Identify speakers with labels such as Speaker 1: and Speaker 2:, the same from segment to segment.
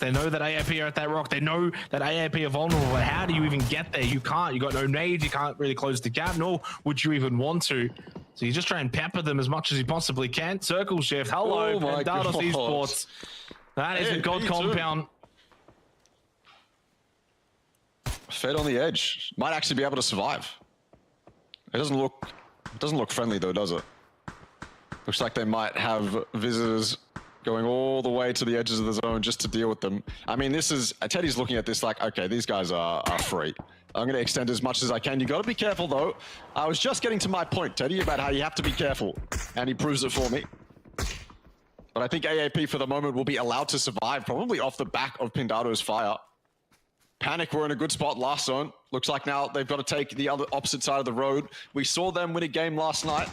Speaker 1: They know that AAP are at that rock. They know that AAP are vulnerable. But how do you even get there? You can't. You got no nades. You can't really close the gap, nor would you even want to. So you just try and pepper them as much as you possibly can. Circle shift. Hello, Dados Esports. That is a god compound.
Speaker 2: Fed on the edge. Might actually be able to survive. It doesn't look friendly though, does it? Looks like they might have visitors going all the way to the edges of the zone just to deal with them. I mean, this is, Teddy's looking at this like, okay, these guys are free. I'm going to extend as much as I can. You got to be careful though. I was just getting to my point, Teddy, about how you have to be careful. And he proves it for me. But I think AAP for the moment will be allowed to survive, probably off the back of Pindado's fire. Panic were in a good spot last zone. Looks like now they've got to take the other opposite side of the road. We saw them win a game last night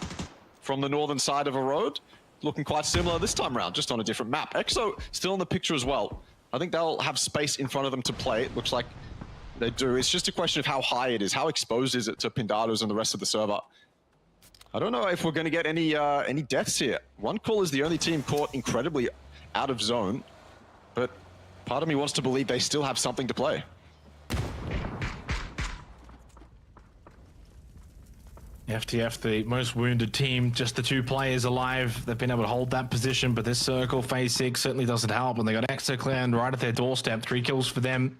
Speaker 2: from the northern side of a road. Looking quite similar this time around, just on a different map. EXO still in the picture as well. I think they'll have space in front of them to play. It looks like they do. It's just a question of how high it is. How exposed is it to Pindados and the rest of the server? I don't know if we're going to get any deaths here. One Call is the only team caught incredibly out of zone, but part of me wants to believe they still have something to play.
Speaker 1: FTF, the most wounded team, just the 2 players alive. They've been able to hold that position, but this circle, phase 6, certainly doesn't help. And they got EXOClan right at their doorstep. 3 kills for them.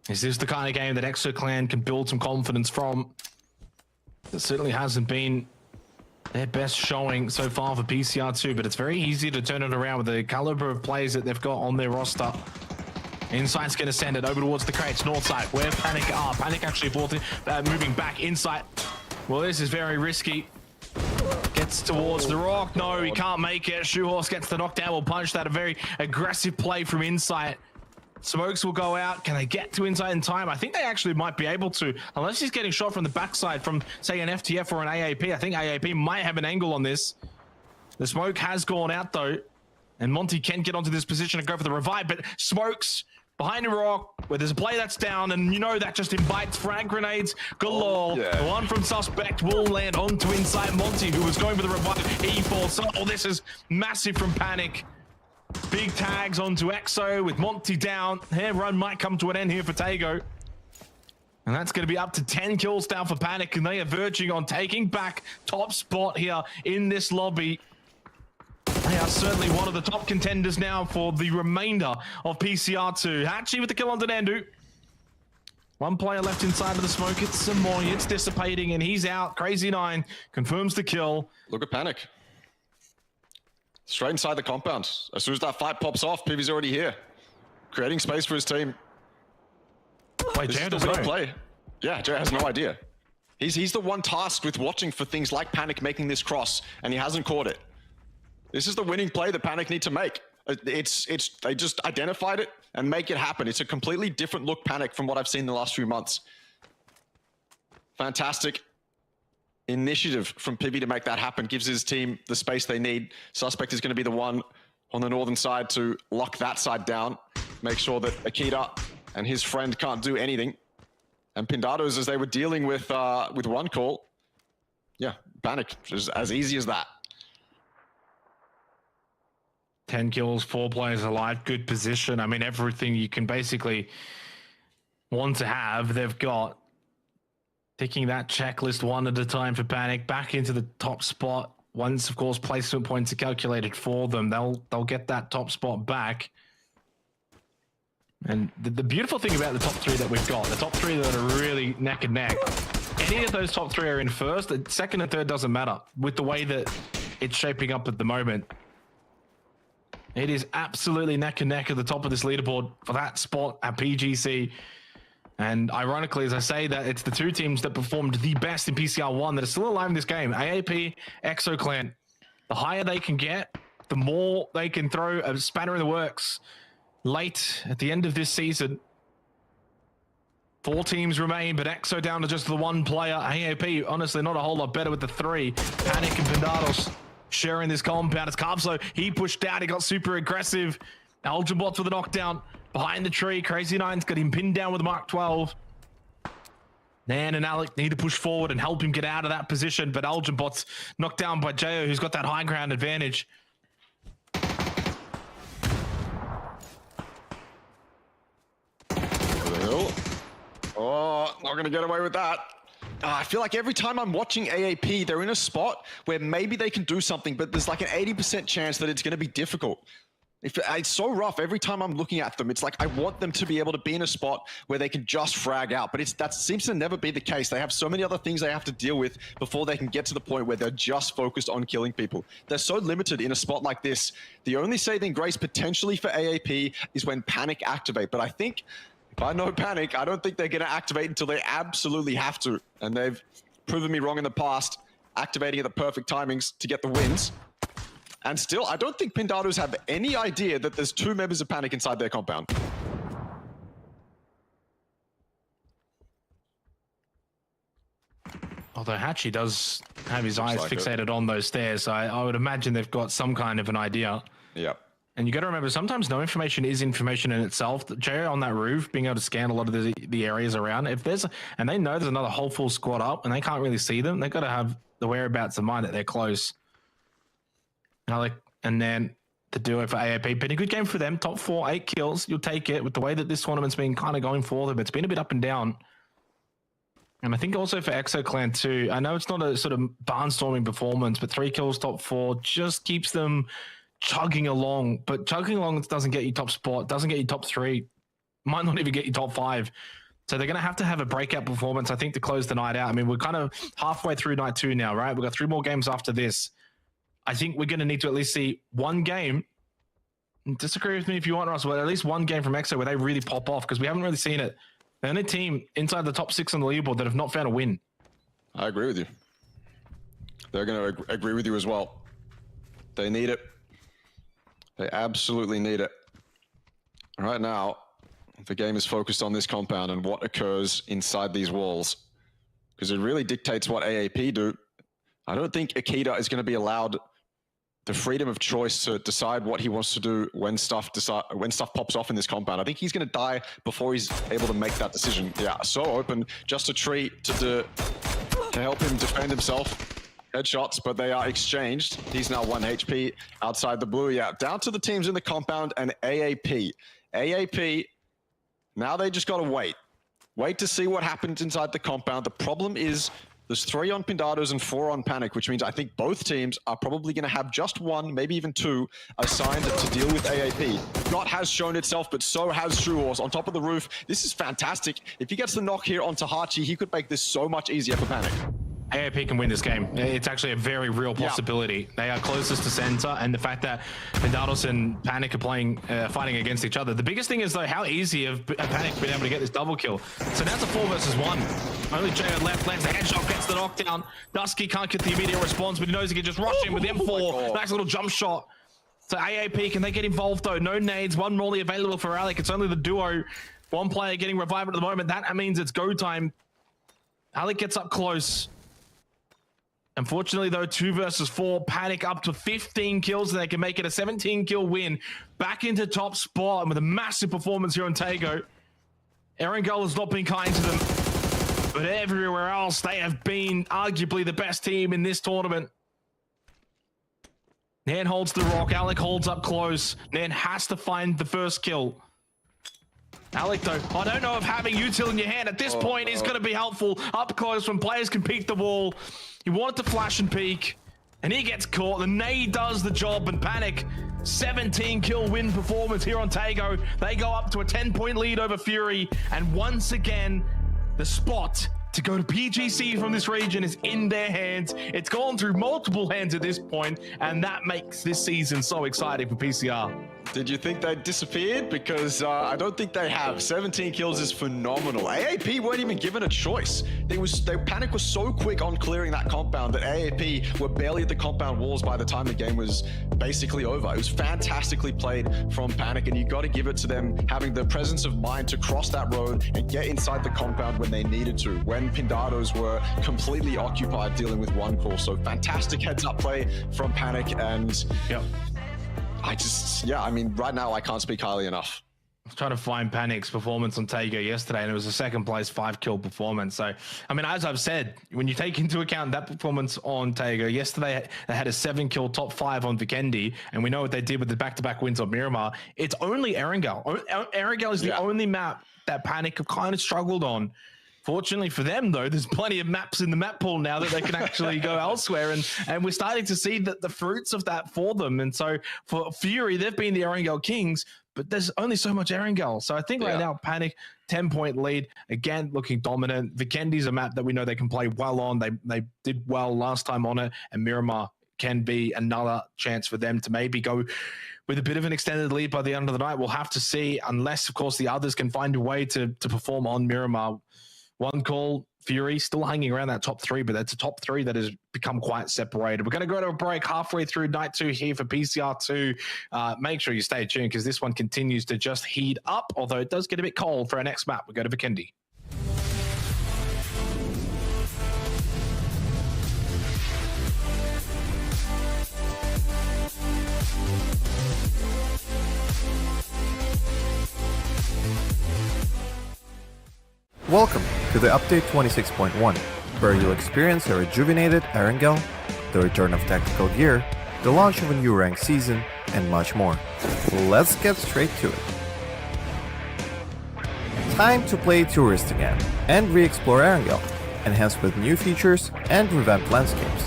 Speaker 1: Is this the kind of game that EXOClan can build some confidence from? It certainly hasn't been their best showing so far for PCR2, but it's very easy to turn it around with the caliber of players that they've got on their roster. Insight's going to send it over towards the crates, north side, where Panic are. Panic actually moving back. Insight. Well, this is very risky. Gets towards the rock. No, he can't make it. Shoehorse gets the knockdown. Will punch that. A very aggressive play from Insight. Smokes will go out. Can they get to Insight in time? I think they actually might be able to, unless he's getting shot from the backside from, say, an FTF or an AAP. I think AAP might have an angle on this. The smoke has gone out, though. And Monty can get onto this position and go for the revive, but Smokes behind a rock where there's a play that's down, and you know that just invites frag grenades galore.
Speaker 2: Oh, yeah.
Speaker 1: The one from Suspect will land onto Insight. Monty, who was going for the revive, he falls. Oh, this is massive from Panic. Big tags onto EXO with Monty down. Their run might come to an end here for Tago. And that's going to be up to 10 kills down for Panic, and they are verging on taking back top spot here in this lobby. They are certainly one of the top contenders now for the remainder of PCR2. Hatchie with the kill on Denandu. 1 player left inside of the smoke. It's Samoy. It's dissipating, and he's out. Crazy 9 confirms the kill.
Speaker 2: Look at Panic. Straight inside the compound. As soon as that fight pops off, Pivy's already here. Creating space for his team.
Speaker 1: Wait, Jay doesn't know.
Speaker 2: Play. Yeah, Jay has no idea. He's the one tasked with watching for things like Panic making this cross, and he hasn't caught it. This is the winning play that Panic need to make. They just identified it and make it happen. It's a completely different look Panic from what I've seen in the last few months. Fantastic initiative from Pivy to make that happen. Gives his team the space they need. Suspect is going to be the one on the northern side to lock that side down. Make sure that Akita and his friend can't do anything. And Pindados, as they were dealing with 1 call. Yeah, Panic, just as easy as that.
Speaker 1: 10 kills, 4 players alive, good position. I mean, everything you can basically want to have, they've got. Ticking that checklist 1 at a time for Panic, back into the top spot. Once, of course, placement points are calculated for them, they'll get that top spot back. And the beautiful thing about the top 3 that we've got, the top 3 that are really neck and neck, any of those top 3 are in first. The second and third doesn't matter with the way that it's shaping up at the moment. It is absolutely neck and neck at the top of this leaderboard for that spot at PGC. And ironically, as I say that, it's the 2 teams that performed the best in PCR1 that are still alive in this game. AAP, EXOClan. The higher they can get, the more they can throw a spanner in the works late at the end of this season. 4 teams remain, but EXO down to just the 1 player. AAP, honestly, not a whole lot better with the 3. Panic and Pindados sharing this compound. It's Carpso. He pushed out. He got super aggressive. Algebot with a knockdown behind the tree. Crazy 9's got him pinned down with Mark 12. Nan and Alec need to push forward and help him get out of that position, but Algebot's knocked down by Jayo, who's got that high ground advantage.
Speaker 2: Oh, not going to get away with that. I feel like every time I'm watching AAP, they're in a spot where maybe they can do something, but there's like an 80% chance that it's going to be difficult. It's so rough. Every time I'm looking at them, it's like I want them to be able to be in a spot where they can just frag out. But that seems to never be the case. They have so many other things they have to deal with before they can get to the point where they're just focused on killing people. They're so limited in a spot like this. The only saving grace potentially for AAP is when Panic activate. But I think, if I know Panic, I don't think they're going to activate until they absolutely have to. And they've proven me wrong in the past, activating at the perfect timings to get the wins. And still, I don't think Pindados have any idea that there's 2 members of Panic inside their compound.
Speaker 1: Although Hatchie does have his eyes
Speaker 2: like
Speaker 1: fixated on those stairs, so I would imagine they've got some kind of an idea.
Speaker 2: Yep.
Speaker 1: And you got to remember, sometimes no information is information in itself. Jay on that roof, being able to scan a lot of the areas around. If there's, and they know there's another whole full squad up, and they can't really see them, they've got to have the whereabouts in mind that they're close. And then the duo for AAP, been a good game for them. Top 4, 8 kills. You'll take it with the way that this tournament's been kind of going for them. It's been a bit up and down. And I think also for ExoClan too, I know it's not a sort of barnstorming performance, but 3 kills, top 4 just keeps them chugging along. But chugging along doesn't get you top spot, doesn't get you top 3, might not even get you top 5. So they're going to have a breakout performance, I think, to close the night out. I mean, we're kind of halfway through night 2 now, right? We've got 3 more games after this. I think we're going to need to at least see one game. Disagree with me if you want, Ross, but at least one game from EXO where they really pop off, because we haven't really seen it. The only team inside the top 6 on the leaderboard that have not found a win.
Speaker 2: I agree with you. They're going to agree with you as well. They need it. They absolutely need it. Right now, the game is focused on this compound and what occurs inside these walls, because it really dictates what AAP do. I don't think Akita is going to be allowed the freedom of choice to decide what he wants to do when stuff pops off in this compound. I think he's going to die before he's able to make that decision. Yeah, so open, just a tree to help him defend himself. Headshots, but they are exchanged. He's now 1 HP outside the blue. Yeah, down to the teams in the compound and AAP. AAP, now they just got to wait. Wait to see what happens inside the compound. The problem is, there's 3 on Pindados and 4 on Panic, which means I think both teams are probably going to have just 1, maybe even 2, assigned to deal with AAP. Not has shown itself, but so has Truors on top of the roof. This is fantastic. If he gets the knock here onto Hachi, he could make this so much easier for Panic.
Speaker 1: AAP can win this game. It's actually a very real possibility. Yeah. They are closest to center, and the fact that Pindados and Panic are fighting against each other. The biggest thing is, though, how easy have Panic been able to get this double kill. So now it's a 4 versus 1. Only Jay on left lands the headshot, gets the knockdown. Dusky can't get the immediate response, but he knows he can just rush in with M4. Nice little jump shot. So AAP, can they get involved, though? No nades, 1 Morley available for Alec. It's only the duo. 1 player getting revived at the moment. That means it's go time. Alec gets up close. Unfortunately, though, 2 versus 4, Panic up to 15 kills, and they can make it a 17-kill win. Back into top spot, and with a massive performance here on Tago. Erangel has not been kind to them, but everywhere else, they have been arguably the best team in this tournament. Nan holds the rock, Alec holds up close. Nan has to find the first kill. Alec, though, I don't know if having util in your hand at this point is going to be helpful. Up close when players can peek the wall. He wanted to flash and peek, and he gets caught. The nade does the job, and Panic, 17-kill win performance here on Tago. They go up to a 10-point lead over Fury, and once again, the spot to go to PGC from this region is in their hands. It's gone through multiple hands at this point, and that makes this season so exciting for PCR.
Speaker 2: Did you think they disappeared? Because I don't think they have. 17 kills is phenomenal. AAP weren't even given a choice. Panic was so quick on clearing that compound that AAP were barely at the compound walls by the time the game was basically over. It was fantastically played from Panic, and you got to give it to them having the presence of mind to cross that road and get inside the compound when they needed to, when Pindados were completely occupied dealing with 1 call. So fantastic heads-up play from Panic, and
Speaker 1: yep.
Speaker 2: I mean, right now I can't speak highly enough.
Speaker 1: I was trying to find Panic's performance on Tago yesterday, and it was a 2nd place 5-kill performance. So, I mean, as I've said, when you take into account that performance on Tago, yesterday they had a 7-kill top 5 on Vikendi, and we know what they did with the back-to-back wins on Miramar. It's only Erangel. Erangel is the only map that Panic have kind of struggled on. Fortunately for them, though, there's plenty of maps in the map pool now that they can actually go elsewhere, and we're starting to see the fruits of that for them. And so for Fury, they've been the Erangel Kings, but there's only so much Erangel. So I think right now, Panic, 10-point lead, again, looking dominant. Vikendi's a map that we know they can play well on. They did well last time on it, and Miramar can be another chance for them to maybe go with a bit of an extended lead by the end of the night. We'll have to see, unless, of course, the others can find a way to perform on Miramar. One call, Fury still hanging around that top 3, but that's a top 3 that has become quite separated. We're going to go to a break halfway through night 2 here for PCR2. Make sure you stay tuned because this one continues to just heat up, although it does get a bit cold for our next map. We go to Vikendi.
Speaker 3: Welcome to the update 26.1, where you'll experience a rejuvenated Erangel, the return of tactical gear, the launch of a new rank season, and much more. Let's get straight to it. Time to play Tourist again and re-explore Erangel, enhanced with new features and revamped landscapes.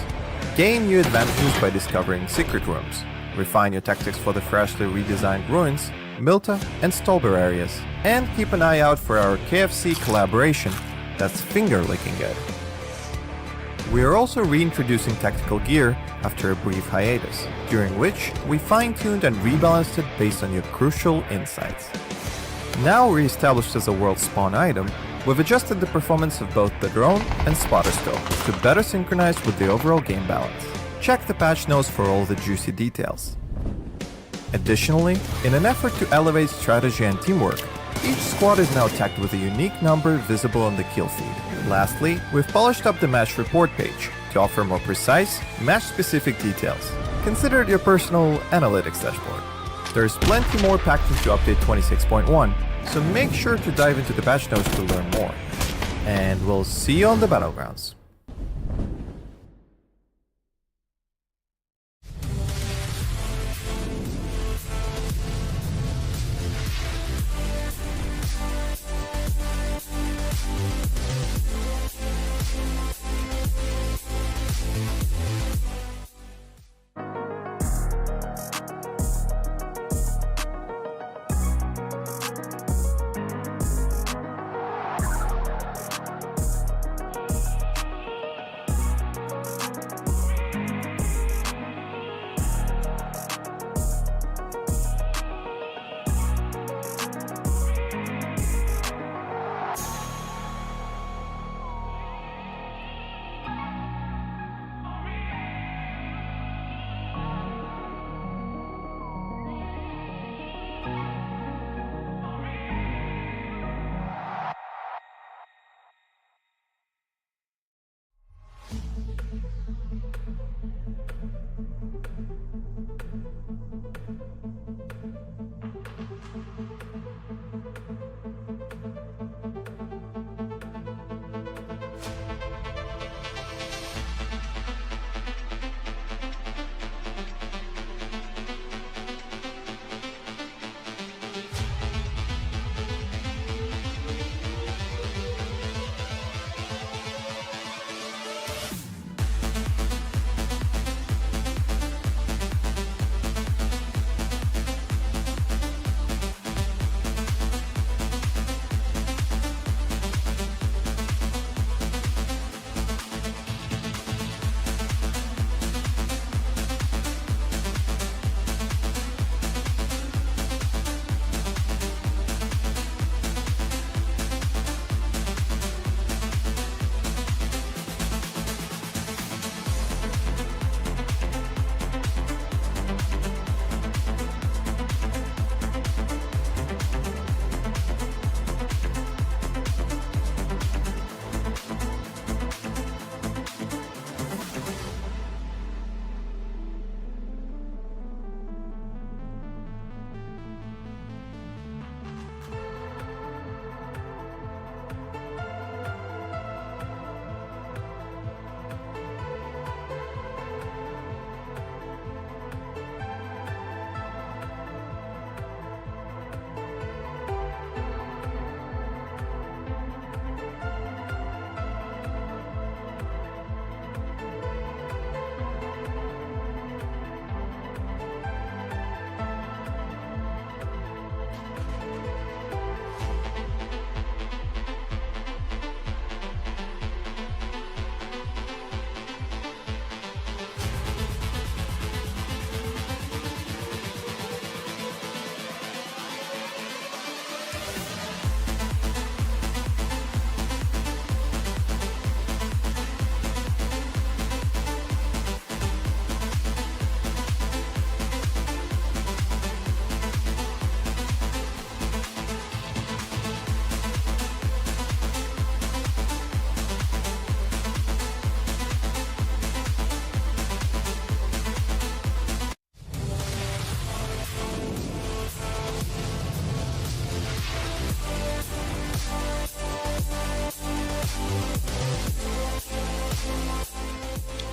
Speaker 3: Gain new advantages by discovering secret rooms, refine your tactics for the freshly redesigned ruins, Milta and Stolber areas, and keep an eye out for our KFC collaboration that's finger-licking good. We are also reintroducing tactical gear after a brief hiatus, during which we fine-tuned and rebalanced it based on your crucial insights. Now re-established as a world spawn item, we've adjusted the performance of both the drone and spotter scope to better synchronize with the overall game balance. Check the patch notes for all the juicy details. Additionally, in an effort to elevate strategy and teamwork, each squad is now tagged with a unique number visible on the kill feed. Lastly, we've polished up the match report page to offer more precise, match-specific details. Consider it your personal analytics dashboard. There's plenty more packed into update 26.1, so make sure to dive into the patch notes to learn more. And we'll see you on the Battlegrounds.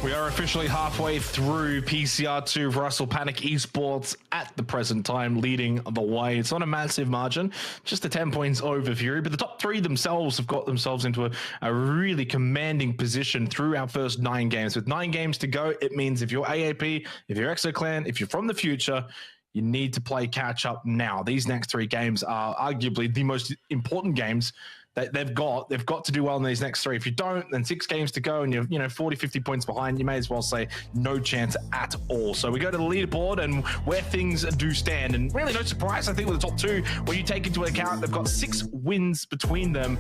Speaker 1: We are officially halfway through PCR2. Russell Panic Esports at the present time leading the way. It's not a massive margin, just a 10 points over Fury, but the top three themselves have got themselves into a really commanding position through our first 9 games. With 9 games to go, it means if you're AAP, if you're ExoClan, if you're from the future, you need to play catch up now. These next 3 games are arguably the most important games that they've got to do well in these next 3. If you don't, then 6 games to go and you're 40, 50 points behind, you may as well say no chance at all. So we go to the leaderboard and where things do stand, and really no surprise, I think, with the top 2, where you take into account they've got 6 wins between them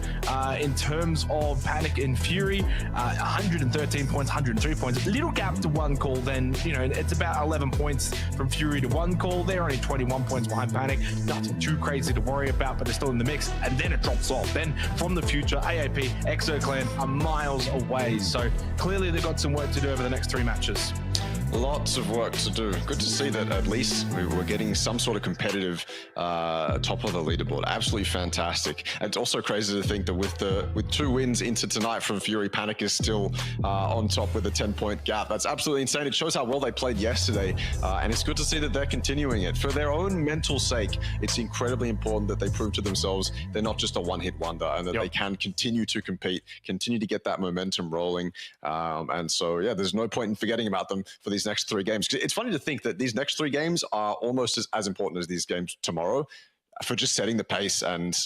Speaker 1: in terms of Panic and Fury, 113 points, 102 points. A little gap to 1 call, then, it's about 11 points from Fury to 1 call. They're only 21 points behind Panic. Nothing too crazy to worry about, but they're still in the mix, and then it drops off. Then from the future, AAP, ExoClan are miles away. So clearly they've got some work to do over the next 3 matches.
Speaker 2: Lots of work to do. Good to see that at least we were getting some sort of competitive top of the leaderboard. Absolutely fantastic. And it's also crazy to think that with 2 wins into tonight from Fury, Panic is still on top with a 10-point gap. That's absolutely insane. It shows how well they played yesterday, and it's good to see that they're continuing it. For their own mental sake, it's incredibly important that they prove to themselves they're not just a one-hit wonder, and that they can continue to compete, continue to get that momentum rolling. And so, yeah, there's no point in forgetting about them for these next 3 games. It's funny to think that these next 3 games are almost as important as these games tomorrow for just setting the pace. And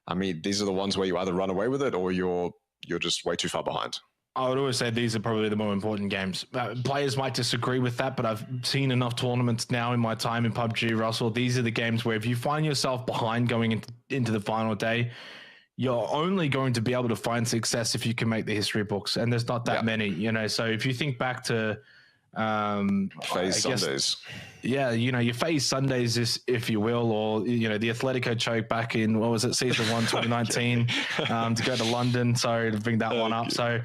Speaker 2: I mean, these are the ones where you either run away with it or you're just way too far behind.
Speaker 1: I would always say these are probably the more important games. Players might disagree with that, but I've seen enough tournaments now in my time in PUBG, Russell. These are the games where if you find yourself behind going into the final day, you're only going to be able to find success if you can make the history books. And there's not that many, so if you think back to
Speaker 2: FaZe Sundays.
Speaker 1: Yeah, your FaZe Sundays, if you will, or the Atletico choke back in, what was it, season 1 2019, to go to London. Sorry to bring that one up. So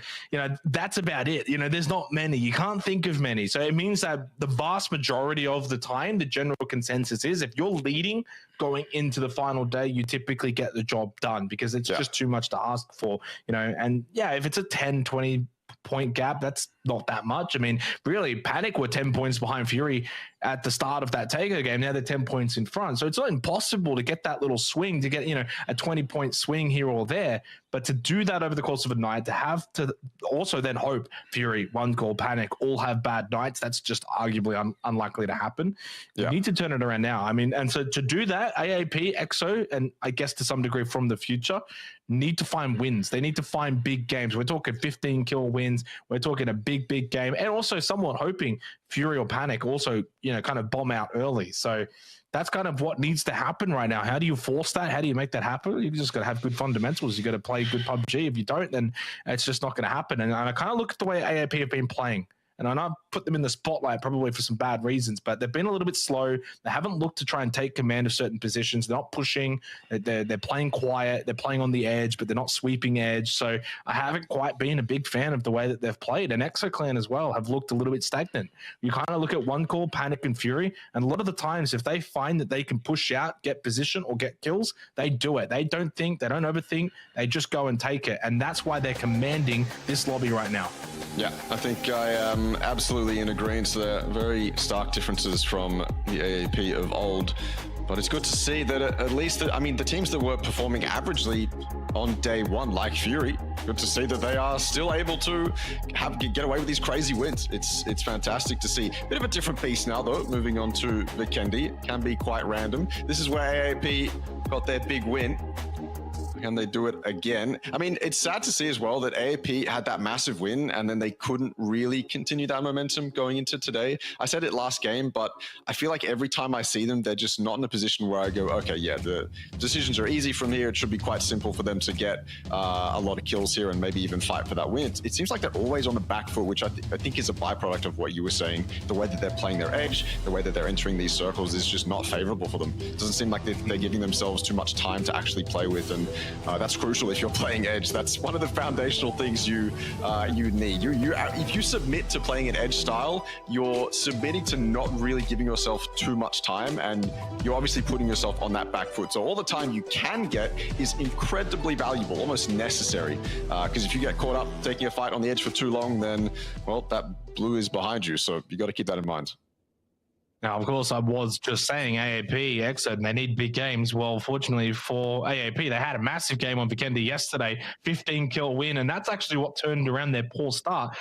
Speaker 1: that's about it. There's not many. You can't think of many. So it means that the vast majority of the time, the general consensus is if you're leading going into the final day, you typically get the job done, because it's just too much to ask for. And if it's a 10, 20 point gap, that's not that much. I mean, really, Panic were 10 points behind Fury at the start of that Taker game. Now they're 10 points in front. So it's not impossible to get that little swing, to get, a 20-point swing here or there. But to do that over the course of a night, to have to also then hope Fury, 1 call, Panic all have bad nights, that's just arguably unlikely to happen. You need to turn it around now. I mean, and so to do that, AAP, EXO, and I guess to some degree from the future, need to find wins. They need to find big games. We're talking 15 kill wins. We're talking a big game, and also somewhat hoping Fury or Panic also, kind of bomb out early. So that's kind of what needs to happen right now. How do you force that? How do you make that happen? You just got to have good fundamentals. You got to play good PUBG. If you don't, then it's just not going to happen. And I kind of look at the way AAP have been playing. And I know I put them in the spotlight probably for some bad reasons, but they've been a little bit slow. They haven't looked to try and take command of certain positions. They're not pushing. They're playing quiet. They're playing on the edge, but they're not sweeping edge. So I haven't quite been a big fan of the way that they've played. And ExoClan as well have looked a little bit stagnant. You kind of look at 1 call, Panic and Fury, and a lot of the times if they find that they can push out, get position or get kills, they do it. They don't think, they don't overthink. They just go and take it. And that's why they're commanding this lobby right now.
Speaker 2: Yeah, I think I am absolutely in agreement. So there are very stark differences from the AAP of old. But it's good to see that at least, the teams that were performing averagely on day 1, like Fury, good to see that they are still able to get away with these crazy wins. It's fantastic to see. Bit of a different beast now, though, moving on to Vikendi. Can be quite random. This is where AAP got their big win. Can they do it again? I mean, it's sad to see as well that AAP had that massive win and then they couldn't really continue that momentum going into today. I said it last game, but I feel like every time I see them, they're just not in a position where I go, okay, yeah, the decisions are easy from here. It should be quite simple for them to get a lot of kills here and maybe even fight for that win. It seems like they're always on the back foot, which I think is a byproduct of what you were saying. The way that they're playing their edge, the way that they're entering these circles is just not favorable for them. It doesn't seem like they're giving themselves too much time to actually play with. And That's crucial if you're playing Edge. That's one of the foundational things you need. If you submit to playing an Edge style, you're submitting to not really giving yourself too much time, and you're obviously putting yourself on that back foot. So all the time you can get is incredibly valuable, almost necessary. Because if you get caught up taking a fight on the Edge for too long, then, well, that blue is behind you. So you got to keep that in mind.
Speaker 1: Now, of course, I was just saying AAP, Exo, they need big games. Well, fortunately for AAP, they had a massive game on Vikendi yesterday, 15-kill win, and that's actually what turned around their poor start.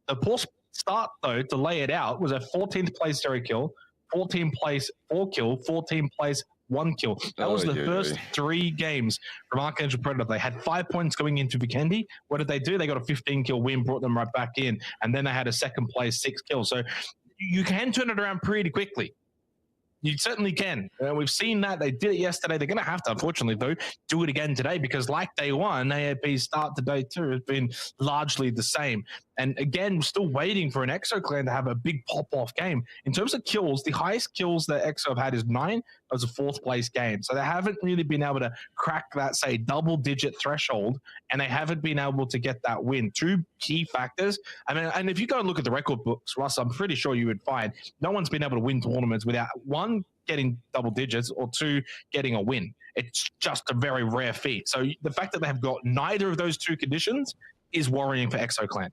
Speaker 1: The poor start, though, to lay it out, was a 14th place 0 kill, 14th place 4 kill, 14th place 1 kill. That was the first 3 games from Archangel Predator. They had 5 points going into Vikendi. What did they do? They got a 15-kill win, brought them right back in, and then they had a second place 6 kills. So you can turn it around pretty quickly. You certainly can. We've seen that. They did it yesterday. They're going to have to, unfortunately, though, do it again today because like day one, AAP's start to day 2 has been largely the same. And again, we're still waiting for an EXO clan to have a big pop-off game. In terms of kills, the highest kills that EXO have had is 9. That was a 4th place game. So they haven't really been able to crack that, say, double-digit threshold, and they haven't been able to get that win. 2 key factors. I mean, and if you go and look at the record books, Russ, I'm pretty sure you would find no one's been able to win tournaments without, 1, getting double digits, or 2, getting a win. It's just a very rare feat. So the fact that they have got neither of those 2 conditions is worrying for EXO clan.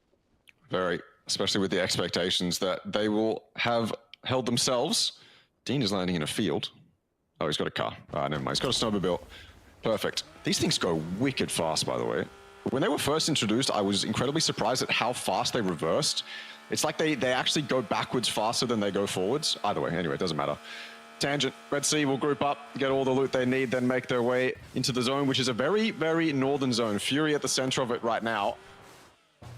Speaker 2: Very, especially with the expectations that they will have held themselves. Dean is landing in a field. Oh, he's got a car. Never mind. He's got a snowmobile. Perfect. These things go wicked fast, by the way. When they were first introduced, I was incredibly surprised at how fast they reversed. It's like they actually go backwards faster than they go forwards. Either way, anyway, it doesn't matter. Tangent. Red Sea will group up, get all the loot they need, then make their way into the zone, which is a very, very northern zone. Fury at the center of it right now.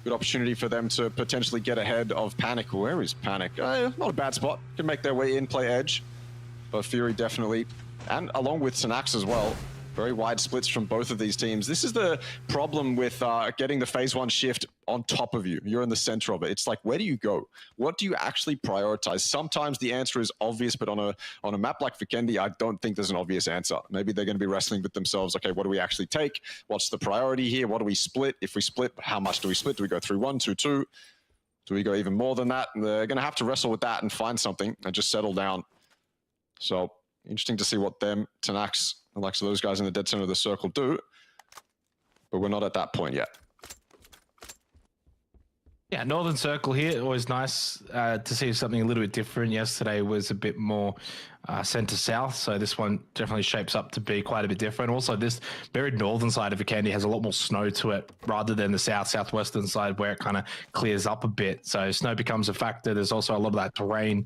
Speaker 2: Good opportunity for them to potentially get ahead of Panic. Where is Panic? Not a bad spot. Can make their way in, play Edge. But Fury definitely, and along with Synax as well. Very wide splits from both of these teams. This is the problem with getting the phase 1 shift on top of you. You're in the center of it. It's like, where do you go? What do you actually prioritize? Sometimes the answer is obvious, but on a map like Vikendi, I don't think there's an obvious answer. Maybe they're going to be wrestling with themselves. Okay, what do we actually take? What's the priority here? What do we split? If we split, how much do we split? Do we go 3-1, 2-2? Do we go even more than that? And they're going to have to wrestle with that and find something and just settle down. So interesting to see what them, Tanax, the likes of those guys in the dead center of the circle do, but we're not at that point yet.
Speaker 1: Yeah, Northern Circle here, always nice to see something a little bit different. Yesterday was a bit more center-south, so this one definitely shapes up to be quite a bit different. Also, this very northern side of Vikendi has a lot more snow to it rather than the southwestern side where it kind of clears up a bit. So snow becomes a factor. There's also a lot of that terrain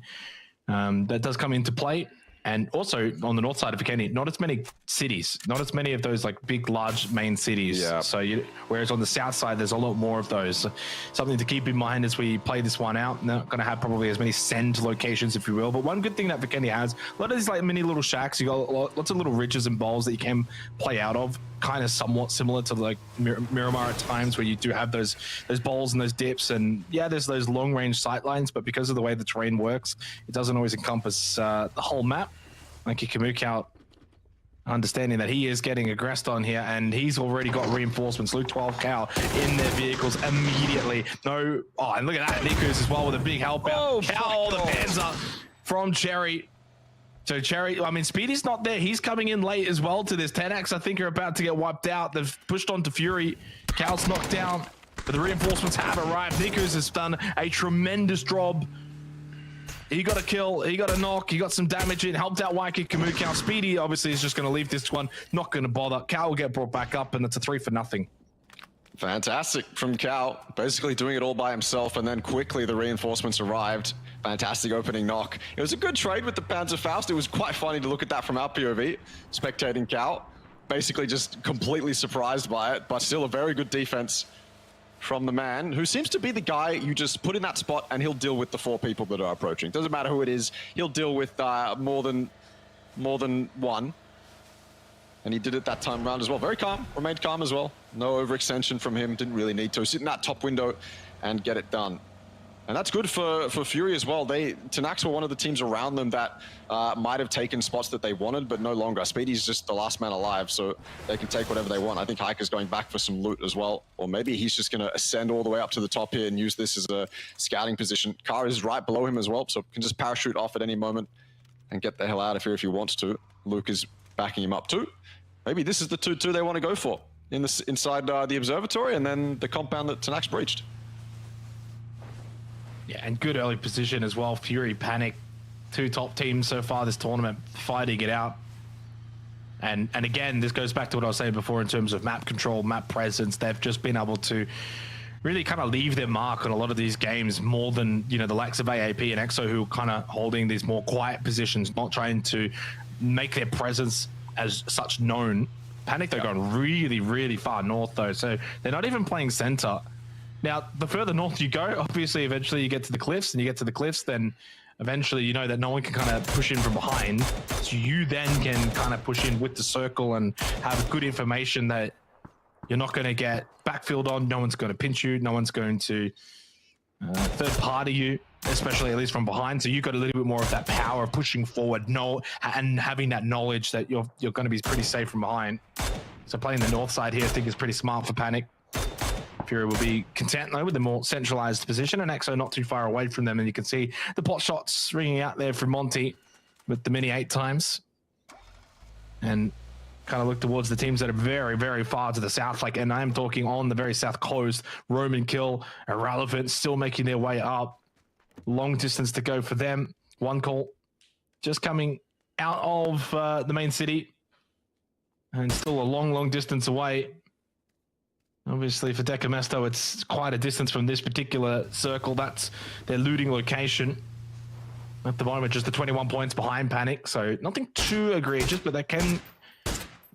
Speaker 1: that does come into play. And also on the north side of Vikendi, not as many cities, not as many of those like big, large main cities. Yeah. So whereas on the south side, there's a lot more of those. So something to keep in mind as we play this one out. Not going to have probably as many send locations, if you will. But one good thing that Vikendi has, a lot of these like mini little shacks, you got lots of little ridges and bowls that you can play out of. Kind of somewhat similar to like Miramar at times, where you do have those bowls and those dips, and yeah, there's those long range sight lines, but because of the way the terrain works, it doesn't always encompass the whole map. Like Kamukau, understanding that he is getting aggressed on here, and he's already got reinforcements. Luke 12 Cal in their vehicles immediately. No, oh, and look at that, Nikus as well with a big help out.
Speaker 2: Oh,
Speaker 1: Cal, the Panzer from Cherry. So Cherry, I mean, Speedy's not there. He's coming in late as well to this. 10X, I think, are about to get wiped out. They've pushed on to Fury. Cal's knocked down, but the reinforcements have arrived. Nikus has done a tremendous job. He got a kill, he got a knock, he got some damage in, helped out Waiki Kamukau. Speedy obviously is just going to leave this one, not going to bother. Cal will get brought back up, and it's a 3-0.
Speaker 2: Fantastic from Cal, basically doing it all by himself, and then quickly the reinforcements arrived. Fantastic opening knock. It was a good trade with the Panzerfaust. It was quite funny to look at that from our POV, spectating Cal. Basically just completely surprised by it, but still a very good defense from the man, who seems to be the guy you just put in that spot and he'll deal with the 4 people that are approaching. Doesn't matter who it is, he'll deal with more than one. And he did it that time around as well. Very calm, remained calm as well. No overextension from him, didn't really need to. Sit in that top window and get it done. And that's good for Fury as well. Tanax were one of the teams around them that might have taken spots that they wanted, but no longer. Speedy's just the last man alive, so they can take whatever they want. I think Hiker's going back for some loot as well. Or maybe he's just going to ascend all the way up to the top here and use this as a scouting position. Car is right below him as well, so can just parachute off at any moment and get the hell out of here if he wants to. Luke is backing him up too. Maybe this is the 2-2 they want to go for inside the observatory and then the compound that Tanax breached.
Speaker 1: Yeah, and good early position as well. Fury, Panic, two top teams so far this tournament fighting it out. And again, this goes back to what I was saying before in terms of map control, map presence. They've just been able to really kind of leave their mark on a lot of these games more than, you know, the likes of AAP and EXO, who are kind of holding these more quiet positions, not trying to make their presence as such known. Panic, they're going really, really far north though, so they're not even playing center. Now, the further north you go, obviously, eventually you get to the cliffs, and you get to the cliffs, then eventually you know that no one can kind of push in from behind. So you then can kind of push in with the circle and have good information that you're not going to get backfilled on. No one's going to pinch you. No one's going to third party you, especially at least from behind. So you got a little bit more of that power of pushing forward, and having that knowledge that you're going to be pretty safe from behind. So playing the north side here, I think, is pretty smart for Panic. Fury will be content though with the more centralized position, and EXO not too far away from them. And you can see the pot shots ringing out there from Monty with the mini 8 times, and kind of look towards the teams that are very, very far to the south. Like, and I am talking on the very south coast. Roman Kill, Irrelevant, still making their way up. Long distance to go for them. One call just coming out of the main city, and still a long, long distance away. Obviously, for Decamesto, it's quite a distance from this particular circle. That's their looting location. At the moment, just the 21 points behind Panic, so nothing too egregious, but they can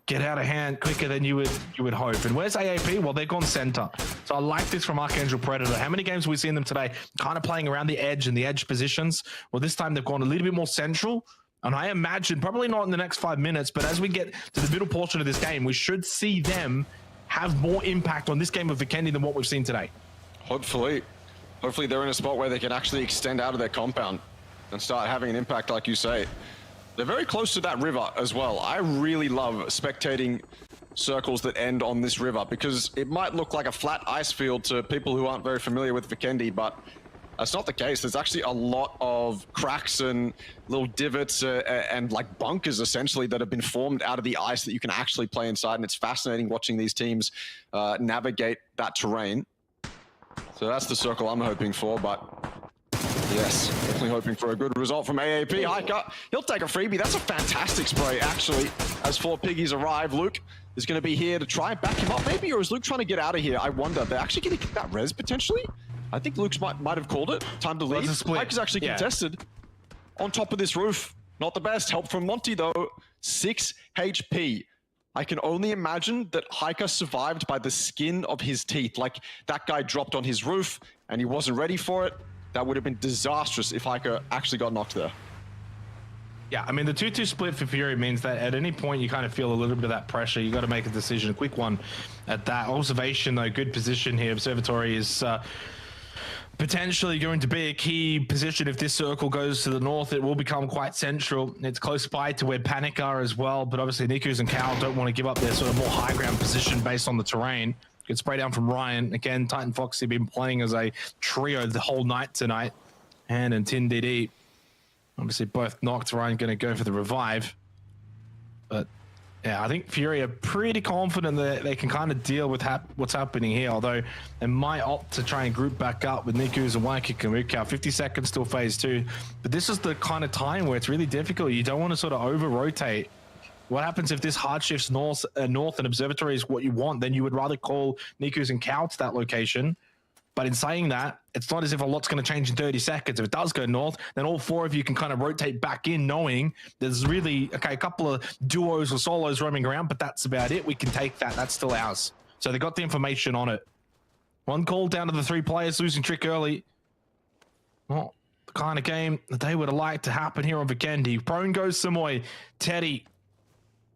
Speaker 1: get out of hand quicker than you would hope. And where's AAP? Well, they've gone center. So I like this from Archangel Predator. How many games have we seen them today? Kind of playing around the edge and the edge positions. Well, this time they've gone a little bit more central. And I imagine, probably not in the next 5 minutes, but as we get to the middle portion of this game, we should see them have more impact on this game of Vikendi than what we've seen today.
Speaker 2: Hopefully they're in a spot where they can actually extend out of their compound and start having an impact, like you say. They're very close to that river as well. I really love spectating circles that end on this river, because it might look like a flat ice field to people who aren't very familiar with Vikendi, but that's not the case. There's actually a lot of cracks and little divots and like bunkers, essentially, that have been formed out of the ice that you can actually play inside. And it's fascinating watching these teams navigate that terrain. So that's the circle I'm hoping for, but yes, definitely hoping for a good result from AAP. Hiker, he'll take a freebie. That's a fantastic spray, actually, as 4 piggies arrive. Luke is going to be here to try and back him up, maybe, or is Luke trying to get out of here? I wonder. They're actually going to get that res, potentially? I think Luke's might have called it. Time to leave. Hiker's actually contested on top of this roof. Not the best. Help from Monty, though. 6 HP. I can only imagine that Hiker survived by the skin of his teeth. Like, that guy dropped on his roof, and he wasn't ready for it. That would have been disastrous if Hiker actually got knocked there.
Speaker 1: Yeah, I mean, the 2-2 split for Fury means that at any point you kind of feel a little bit of that pressure. You got to make a decision, a quick one at that. Observation, though, good position here. Observatory is potentially going to be a key position. If this circle goes to the north, it will become quite central. It's close by to where Panic are as well, but obviously Nikus and Cal don't want to give up their sort of more high ground position based on the terrain. Good spray down from Ryan. Again, Titan Foxy been playing as a trio the whole night tonight. And Tin DD. Obviously both knocked. Ryan going to go for the revive. But yeah, I think Fury are pretty confident that they can kind of deal with what's happening here, although they might opt to try and group back up with Nikus and Waikik and Rukau. 50 seconds till phase 2. But this is the kind of time where it's really difficult. You don't want to sort of over-rotate. What happens if this hard shifts north and Observatory is what you want? Then you would rather call Nikus and Cow to that location. But in saying that, it's not as if a lot's going to change in 30 seconds. If it does go north, then all 4 of you can kind of rotate back in, knowing there's really, okay, a couple of duos or solos roaming around, but that's about it. We can take that. That's still ours. So they got the information on it. One call down to the 3 players, losing trick early. Well, the kind of game that they would have liked to happen here on Vikendi. Prone goes Samoy. Teddy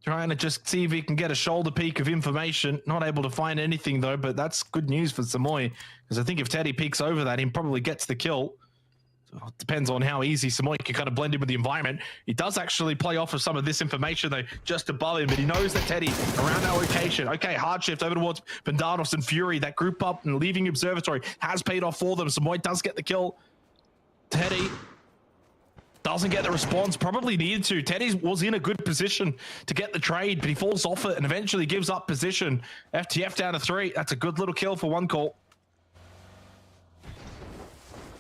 Speaker 1: Trying to just see if he can get a shoulder peek of information. Not able to find anything though, but that's good news for Samoy, because I think if Teddy peeks over that, he probably gets the kill. So it depends on how easy Samoy can kind of blend in with the environment. He does actually play off of some of this information though, just above him, but he knows that Teddy around that location. Okay, hard shift over towards Bandados and Fury. That group up and leaving Observatory has paid off for them. Samoy does get the kill. Teddy doesn't get the response, probably needed to. Teddy was in a good position to get the trade, but he falls off it and eventually gives up position. FTF down to 3. That's a good little kill for one call.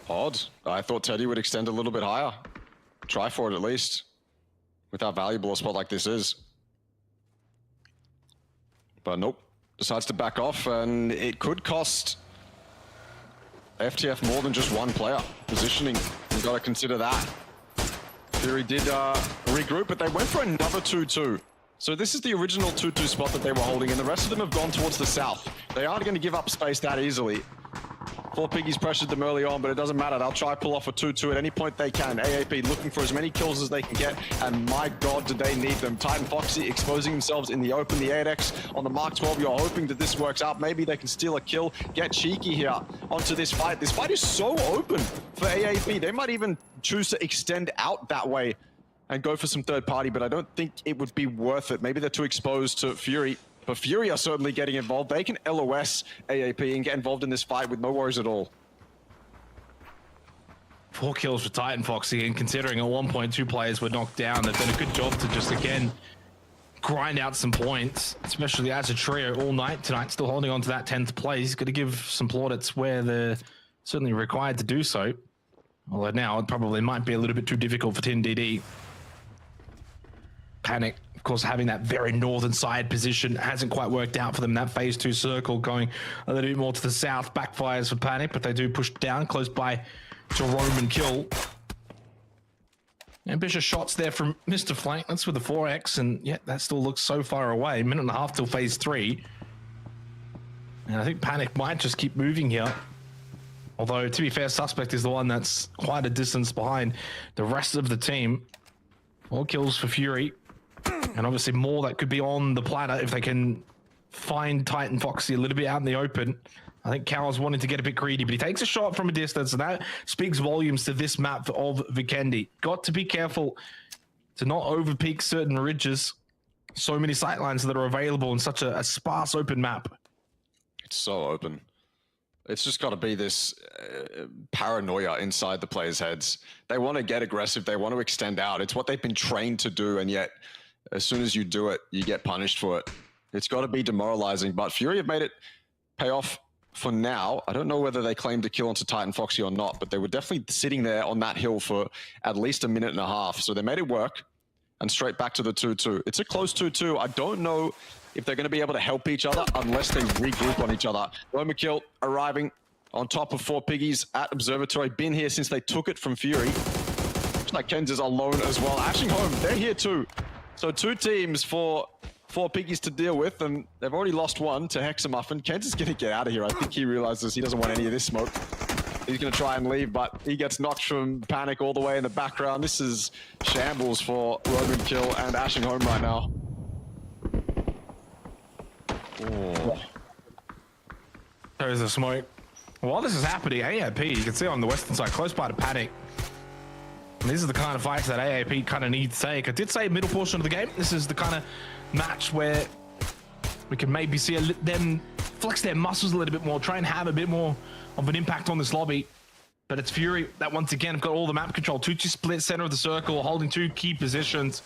Speaker 2: Odd. I thought Teddy would extend a little bit higher. Try for it at least. With how valuable a spot like this is. But nope. Decides to back off, and it could cost FTF more than just one player. Positioning, you've got to consider that. Fury did regroup, but they went for another 2-2. So this is the original 2-2 spot that they were holding, and the rest of them have gone towards the south. They aren't going to give up space that easily. 4 Piggies pressured them early on, but it doesn't matter. They'll try pull off a 2-2 at any point they can. AAP looking for as many kills as they can get, and my God, do they need them. Titan Foxy exposing themselves in the open. The 8X on the Mark 12. You're hoping that this works out. Maybe they can steal a kill, get cheeky here onto this fight. This fight is so open for AAP. They might even choose to extend out that way and go for some third party, but I don't think it would be worth it. Maybe they're too exposed to Fury. But Fury are certainly getting involved. They can LOS AAP and get involved in this fight with no worries at all.
Speaker 1: 4 kills for Titan Foxy, and considering at one point 2 players were knocked down, they've done a good job to just, again, grind out some points, especially as a trio all night tonight, still holding on to that 10th place. Got to give some plaudits where they're certainly required to do so. Although now it probably might be a little bit too difficult for TinDD. Panic, of course, having that very northern side position hasn't quite worked out for them. That phase 2 circle going a little bit more to the south backfires for Panic, but they do push down close by to Roman kill. Ambitious shots there from Mr. Flank. That's with the 4X, and yet that still looks so far away. 1.5 minutes till phase 3. And I think Panic might just keep moving here. Although, to be fair, Suspect is the one that's quite a distance behind the rest of the team. 4 kills for Fury. And obviously more that could be on the platter if they can find Titan Foxy a little bit out in the open. I think Cow's wanting to get a bit greedy, but he takes a shot from a distance, and that speaks volumes to this map of Vikendi. Got to be careful to not overpeak certain ridges. So many sightlines that are available in such a sparse open map.
Speaker 2: It's so open. It's just got to be this paranoia inside the players' heads. They want to get aggressive. They want to extend out. It's what they've been trained to do, and yet as soon as you do it, you get punished for it. It's got to be demoralizing, but Fury have made it pay off for now. I don't know whether they claimed a kill onto Titan Foxy or not, but they were definitely sitting there on that hill for at least 1.5 minutes. So they made it work, and straight back to the 2-2. It's a close 2-2. I don't know if they're going to be able to help each other unless they regroup on each other. Roma kill arriving on top of 4 Piggies at Observatory. Been here since they took it from Fury. Looks like Kenz is alone as well. Ashing home, they're here too. So 2 teams for 4 Piggies to deal with, and they've already lost 1 to Hexamuffin. Kenz is going to get out of here. I think he realizes he doesn't want any of this smoke. He's going to try and leave, but he gets knocked from Panic all the way in the background. This is shambles for Roman Kill and Ashing home right now. Oh.
Speaker 1: There's the smoke. While this is happening, AAP, you can see on the western side, close by to Panic. And these are the kind of fights that AAP kind of need to take. I did say middle portion of the game, this is the kind of match where we can maybe see them flex their muscles a little bit more, try and have a bit more of an impact on this lobby. But it's Fury that once again have got all the map control. 2-2 split, center of the circle, holding 2 key positions.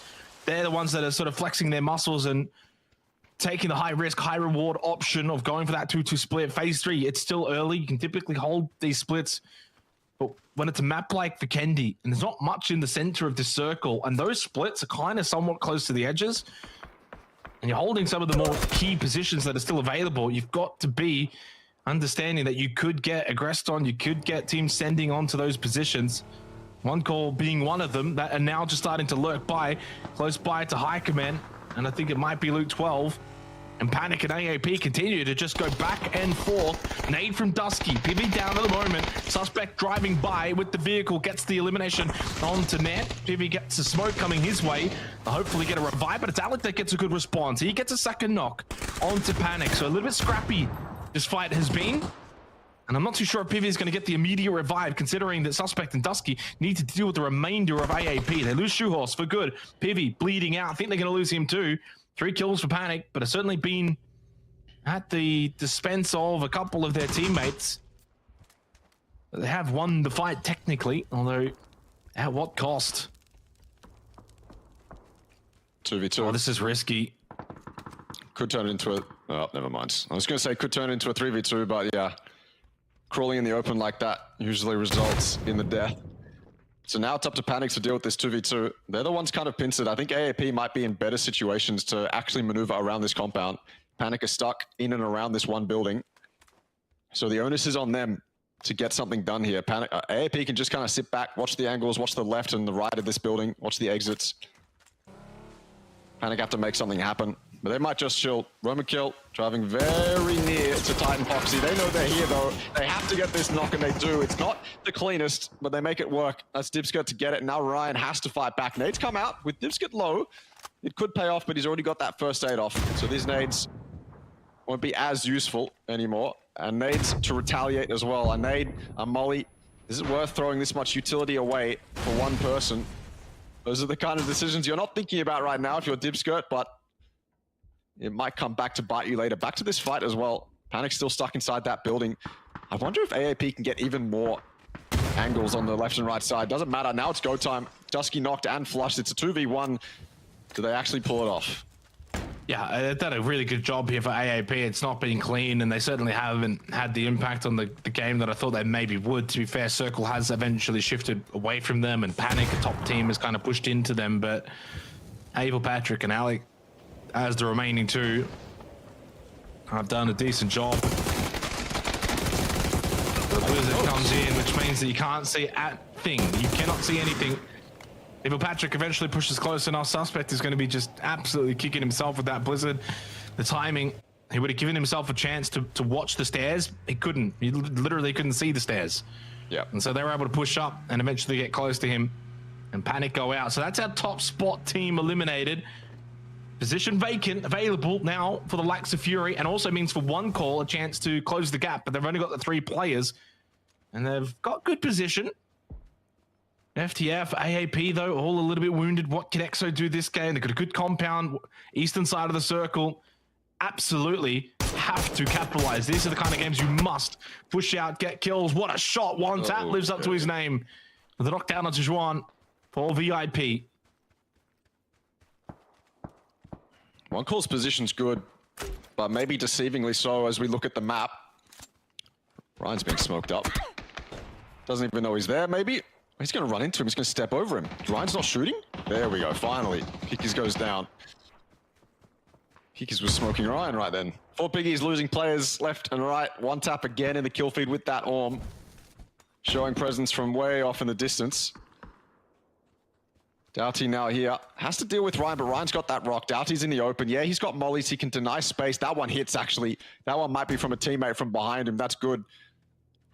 Speaker 1: They're the ones that are sort of flexing their muscles and taking the high risk, high reward option of going for that 2-2 split. Phase 3, it's still early. You can typically hold these splits. But when it's a map like Vikendi, and there's not much in the center of this circle, and those splits are kind of somewhat close to the edges, and you're holding some of the more key positions that are still available, you've got to be understanding that you could get aggressed on, you could get teams sending on to those positions. One call being one of them that are now just starting to lurk by, close by to high command, and I think it might be Luke 12. And Panic and AAP continue to just go back and forth. Nade from Dusky, Pivy down at the moment. Suspect driving by with the vehicle, gets the elimination onto Net. Pivy gets a smoke coming his way. They'll hopefully get a revive, but it's Alec that gets a good response. He gets a second knock onto Panic. So a little bit scrappy this fight has been. And I'm not too sure if Pivy is going to get the immediate revive, considering that Suspect and Dusky need to deal with the remainder of AAP. They lose Shoehorse for good. Pivy bleeding out. I think they're going to lose him too. 3 kills for Panic, but it's certainly been at the dispense of a couple of their teammates. They have won the fight technically, although at what cost?
Speaker 2: 2v2.
Speaker 1: Oh, this is risky.
Speaker 2: Could turn into a... Oh, never mind. I was going to say could turn into a 3v2, but yeah. Crawling in the open like that usually results in the death. So now it's up to Panic to deal with this 2v2. They're the ones kind of pincered. I think AAP might be in better situations to actually maneuver around this compound. Panic is stuck in and around this one building. So the onus is on them to get something done here. AAP can just kind of sit back, watch the angles, watch the left and the right of this building, watch the exits. Panic have to make something happen. But they might just chill. Roman kill, driving very near to Titan Foxy. They know they're here though. They have to get this knock and they do. It's not the cleanest, but they make it work. That's Dipskirt to get it. Now Ryan has to fight back. Nades come out with Dipskirt low. It could pay off, but he's already got that first aid off. So these nades won't be as useful anymore. And nades to retaliate as well. A nade, a molly. Is it worth throwing this much utility away for one person? Those are the kind of decisions you're not thinking about right now if you're Dipskirt, but it might come back to bite you later. Back to this fight as well. Panic's still stuck inside that building. I wonder if AAP can get even more angles on the left and right side. Doesn't matter. Now it's go time. Dusky knocked and flushed. It's a 2v1. Do they actually pull it off?
Speaker 1: Yeah, they've done a really good job here for AAP. It's not been clean, and they certainly haven't had the impact on the game that I thought they maybe would. To be fair, Circle has eventually shifted away from them, and Panic, a top team, has kind of pushed into them. But Abel, Patrick, and Alec, as the remaining two, have done a decent job. The blizzard comes in, which means that you can't see a thing. You cannot see anything. If Patrick eventually pushes close enough, Suspect is going to be just absolutely kicking himself with that blizzard. The timing, he would have given himself a chance to watch the stairs. He couldn't. He literally couldn't see the stairs. Yeah. And so they were able to push up and eventually get close to him and Panic go out. So that's our top spot team eliminated. Position vacant, available now for the likes of Fury, and also means for one call a chance to close the gap, but they've only got the 3 players and they've got good position. FTF, AAP though, all a little bit wounded. What can EXO do this game? They've got a good compound, eastern side of the circle. Absolutely have to capitalize. These are the kind of games you must push out, get kills. What a shot. One tap lives up to his name. The knockdown onto Juan for VIP.
Speaker 2: One call's position's good, but maybe deceivingly so as we look at the map. Ryan's being smoked up. Doesn't even know he's there, maybe. He's going to run into him. He's going to step over him. Ryan's not shooting? There we go, finally. Pickies goes down. Pickies was smoking Ryan right then. 4 Piggies losing players left and right. One tap again in the kill feed with that Orm. Showing presence from way off in the distance. Doughty now here. Has to deal with Ryan, but Ryan's got that rock. Doughty's in the open. Yeah, he's got mollies. He can deny space. That one hits, actually. That one might be from a teammate from behind him. That's good.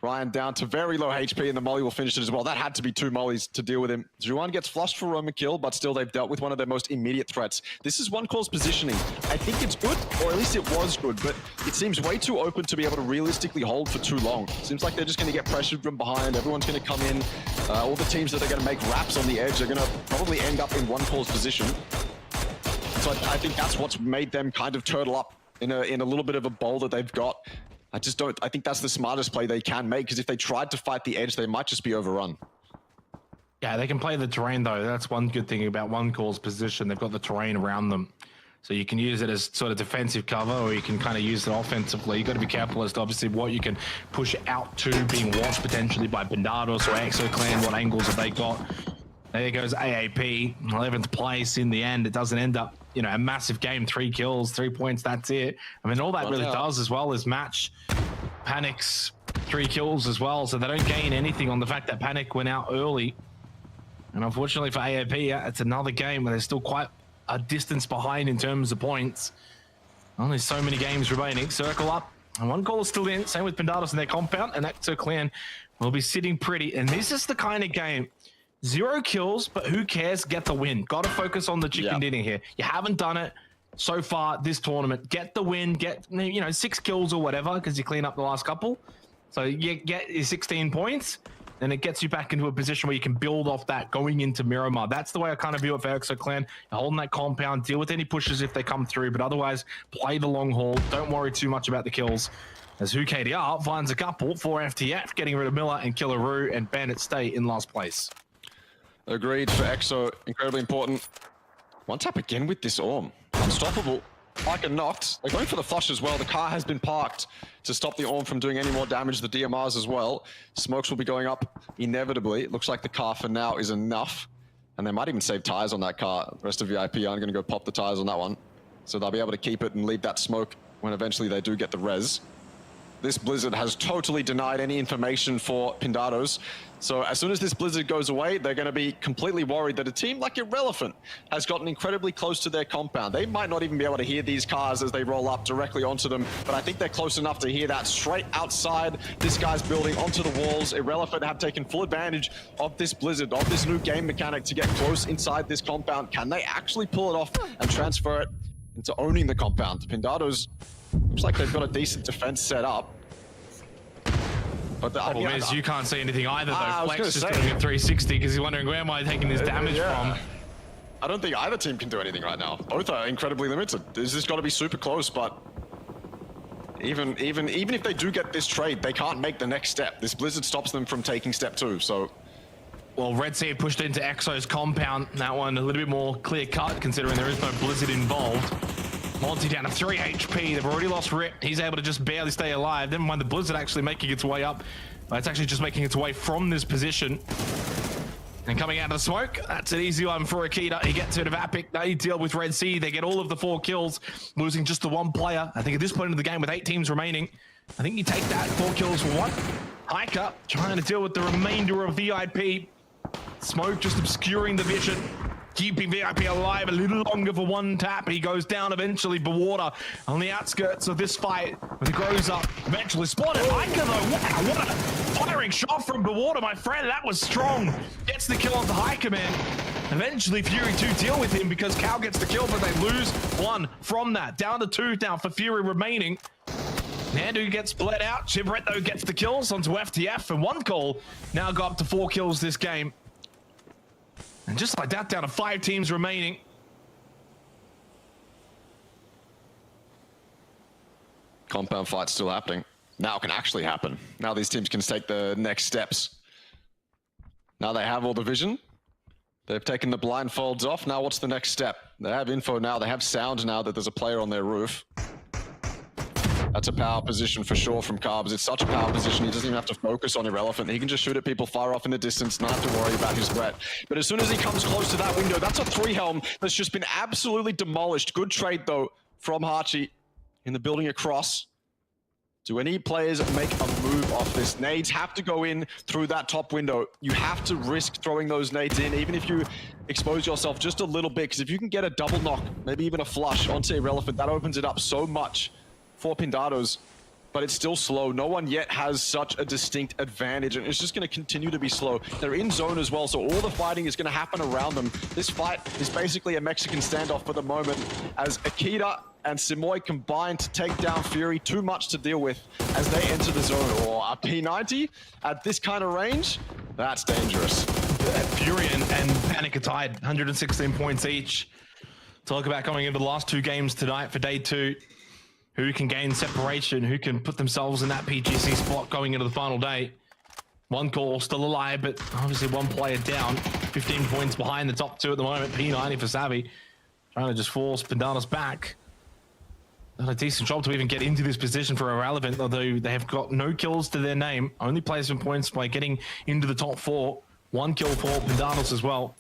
Speaker 2: Ryan down to very low HP, and the molly will finish it as well. That had to be 2 mollies to deal with him. Juan gets flushed for Roman kill, but still they've dealt with one of their most immediate threats. This is one call's positioning. I think it's good, or at least it was good, but it seems way too open to be able to realistically hold for too long. Seems like they're just going to get pressured from behind. Everyone's going to come in. All the teams that are going to make wraps on the edge are going to probably end up in one call's position. So I think that's what's made them kind of turtle up in a little bit of a bowl that they've got. I think that's the smartest play they can make, because if they tried to fight the edge, they might just be overrun.
Speaker 1: Yeah, they can play the terrain though. That's one good thing about one call's position. They've got the terrain around them. So you can use it as sort of defensive cover, or you can kind of use it offensively. You've got to be careful as to obviously what you can push out to, being watched potentially by Bendados or EXO Clan. What angles have they got? There goes AAP, 11th place in the end. It doesn't end up, you know, a massive game, 3 kills, 3 points, that's it. I mean, all that really does as well is match Panic's 3 kills as well, so they don't gain anything on the fact that Panic went out early. And unfortunately for AAP, it's another game where they're still quite a distance behind in terms of points. Only so many games remaining. Circle up. And one call is still in. Same with Pindados in their compound. And that clan will be sitting pretty. And this is the kind of game. 0 kills, but who cares? Get the win. Got to focus on the chicken dinner here. You haven't done it so far this tournament. Get the win. Get 6 kills or whatever, because you clean up the last couple. So you get your 16 points. And it gets you back into a position where you can build off that going into Miramar. That's the way I kind of view it for Exo Clan. You're holding that compound, deal with any pushes if they come through, but otherwise play the long haul. Don't worry too much about the kills. As Who KDR finds a couple for FTF, getting rid of Miller and Killaroo, and Bandit stay in last place.
Speaker 2: Agreed for Exo, incredibly important. One tap again with this Orm. Unstoppable. Like a knocked. They're going for the flush as well. The car has been parked to stop the Orm from doing any more damage. The DMRs as well. Smokes will be going up inevitably. It looks like the car for now is enough. And they might even save tires on that car. The rest of VIP aren't going to go pop the tires on that one. So they'll be able to keep it and leave that smoke when eventually they do get the res. This blizzard has totally denied any information for Pindados. So as soon as this blizzard goes away, they're going to be completely worried that a team like Irrelevant has gotten incredibly close to their compound. They might not even be able to hear these cars as they roll up directly onto them, but I think they're close enough to hear that straight outside this guy's building onto the walls. Irrelevant have taken full advantage of this blizzard, of this new game mechanic to get close inside this compound. Can they actually pull it off and transfer it into owning the compound? Pindados looks like they've got a decent defense set up. But the
Speaker 1: problem is you can't see anything either though. Flex just doing a 360 because he's wondering where am I taking this damage from.
Speaker 2: I don't think either team can do anything right now. Both are incredibly limited. This has got to be super close, but even if they do get this trade, they can't make the next step. This blizzard stops them from taking step 2, so.
Speaker 1: Well, Red Sea pushed into Exo's compound. That one a little bit more clear cut considering there is no blizzard involved. Monty down to 3 HP. They've already lost Rip. He's able to just barely stay alive. Never mind the blizzard actually making its way up. It's actually just making its way from this position. And coming out of the smoke, that's an easy one for Akita. He gets rid of Epic. They deal with Red Sea. They get all of the 4 kills, losing just the 1 player. I think at this point in the game with 8 teams remaining, I think you take that 4 kills for 1. Hiker trying to deal with the remainder of VIP. Smoke just obscuring the vision. Keeping VIP alive a little longer for 1 tap. He goes down eventually. Bawater on the outskirts of this fight. When he grows up, eventually spotted. Hiker though, wow, what a firing shot from Bawater, my friend. That was strong. Gets the kill on the Hiker, man. Eventually Fury 2 deal with him because Cal gets the kill, but they lose 1 from that. Down to 2 now for Fury remaining. Nandu gets bled out. Chibret though gets the kills onto FTF, and 1 call now got up to 4 kills this game. And just like that, down to 5 teams remaining.
Speaker 2: Compound fight still happening. Now it can actually happen. Now these teams can take the next steps. Now they have all the vision. They've taken the blindfolds off. Now what's the next step? They have info now. They have sound now that there's a player on their roof. That's a power position for sure from Carbs. It's such a power position, he doesn't even have to focus on Irrelevant. He can just shoot at people far off in the distance, not have to worry about his threat. But as soon as he comes close to that window, that's a 3 helm that's just been absolutely demolished. Good trade though from Hachi in the building across. Do any players make a move off this? Nades have to go in through that top window. You have to risk throwing those nades in, even if you expose yourself just a little bit, because if you can get a double knock, maybe even a flush onto Irrelevant, that opens it up so much for Pindados, but it's still slow. No one yet has such a distinct advantage, and it's just going to continue to be slow. They're in zone as well, so all the fighting is going to happen around them. This fight is basically a Mexican standoff for the moment, as Akita and Simoy combine to take down Fury. Too much to deal with as they enter the zone. Or a P90 at this kind of range, that's dangerous.
Speaker 1: Fury and Panic are tied, 116 points each. Talk about coming into the last 2 games tonight for day 2. Who can gain separation, who can put themselves in that PGC spot going into the final day. 1 call still alive, but obviously 1 player down. 15 points behind the top 2 at the moment. P90 for Savvy. Trying to just force Pindados back. Done a decent job to even get into this position for Irrelevant, although they have got no kills to their name. Only placement points by getting into the top 4. 1 kill for Pindados as well.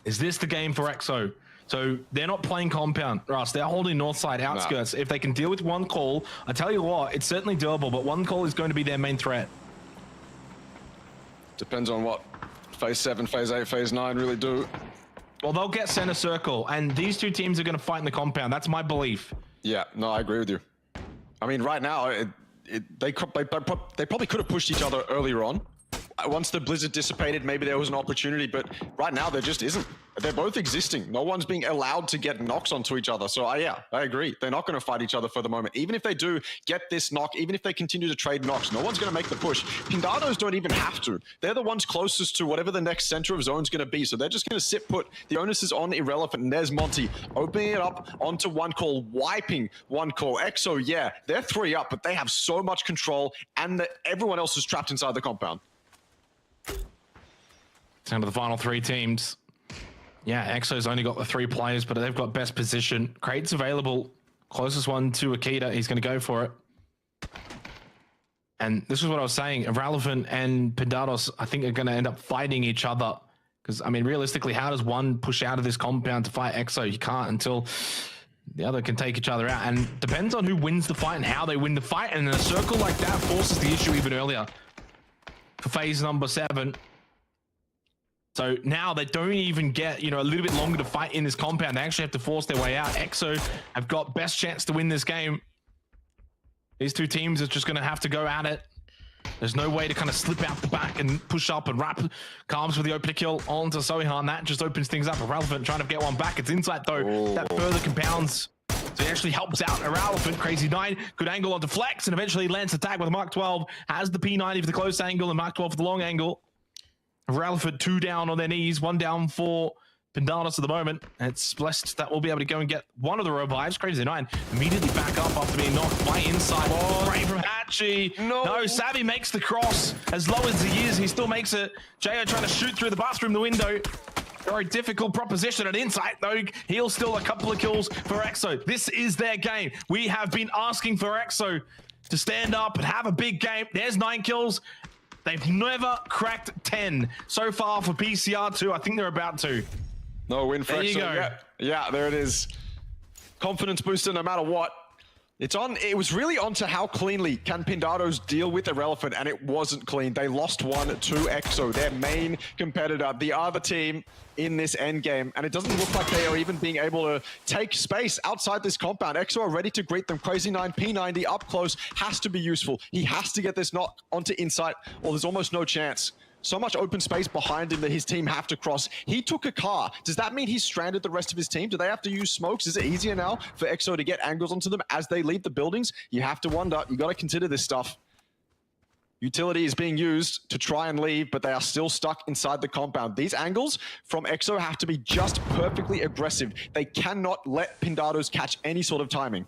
Speaker 1: Is this the game for EXO? So they're not playing compound, Russ. They're holding Northside outskirts. If they can deal with 1 call, I tell you what, it's certainly doable, but 1 call is going to be their main threat.
Speaker 2: Depends on what phase 7, phase 8, phase 9 really do.
Speaker 1: Well, they'll get center circle, and these 2 teams are going to fight in the compound. That's my belief.
Speaker 2: Yeah, no, I agree with you. I mean, right now, they probably could have pushed each other earlier on. Once the blizzard dissipated, maybe there was an opportunity, but right now there just isn't. They're both existing. No one's being allowed to get knocks onto each other. So yeah, I agree. They're not going to fight each other for the moment. Even if they do get this knock, even if they continue to trade knocks, no one's going to make the push. Pindados don't even have to. They're the ones closest to whatever the next center of zone is going to be. So they're just going to sit put. The onus is on Irrelevant, and there's Monty opening it up onto one call, wiping one call. EXO, yeah, they're 3 up, but they have so much control, and everyone else is trapped inside the compound.
Speaker 1: Down to the final 3 teams. Yeah, EXO's only got the 3 players, but they've got best position. Crate's available. Closest one to Akita. He's going to go for it. And this is what I was saying. Irrelevant and Pindados, I think, are going to end up fighting each other. Because, I mean, realistically, how does one push out of this compound to fight EXO? You can't until the other can take each other out. And depends on who wins the fight and how they win the fight. And in a circle like that forces the issue even earlier. For phase number 7. So now they don't even get, a little bit longer to fight in this compound. They actually have to force their way out. EXO have got best chance to win this game. These 2 teams are just going to have to go at it. There's no way to kind of slip out the back and push up and wrap Calms with the opening kill onto Sohan. That just opens things up. Irrelevant trying to get one back. It's Insight though. Oh. That further compounds. So he actually helps out Irrelevant. Crazy 9, good angle onto Flex, and eventually lands the tag with Mark 12. Has the P90 for the close angle and Mark 12 for the long angle. Irrelevant 2 down on their knees, 1 down for Pindados at the moment. And it's Blessed that will be able to go and get one of the revives. Crazy 9 immediately back up after being knocked by Insight. Great from Hatchy. No, Savvy makes the cross. As low as he is, he still makes it. Jo trying to shoot through the bathroom the window. Very difficult proposition at Insight, though. He'll steal a couple of kills for EXO. This is their game. We have been asking for EXO to stand up and have a big game. There's 9 kills. They've never cracked 10 so far for PCR2. I think they're about to.
Speaker 2: No win for EXO. There you go. Yeah, there it is. Confidence booster no matter what. It was really onto how cleanly can Pindados deal with Irrelevant, and it wasn't clean. They lost 1 to EXO, their main competitor, the other team in this end game, and it doesn't look like they are even being able to take space outside this compound. EXO are ready to greet them. Crazy 9, P90 up close, has to be useful. He has to get this knock onto Insight, or there's almost no chance. So much open space behind him that his team have to cross. He took a car. Does that mean he's stranded the rest of his team? Do they have to use smokes? Is it easier now for EXO to get angles onto them as they leave the buildings? You have to wonder. You got to consider this stuff. Utility is being used to try and leave, but they are still stuck inside the compound. These angles from EXO have to be just perfectly aggressive. They cannot let Pindados catch any sort of timing.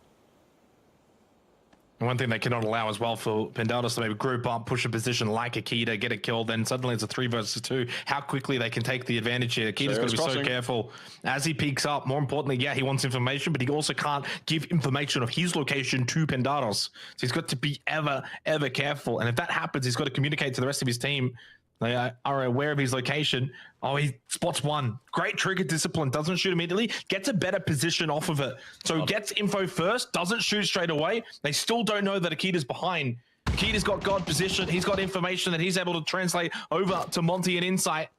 Speaker 1: One thing they cannot allow as well for Pindados to maybe group up, push a position like Akita, get a kill, then suddenly it's a 3 versus 2. How quickly they can take the advantage here. Akita's got to be so careful as he peeks up. More importantly, yeah, he wants information, but he also can't give information of his location to Pindados. So he's got to be ever careful. And if that happens, he's got to communicate to the rest of his team. They are aware of his location. Oh, he spots 1. Great trigger discipline. Doesn't shoot immediately. Gets a better position off of it. So gets info first. Doesn't shoot straight away. They still don't know that Akita's behind. Akita's got God position. He's got information that he's able to translate over to Monty and Insight.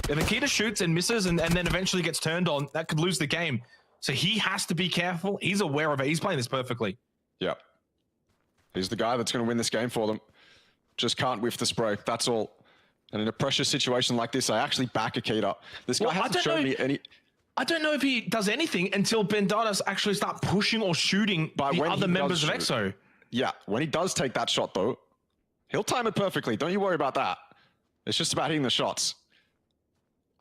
Speaker 1: If Akita shoots and misses and then eventually gets turned on, that could lose the game. So he has to be careful. He's aware of it. He's playing this perfectly.
Speaker 2: Yeah. He's the guy that's going to win this game for them. Just can't whiff the spray. That's all. And in a pressure situation like this, I actually back Akita. This guy hasn't shown me any...
Speaker 1: I don't know if he does anything until Pindados actually start pushing or shooting the other members of EXO.
Speaker 2: Yeah, when he does take that shot, though, he'll time it perfectly. Don't you worry about that. It's just about hitting the shots.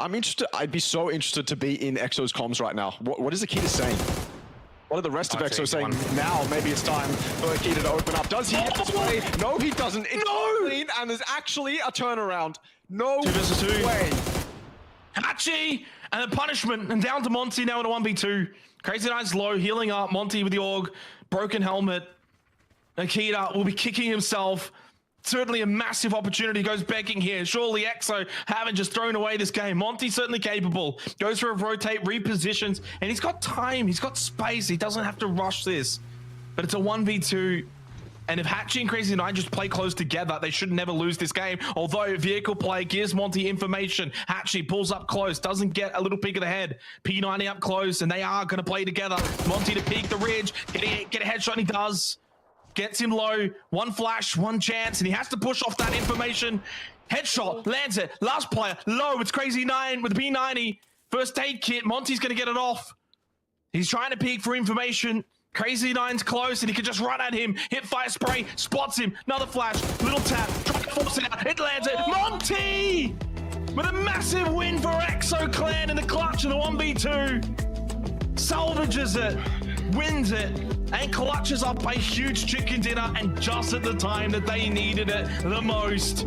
Speaker 2: I'm interested. I'd be so interested to be in EXO's comms right now. What is Akita saying? What are the rest of EXO saying? Now, maybe it's time for Akita to open up. Does he hit the spray? No, he doesn't. It's clean, and there's actually a turnaround. No
Speaker 1: 2 versus 2
Speaker 2: way.
Speaker 1: Hachi, and the punishment, and down to Monty now in a 1v2. Crazy 9's low, healing up. Monty with the AUG, broken helmet. Akita will be kicking himself. Certainly a massive opportunity goes begging here. Surely EXO haven't just thrown away this game. Monty's certainly capable. Goes for a rotate, repositions, and he's got time. He's got space. He doesn't have to rush this. But it's a 1v2. And if Hatchie and Crazy Nine just play close together, they should never lose this game. Although vehicle play gives Monty information. Hatchie pulls up close, doesn't get a little peek of the head. P90 up close, and they are going to play together. Monty to peek the ridge, get a headshot, and he does. Gets him low, one flash, one chance, and he has to push off that information. Headshot, lands it, last player, low, it's Crazy Nine with the P90. First aid kit, Monty's going to get it off. He's trying to peek for information. Crazy Nine's close, and he can just run at him. Hit fire spray, spots him. Another flash, little tap, try to force it out. It lands it. Monty with a massive win for Exo Clan in the clutch of the 1v2. Salvages it, wins it, and clutches up a huge chicken dinner, and just at the time that they needed it the most.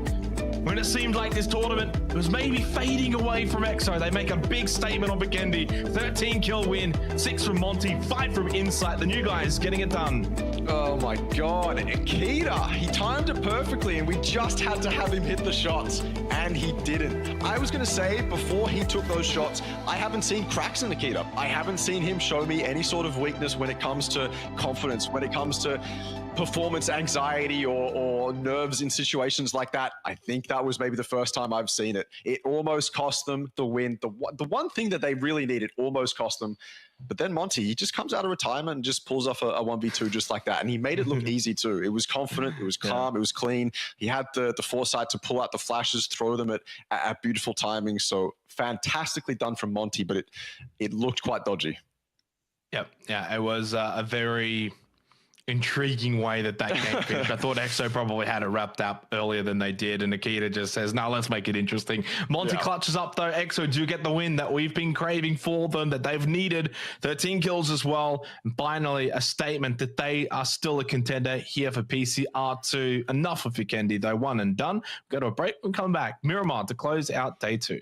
Speaker 1: When it seemed like this tournament was maybe fading away from Exo, they make a big statement on Vikendi. 13 kill win, 6 from Monty, 5 from Insight. The new guys getting it done.
Speaker 2: Oh my God, Akita, he timed it perfectly and we just had to have him hit the shots and he didn't. I was gonna say before he took those shots, I haven't seen cracks in Akita. I haven't seen him show me any sort of weakness when it comes to confidence, when it comes to performance anxiety or nerves in situations like that. I think that was maybe the first time I've seen it. It almost cost them the win. The one thing that they really needed almost cost them. But then Monty, he just comes out of retirement and just pulls off a 1v2 just like that. And he made it look easy too. It was confident, it was calm, it was clean. He had the foresight to pull out the flashes, throw them at beautiful timing. So fantastically done from Monty, but it looked quite dodgy.
Speaker 1: Yep. Yeah, it was a very intriguing way that game finished. I thought Exo probably had it wrapped up earlier than they did, and Akita just says, no, let's make it interesting. Monty clutches up though. Exo do get the win that we've been craving for them, that they've needed. 13 kills as well. And finally, a statement that they are still a contender here for PCR2. Enough of Vikendi though, one and done. Go to a break and come back. Miramar to close out day 2.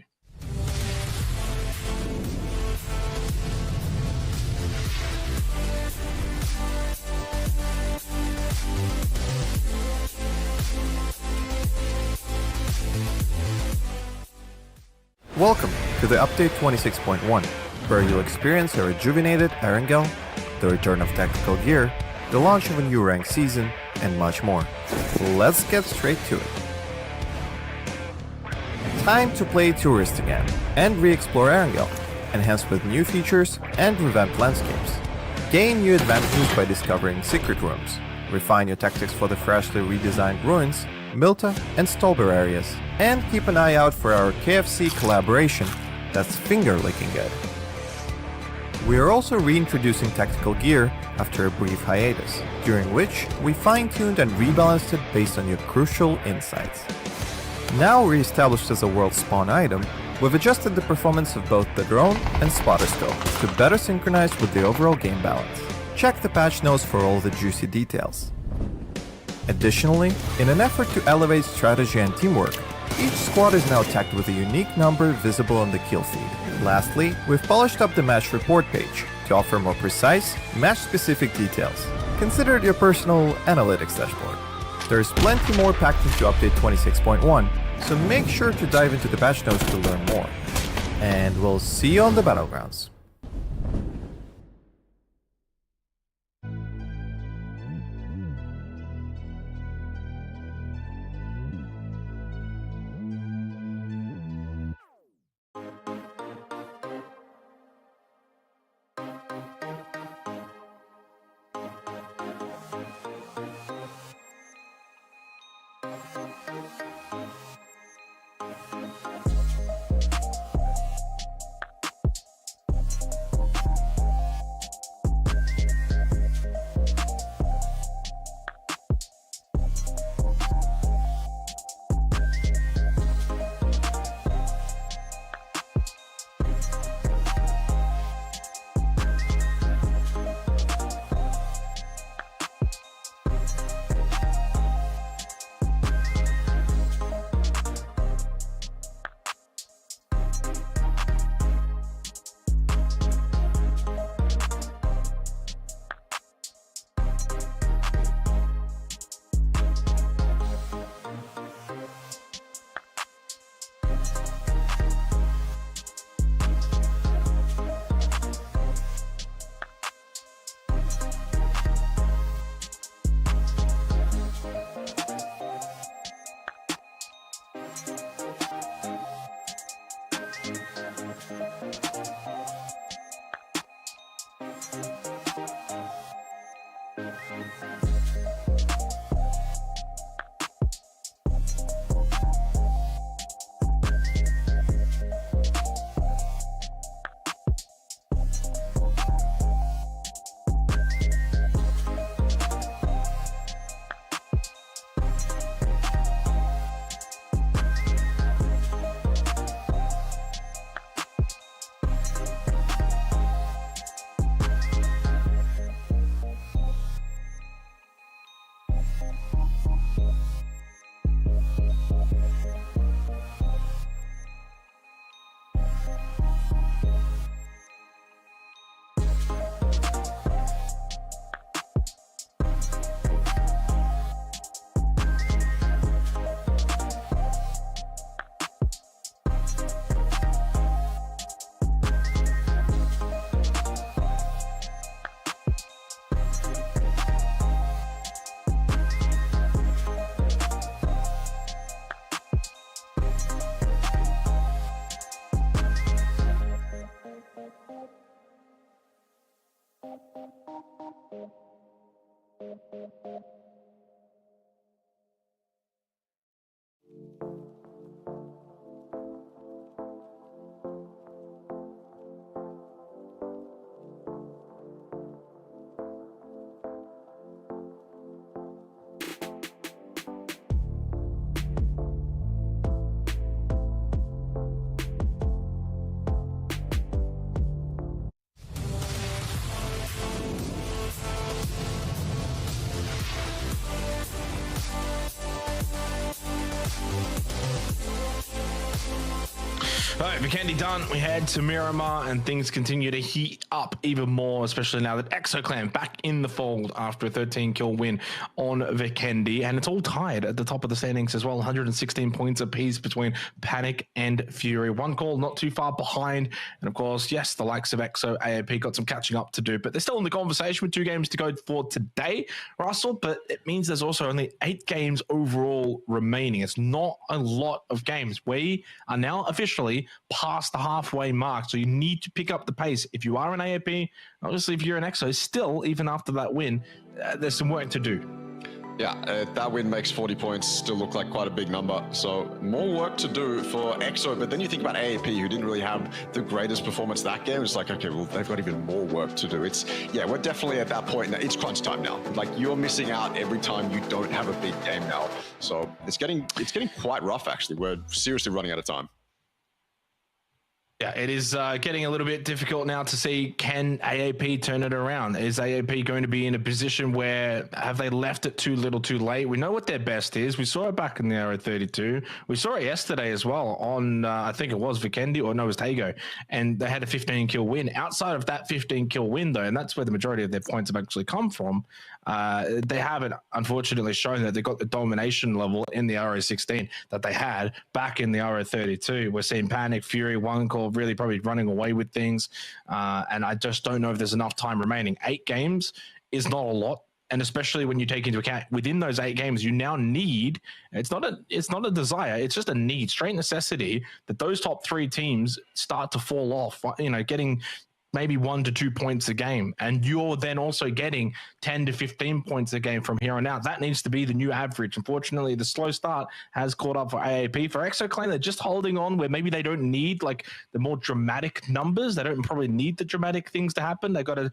Speaker 3: Welcome to the update 26.1, where you'll experience a rejuvenated Erangel, the return of tactical gear, the launch of a new ranked season, and much more. Let's get straight to it. Time to play Tourist again and re-explore Erangel, enhanced with new features and revamped landscapes. Gain new advantages by discovering secret rooms, refine your tactics for the freshly redesigned ruins, Milta and Stolber areas, and keep an eye out for our KFC collaboration that's finger-licking good. We are also reintroducing tactical gear after a brief hiatus, during which we fine-tuned and rebalanced it based on your crucial insights. Now re-established as a world spawn item, we've adjusted the performance of both the drone and spotter scope to better synchronize with the overall game balance. Check the patch notes for all the juicy details. Additionally, in an effort to elevate strategy and teamwork, each squad is now tagged with a unique number visible on the kill feed. Lastly, we've polished up the match report page to offer more precise, match-specific details. Consider it your personal analytics dashboard. There's plenty more packed into update 26.1, so make sure to dive into the patch notes to learn more. And we'll see you on the Battlegrounds.
Speaker 1: All right, Vikendi done. We head to Miramar and things continue to heat up even more, especially now that ExoClan back in the fold after a 13 kill win on Vikendi. And it's all tied at the top of the standings as well. 116 points apiece between Panic and Fury. One call not too far behind. And of course, yes, the likes of Exo, AAP got some catching up to do, but they're still in the conversation with 2 games to go for today, Russell. But it means there's also only 8 games overall remaining. It's not a lot of games. We are now officially past the halfway mark, so you need to pick up the pace. If you are an AAP, obviously if you're an EXO, still, even after that win, there's some work to do.
Speaker 2: Yeah, that win makes 40 points still look like quite a big number. So more work to do for EXO. But then you think about AAP, who didn't really have the greatest performance that game. It's like, okay, well, they've got even more work to do. Yeah, we're definitely at that point. It's crunch time now. Like, you're missing out every time you don't have a big game now. So it's getting quite rough, actually. We're seriously running out of time.
Speaker 1: Yeah, it is getting a little bit difficult now to see, can AAP turn it around? Is AAP going to be in a position where, have they left it too little too late? We know what their best is. We saw it back in the Arrow 32. We saw it yesterday as well on, I think it was Vikendi, or no, it was Tago. And they had a 15 kill win. Outside of that 15 kill win, though, and that's where the majority of their points have actually come from, they haven't, unfortunately, shown that they've got the domination level in the RO16 that they had back in the RO32. We're seeing Panic, Fury, One Call really probably running away with things. And I just don't know if there's enough time remaining. 8 games is not a lot. And especially when you take into account within those 8 games, you now need, it's not a desire, it's just a need, straight necessity that those top 3 teams start to fall off, getting maybe 1 to 2 points a game, and you're then also getting 10 to 15 points a game from here on out. That needs to be the new average. Unfortunately, the slow start has caught up for AAP. For ExoClan, they're just holding on where maybe they don't need like the more dramatic numbers. They don't probably need the dramatic things to happen. They got a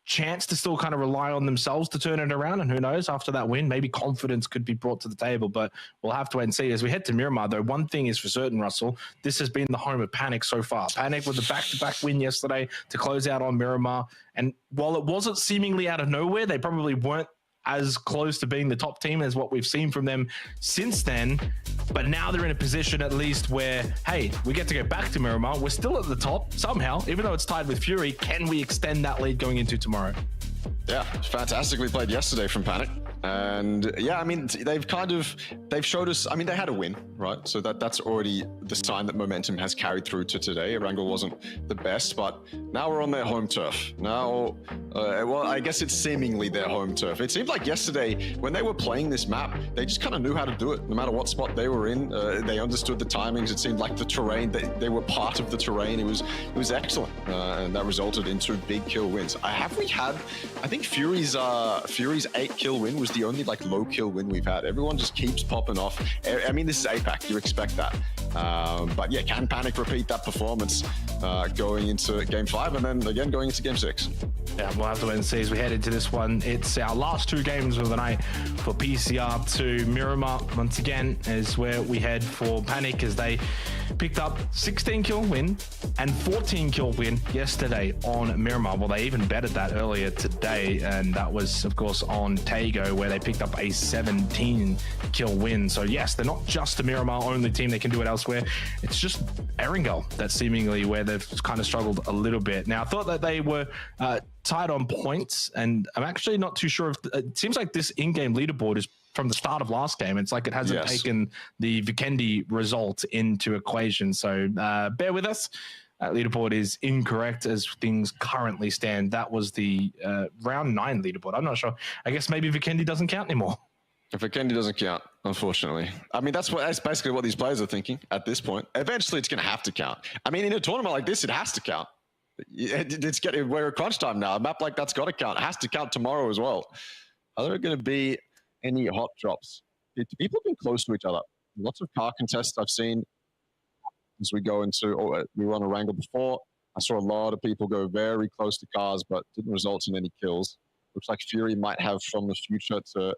Speaker 1: chance to still kind of rely on themselves to turn it around, and who knows, after that win, maybe confidence could be brought to the table, but we'll have to wait and see. As we head to Miramar, though, one thing is for certain, Russell, this has been the home of Panic so far. Panic with the back-to-back win yesterday to close out on Miramar, and while it wasn't seemingly out of nowhere, they probably weren't as close to being the top team as what we've seen from them since then. But now they're in a position at least where, hey, we get to go back to Miramar. We're still at the top somehow, even though it's tied with Fury. Can we extend that lead going into tomorrow?
Speaker 2: Yeah, fantastically played yesterday from Panic. And yeah, I mean, they've showed us, I mean, they had a win, right? So that's already the sign that momentum has carried through to today. Erangel wasn't the best, but now we're on their home turf. Now, well, I guess it's seemingly their home turf. It seemed like yesterday, when they were playing this map, they just kind of knew how to do it. No matter what spot they were in, they understood the timings. It seemed like the terrain, they were part of the terrain. It was excellent. And that resulted in 2 big kill wins. I think Fury's 8 kill win was the only like low kill win we've had. Everyone just keeps popping off. I mean, this is APAC, you expect that. But yeah, can Panic repeat that performance going into game 5 and then again going into game 6?
Speaker 1: Yeah, we'll have to wait and see as we head into this one. It's our last 2 games of the night for PCR to Miramar. Once again is where we head for Panic, as they picked up 16 kill win and 14 kill win yesterday on Miramar. Well, they even betted that earlier today, and that was, of course, on Tago, where they picked up a 17 kill win. So yes, they're not just a Miramar only team. They can do it elsewhere. It's just Erangel that's seemingly where they've kind of struggled a little bit. Now, I thought that they were tied on points, and I'm actually not too sure if it seems like this in-game leaderboard is from the start of last game. It's like it hasn't taken the Vikendi result into equation. So bear with us. Leaderboard is incorrect as things currently stand. That was the round 9 leaderboard. I'm not sure. I guess maybe Vikendi doesn't count anymore.
Speaker 2: If Vikendi doesn't count, unfortunately. I mean, that's basically what these players are thinking at this point. Eventually, it's going to have to count. I mean, in a tournament like this, it has to count. We're at crunch time now. A map like that's got to count. It has to count tomorrow as well. Are there going to be any hot drops? People have been close to each other. Lots of car contests I've seen as we go into, or we were on a wrangle before. I saw a lot of people go very close to cars, but didn't result in any kills. Looks like Fury might have from the future to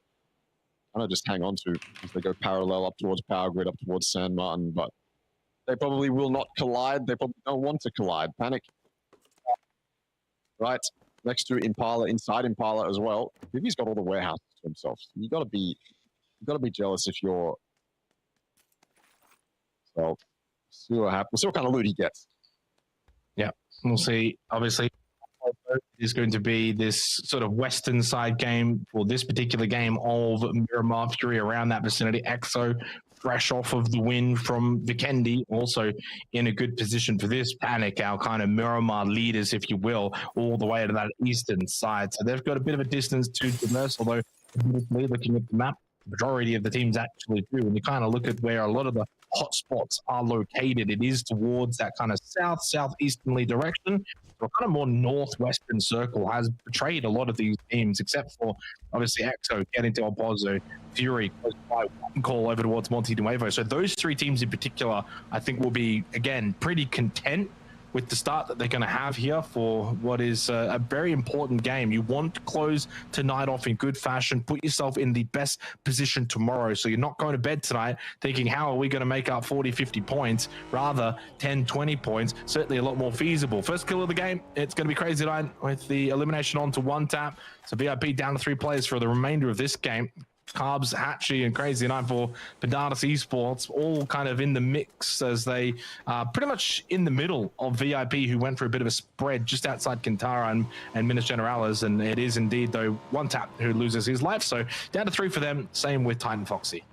Speaker 2: kind of just hang on to as they go parallel up towards Power Grid, up towards San Martin, but they probably will not collide. They probably don't want to collide. Panic. Right next to Impala, inside Impala as well. Vivi's got all the warehouses to himself. You gotta be jealous if you're. So see what happens. We'll see what kind of loot he gets.
Speaker 1: Yeah, we'll see. Obviously, is going to be this sort of western side game for this particular game of Miramar Fury around that vicinity. EXO fresh off of the win from Vikendi, also in a good position for this. Panic, our kind of Miramar leaders, if you will, all the way to that eastern side. So they've got a bit of a distance to traverse, although looking at the map, the majority of the teams actually do. When you kind of look at where a lot of the hotspots are located, it is towards that kind of southeasterly direction. The kind of more northwestern circle has betrayed a lot of these teams, except for obviously EXO getting to Opozo, Fury close by, one call over towards Monte Nuevo. So those three teams in particular, I think, will be again pretty content with the start that they're going to have here for what is a very important game. You want to close tonight off in good fashion, put yourself in the best position tomorrow. So you're not going to bed tonight thinking, how are we going to make up 40, 50 points? Rather 10, 20 points, certainly a lot more feasible. First kill of the game, it's going to be crazy tonight with the elimination onto one tap. So VIP down to 3 players for the remainder of this game. Carbs, Hatchie, and Crazy Night for Pendatus Esports, all kind of in the mix as they are pretty much in the middle of VIP, who went for a bit of a spread just outside Kintara and Minas Generalis. And it is indeed, though, one tap who loses his life. So down to 3 for them. Same with Titan Foxy.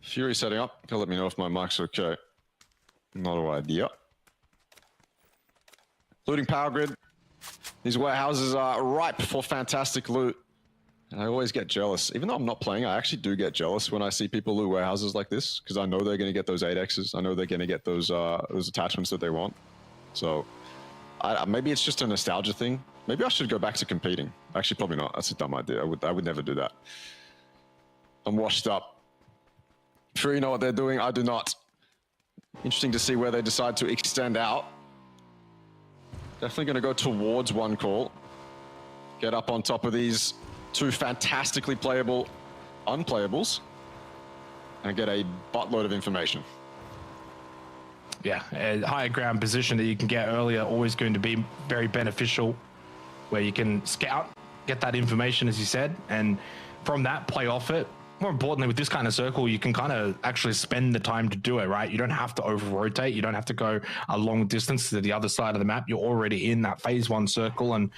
Speaker 2: Fury setting up. He'll let me know if my mic's okay. Not an idea. Looting Power Grid. These warehouses are ripe for fantastic loot. And I always get jealous. Even though I'm not playing, I actually do get jealous when I see people loot warehouses like this, because I know they're going to get those 8Xs. I know they're going to get those attachments that they want. So maybe it's just a nostalgia thing. Maybe I should go back to competing. Actually, probably not. That's a dumb idea. I would never do that. I'm washed up. Sure, you know what they're doing. I do not. Interesting to see where they decide to extend out. Definitely going to go towards one call. Get up on top of these 2 fantastically playable unplayables and get a buttload of information.
Speaker 1: Yeah, a higher ground position that you can get earlier, always going to be very beneficial, where you can scout, get that information, as you said, and from that, play off it. More importantly, with this kind of circle, you can kind of actually spend the time to do it, right? You don't have to over-rotate. You don't have to go a long distance to the other side of the map. You're already in that phase 1 circle, and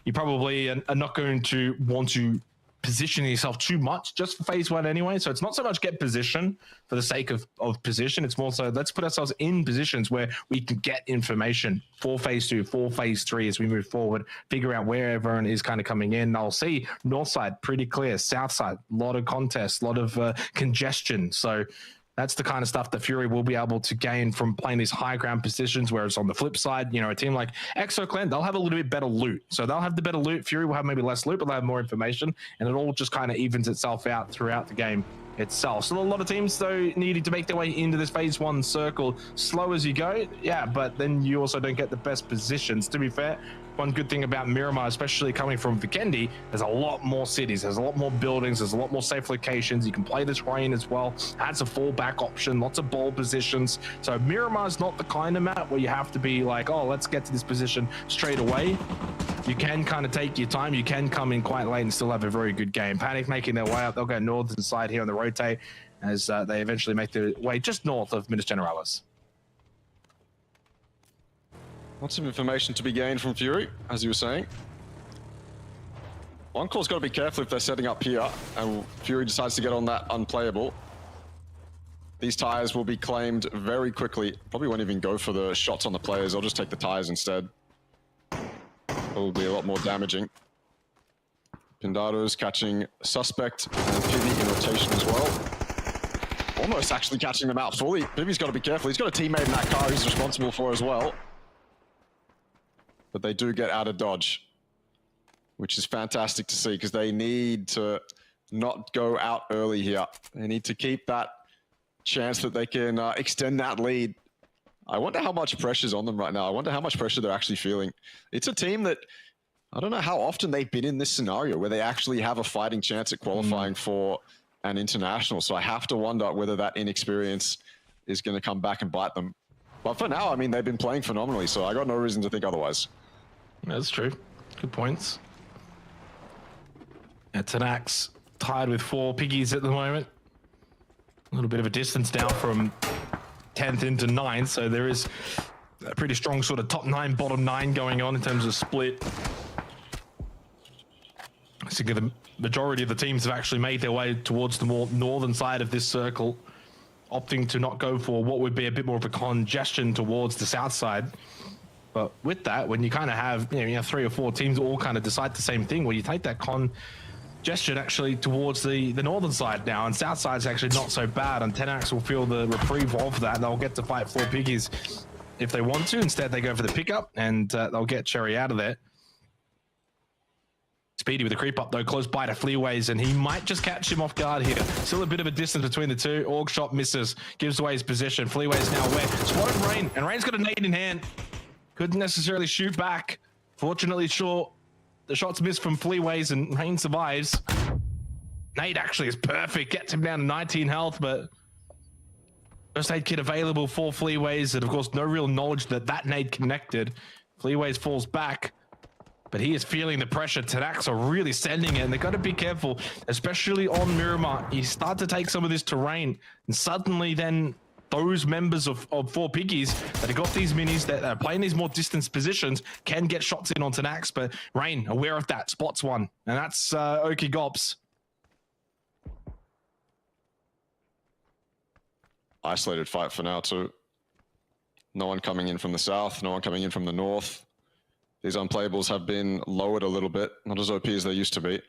Speaker 1: you probably are not going to want to position yourself too much just for phase 1 anyway. So it's not so much get position for the sake of position. It's more so let's put ourselves in positions where we can get information for phase 2, for phase 3 as we move forward, figure out where everyone is kind of coming in. I'll see north side pretty clear, south side, a lot of contests, a lot of congestion. So that's the kind of stuff that Fury will be able to gain from playing these high ground positions, whereas on the flip side, you know, a team like EXO Clan, they'll have a little bit better loot. So they'll have the better loot. Fury will have maybe less loot, but they'll have more information, and it all just kind of evens itself out throughout the game itself. So a lot of teams, though, needing to make their way into this phase 1 circle slow as you go. Yeah, but then you also don't get the best positions. To be fair, one good thing about Miramar, especially coming from Vikendi, there's a lot more cities, there's a lot more buildings, there's a lot more safe locations. You can play the terrain as well. Adds a fallback option, lots of ball positions. So Miramar's not the kind of map where you have to be like, oh, let's get to this position straight away. You can kind of take your time. You can come in quite late and still have a very good game. Panic making their way up. They'll go northern side here on the rotate as they eventually make their way just north of Minas Generalis.
Speaker 2: Lots of information to be gained from Fury, as you were saying. One call's got to be careful if they're setting up here and Fury decides to get on that unplayable. These tires will be claimed very quickly. Probably won't even go for the shots on the players. I'll just take the tires instead. Probably a lot more damaging. Pindado's catching Suspect and Pivi in rotation as well. Almost actually catching them out fully. Pivi's got to be careful. He's got a teammate in that car he's responsible for as well. But they do get out of dodge. which is fantastic to see because they need to not go out early here. They need to keep that chance that they can extend that lead. I wonder how much pressure's on them right now. I wonder how much pressure they're actually feeling. It's a team that, I don't know how often they've been in this scenario where they actually have a fighting chance at qualifying for an international. So I have to wonder whether that inexperience is going to come back and bite them. But for now, I mean, they've been playing phenomenally, so I got no reason to think otherwise.
Speaker 1: That's true. Good points. Tenax tied with 4 piggies at the moment. A little bit of a distance now from 10th into 9th, so there is a pretty strong sort of top 9, bottom 9 going on in terms of split. I think the majority of the teams have actually made their way towards the more northern side of this circle, opting to not go for what would be a bit more of a congestion towards the south side. But with that, when you kind of have 3 or 4 teams all kind of decide the same thing, well, you take that congestion actually towards the northern side now, and south side's actually not so bad, and Tenax will feel the reprieve of that. They'll get to fight 4 piggies if they want to. Instead, they go for the pickup, and they'll get Cherry out of there. Speedy with a creep up though, close by to Fleaways, and he might just catch him off guard here. Still a bit of a distance between the two. Org shot misses, gives away his position. Fleaways now where? Spotted Rain, and Rain's got a nade in hand. Couldn't necessarily shoot back. Fortunately short. The shot's missed from Fleaways, and Rain survives. Nade actually is perfect, gets him down to 19 health, but first aid kit available for Fleaways, and of course no real knowledge that that nade connected. Fleaways falls back, but he is feeling the pressure. Tenax are really sending it, and they've got to be careful, especially on Miramar. You start to take some of this terrain, and suddenly then those members of 4 piggies that have got these minis that are playing these more distance positions can get shots in on Tenax, but Rain, aware of that, spots one, and that's Oki Gops.
Speaker 2: Isolated fight for now too. No one coming in from the south, no one coming in from the north. These unplayables have been lowered a little bit, not as OP as they used to be.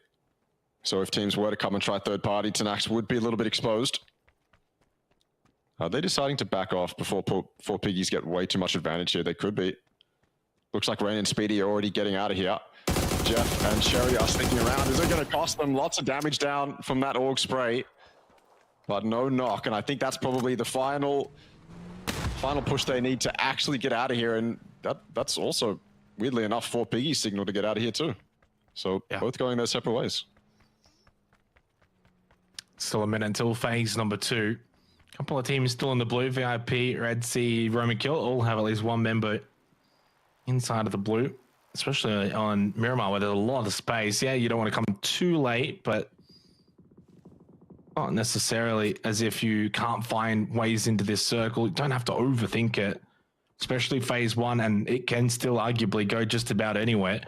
Speaker 2: So if teams were to come and try third party, Tenax would be a little bit exposed. Are they deciding to back off before 4 piggies get way too much advantage here? They could be. Looks like Rain and Speedy are already getting out of here. Jeff and Sherry are sticking around. Is it going to cost them lots of damage down from that org spray? But no knock, and I think that's probably the final push they need to actually get out of here, and that's also, weirdly enough, 4 piggies signal to get out of here too. So both going their separate ways.
Speaker 1: Still a minute until phase number 2. Couple of teams still in the blue. VIP, Red Sea, Roman Kill all have at least one member inside of the blue, especially on Miramar where there's a lot of space. Yeah, you don't want to come too late, but not necessarily as if you can't find ways into this circle. You don't have to overthink it, especially phase 1, and it can still arguably go just about anywhere.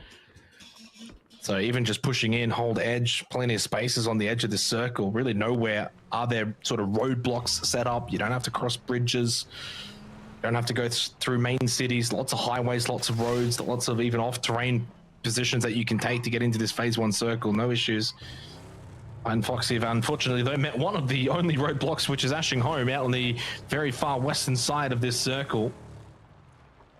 Speaker 1: So even just pushing in, hold edge, plenty of spaces on the edge of this circle. Really nowhere are there sort of roadblocks set up. You don't have to cross bridges. You don't have to go through main cities. Lots of highways, lots of roads, lots of even off-terrain positions that you can take to get into this phase 1 circle. No issues. And Foxy have unfortunately though met one of the only roadblocks, which is Ashing Home out on the very far western side of this circle.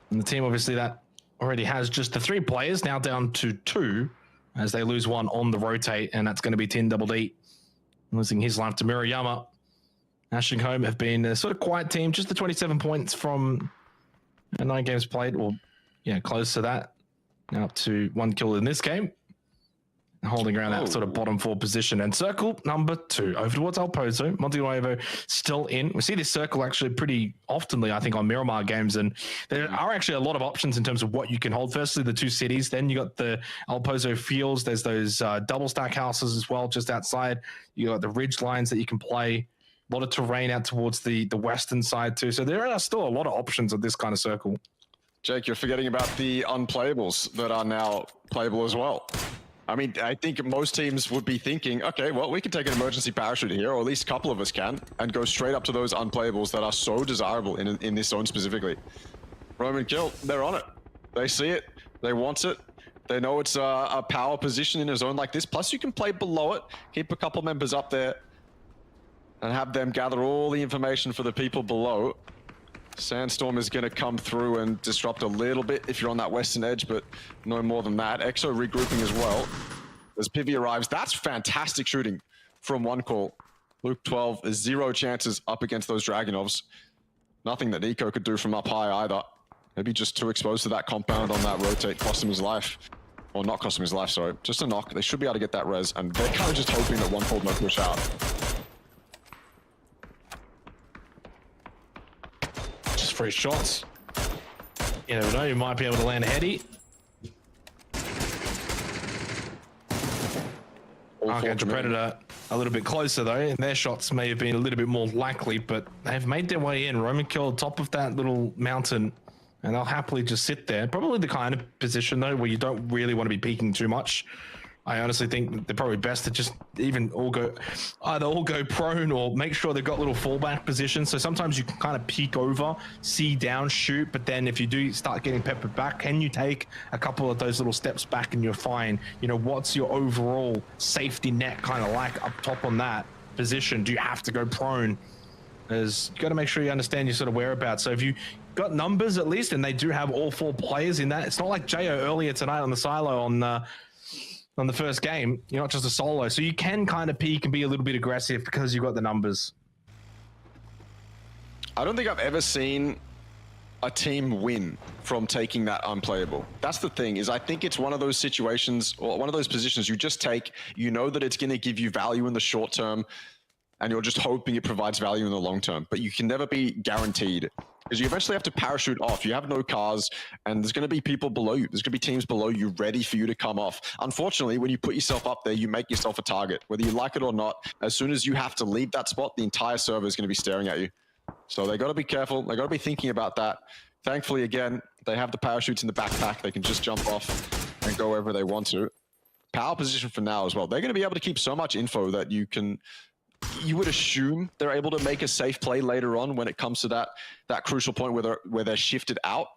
Speaker 1: And the team obviously that already has just the 3 players, now down to 2. As they lose one on the rotate, and that's going to be Tin Double D losing his life to Murayama. Ashing Home have been a sort of quiet team, just the 27 points from 9 games played, or close to that. Now up to 1 kill in this game, holding around that sort of bottom 4 position. And circle number 2 over towards El Pozo. Monte Nuevo still in. We see this circle actually pretty oftenly, I think, on Miramar games, and there are actually a lot of options in terms of what you can hold. Firstly, the 2 cities, then you got the El Pozo fields. There's those double stack houses as well just outside. You got the ridge lines that you can play. A lot of terrain out towards the western side too. So there are still a lot of options of this kind of circle.
Speaker 2: Jake, you're forgetting about the unplayables that are now playable as well. I mean, I think most teams would be thinking, okay, well, we can take an emergency parachute here, or at least a couple of us can, and go straight up to those unplayables that are so desirable in this zone specifically. Roman Kill, they're on it. They see it. They want it. They know it's a power position in a zone like this. Plus, you can play below it, keep a couple members up there, and have them gather all the information for the people below. Sandstorm is going to come through and disrupt a little bit if you're on that western edge, but no more than that. Exo regrouping as well. As Pivy arrives, that's fantastic shooting from one call. Luke 12 is 0 chances up against those Dragunovs. Nothing that Nico could do from up high either. Maybe just too exposed to that compound on that rotate, cost him his life. Or not cost him his life, sorry. Just a knock. They should be able to get that res, and they're kind of just hoping that one call no push out.
Speaker 1: Just free shots. You never know, you might be able to land a heady. Archangel Predator a little bit closer though, and their shots may have been a little bit more likely, but they've made their way in. Roman killed top of that little mountain, and they'll happily just sit there. Probably the kind of position though where you don't really want to be peeking too much. I honestly think they're probably best to just either all go prone or make sure they've got little fallback positions. So sometimes you can kind of peek over, see down, shoot, but then if you do start getting peppered back, can you take a couple of those little steps back and you're fine? You know, what's your overall safety net kind of like up top on that position? Do you have to go prone? As you got to make sure you understand your sort of whereabouts. So if you got numbers at least, and they do have all 4 players in that, it's not like Jo earlier tonight on the silo on the first game. You're not just a solo, so you can kind of peek and be a little bit aggressive because you've got the numbers.
Speaker 2: I don't think I've ever seen a team win from taking that unplayable. That's the thing, is I think it's one of those situations or one of those positions you just take, you know that it's going to give you value in the short term, and you're just hoping it provides value in the long term, but you can never be guaranteed because you eventually have to parachute off. You have no cars, and there's going to be people below you. There's going to be teams below you ready for you to come off. Unfortunately, when you put yourself up there, you make yourself a target, whether you like it or not. As soon as you have to leave that spot, the entire server is going to be staring at you. So they got to be careful. They got to be thinking about that. Thankfully, again, they have the parachutes in the backpack. They can just jump off and go wherever they want to. Power position for now as well. They're going to be able to keep so much info that you would assume they're able to make a safe play later on when it comes to that crucial point where they're shifted out.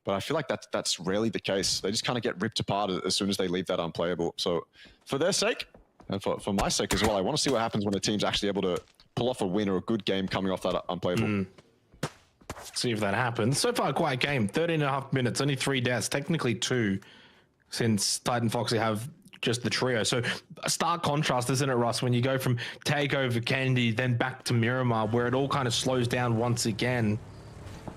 Speaker 2: But I feel like that's rarely the case. They just kind of get ripped apart as soon as they leave that unplayable. So for their sake, and for my sake as well, I want to see what happens when the team's actually able to pull off a win or a good game coming off that unplayable.
Speaker 1: See if that happens. So far, quiet game. 13.5 minutes, only 3 deaths, technically 2, since Titan Foxy have just the trio. So a stark contrast, isn't it, Russ, when you go from Tago, Vikendi, then back to Miramar, where it all kind of slows down once again.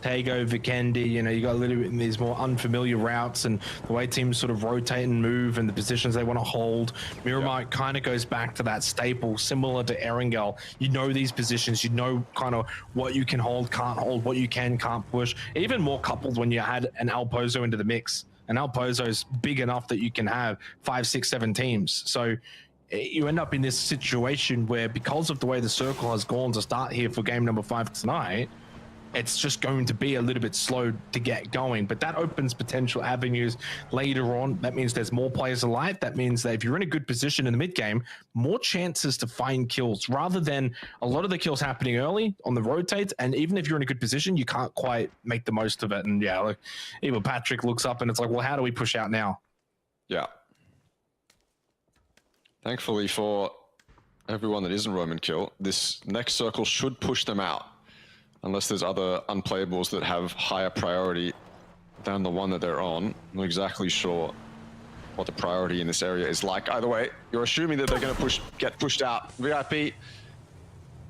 Speaker 1: Tago, Vikendi, you know, you got a little bit in these more unfamiliar routes and the way teams sort of rotate and move and the positions they want to hold. Miramar kind of goes back to that staple, similar to Erangel. You know these positions, you know kind of what you can hold, can't hold, what you can't push. Even more coupled when you add an Alpozo into the mix. And Alpozo is big enough that you can have 5, 6, 7 teams. So you end up in this situation where, because of the way the circle has gone to start here for game number 5 tonight, it's just going to be a little bit slow to get going. But that opens potential avenues later on. That means there's more players alive. That means that if you're in a good position in the mid game, more chances to find kills, rather than a lot of the kills happening early on the rotates. And even if you're in a good position, you can't quite make the most of it. And yeah, like even Patrick looks up and it's like, well, how do we push out now? Yeah.
Speaker 2: Thankfully for everyone that isn't Roman kill, this next circle should push them out. Unless there's other unplayables that have higher priority than the one that they're on. I'm not exactly sure what the priority in this area is like. Either way, you're assuming that they're going to get pushed out. VIP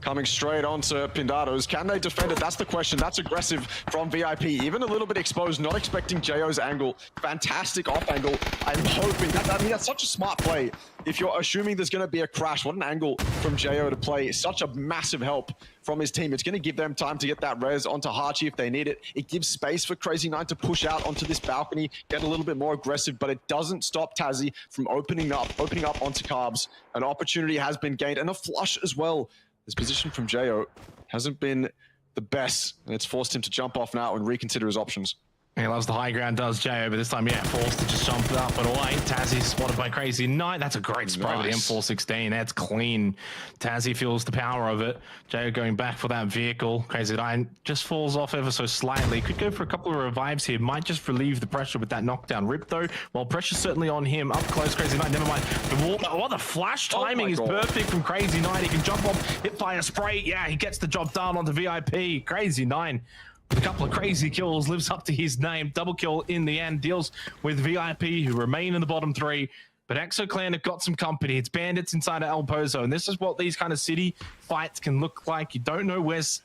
Speaker 2: coming straight onto Pindados. Can they defend it? That's the question. That's aggressive from VIP. Even a little bit exposed, not expecting JO's angle. Fantastic off angle. I'm hoping that's such a smart play. If you're assuming there's going to be a crash, what an angle from JO to play. Such a massive help from his team. It's going to give them time to get that res onto Hachi if they need it. It gives space for Crazy 9 to push out onto this balcony, get a little bit more aggressive, but it doesn't stop Tazzy from opening up onto Carbs. An opportunity has been gained, and a flush as well. This position from JO hasn't been the best, and it's forced him to jump off now and reconsider his options.
Speaker 1: He loves the high ground, does Jay, but this time, yeah, forced to just jump up and away. Tazzy spotted by Crazy Knight. That's a great spray with the M416. That's clean. Tazzy feels the power of it. Jay going back for that vehicle. Crazy Knight just falls off ever so slightly. Could go for a couple of revives here. Might just relieve the pressure with that knockdown rip, though. Well, pressure's certainly on him. Up close, Crazy Knight. Never mind. The flash timing is perfect from Crazy Knight. He can jump off, hit by a spray. Yeah, he gets the job done onto VIP. Crazy Knight, with a couple of crazy kills, lives up to his name. Double kill in the end, deals with VIP, who remain in the bottom three. But ExoClan have got some company. It's bandits inside of El Pozo, and this is what these kind of city fights can look like. You don't know what's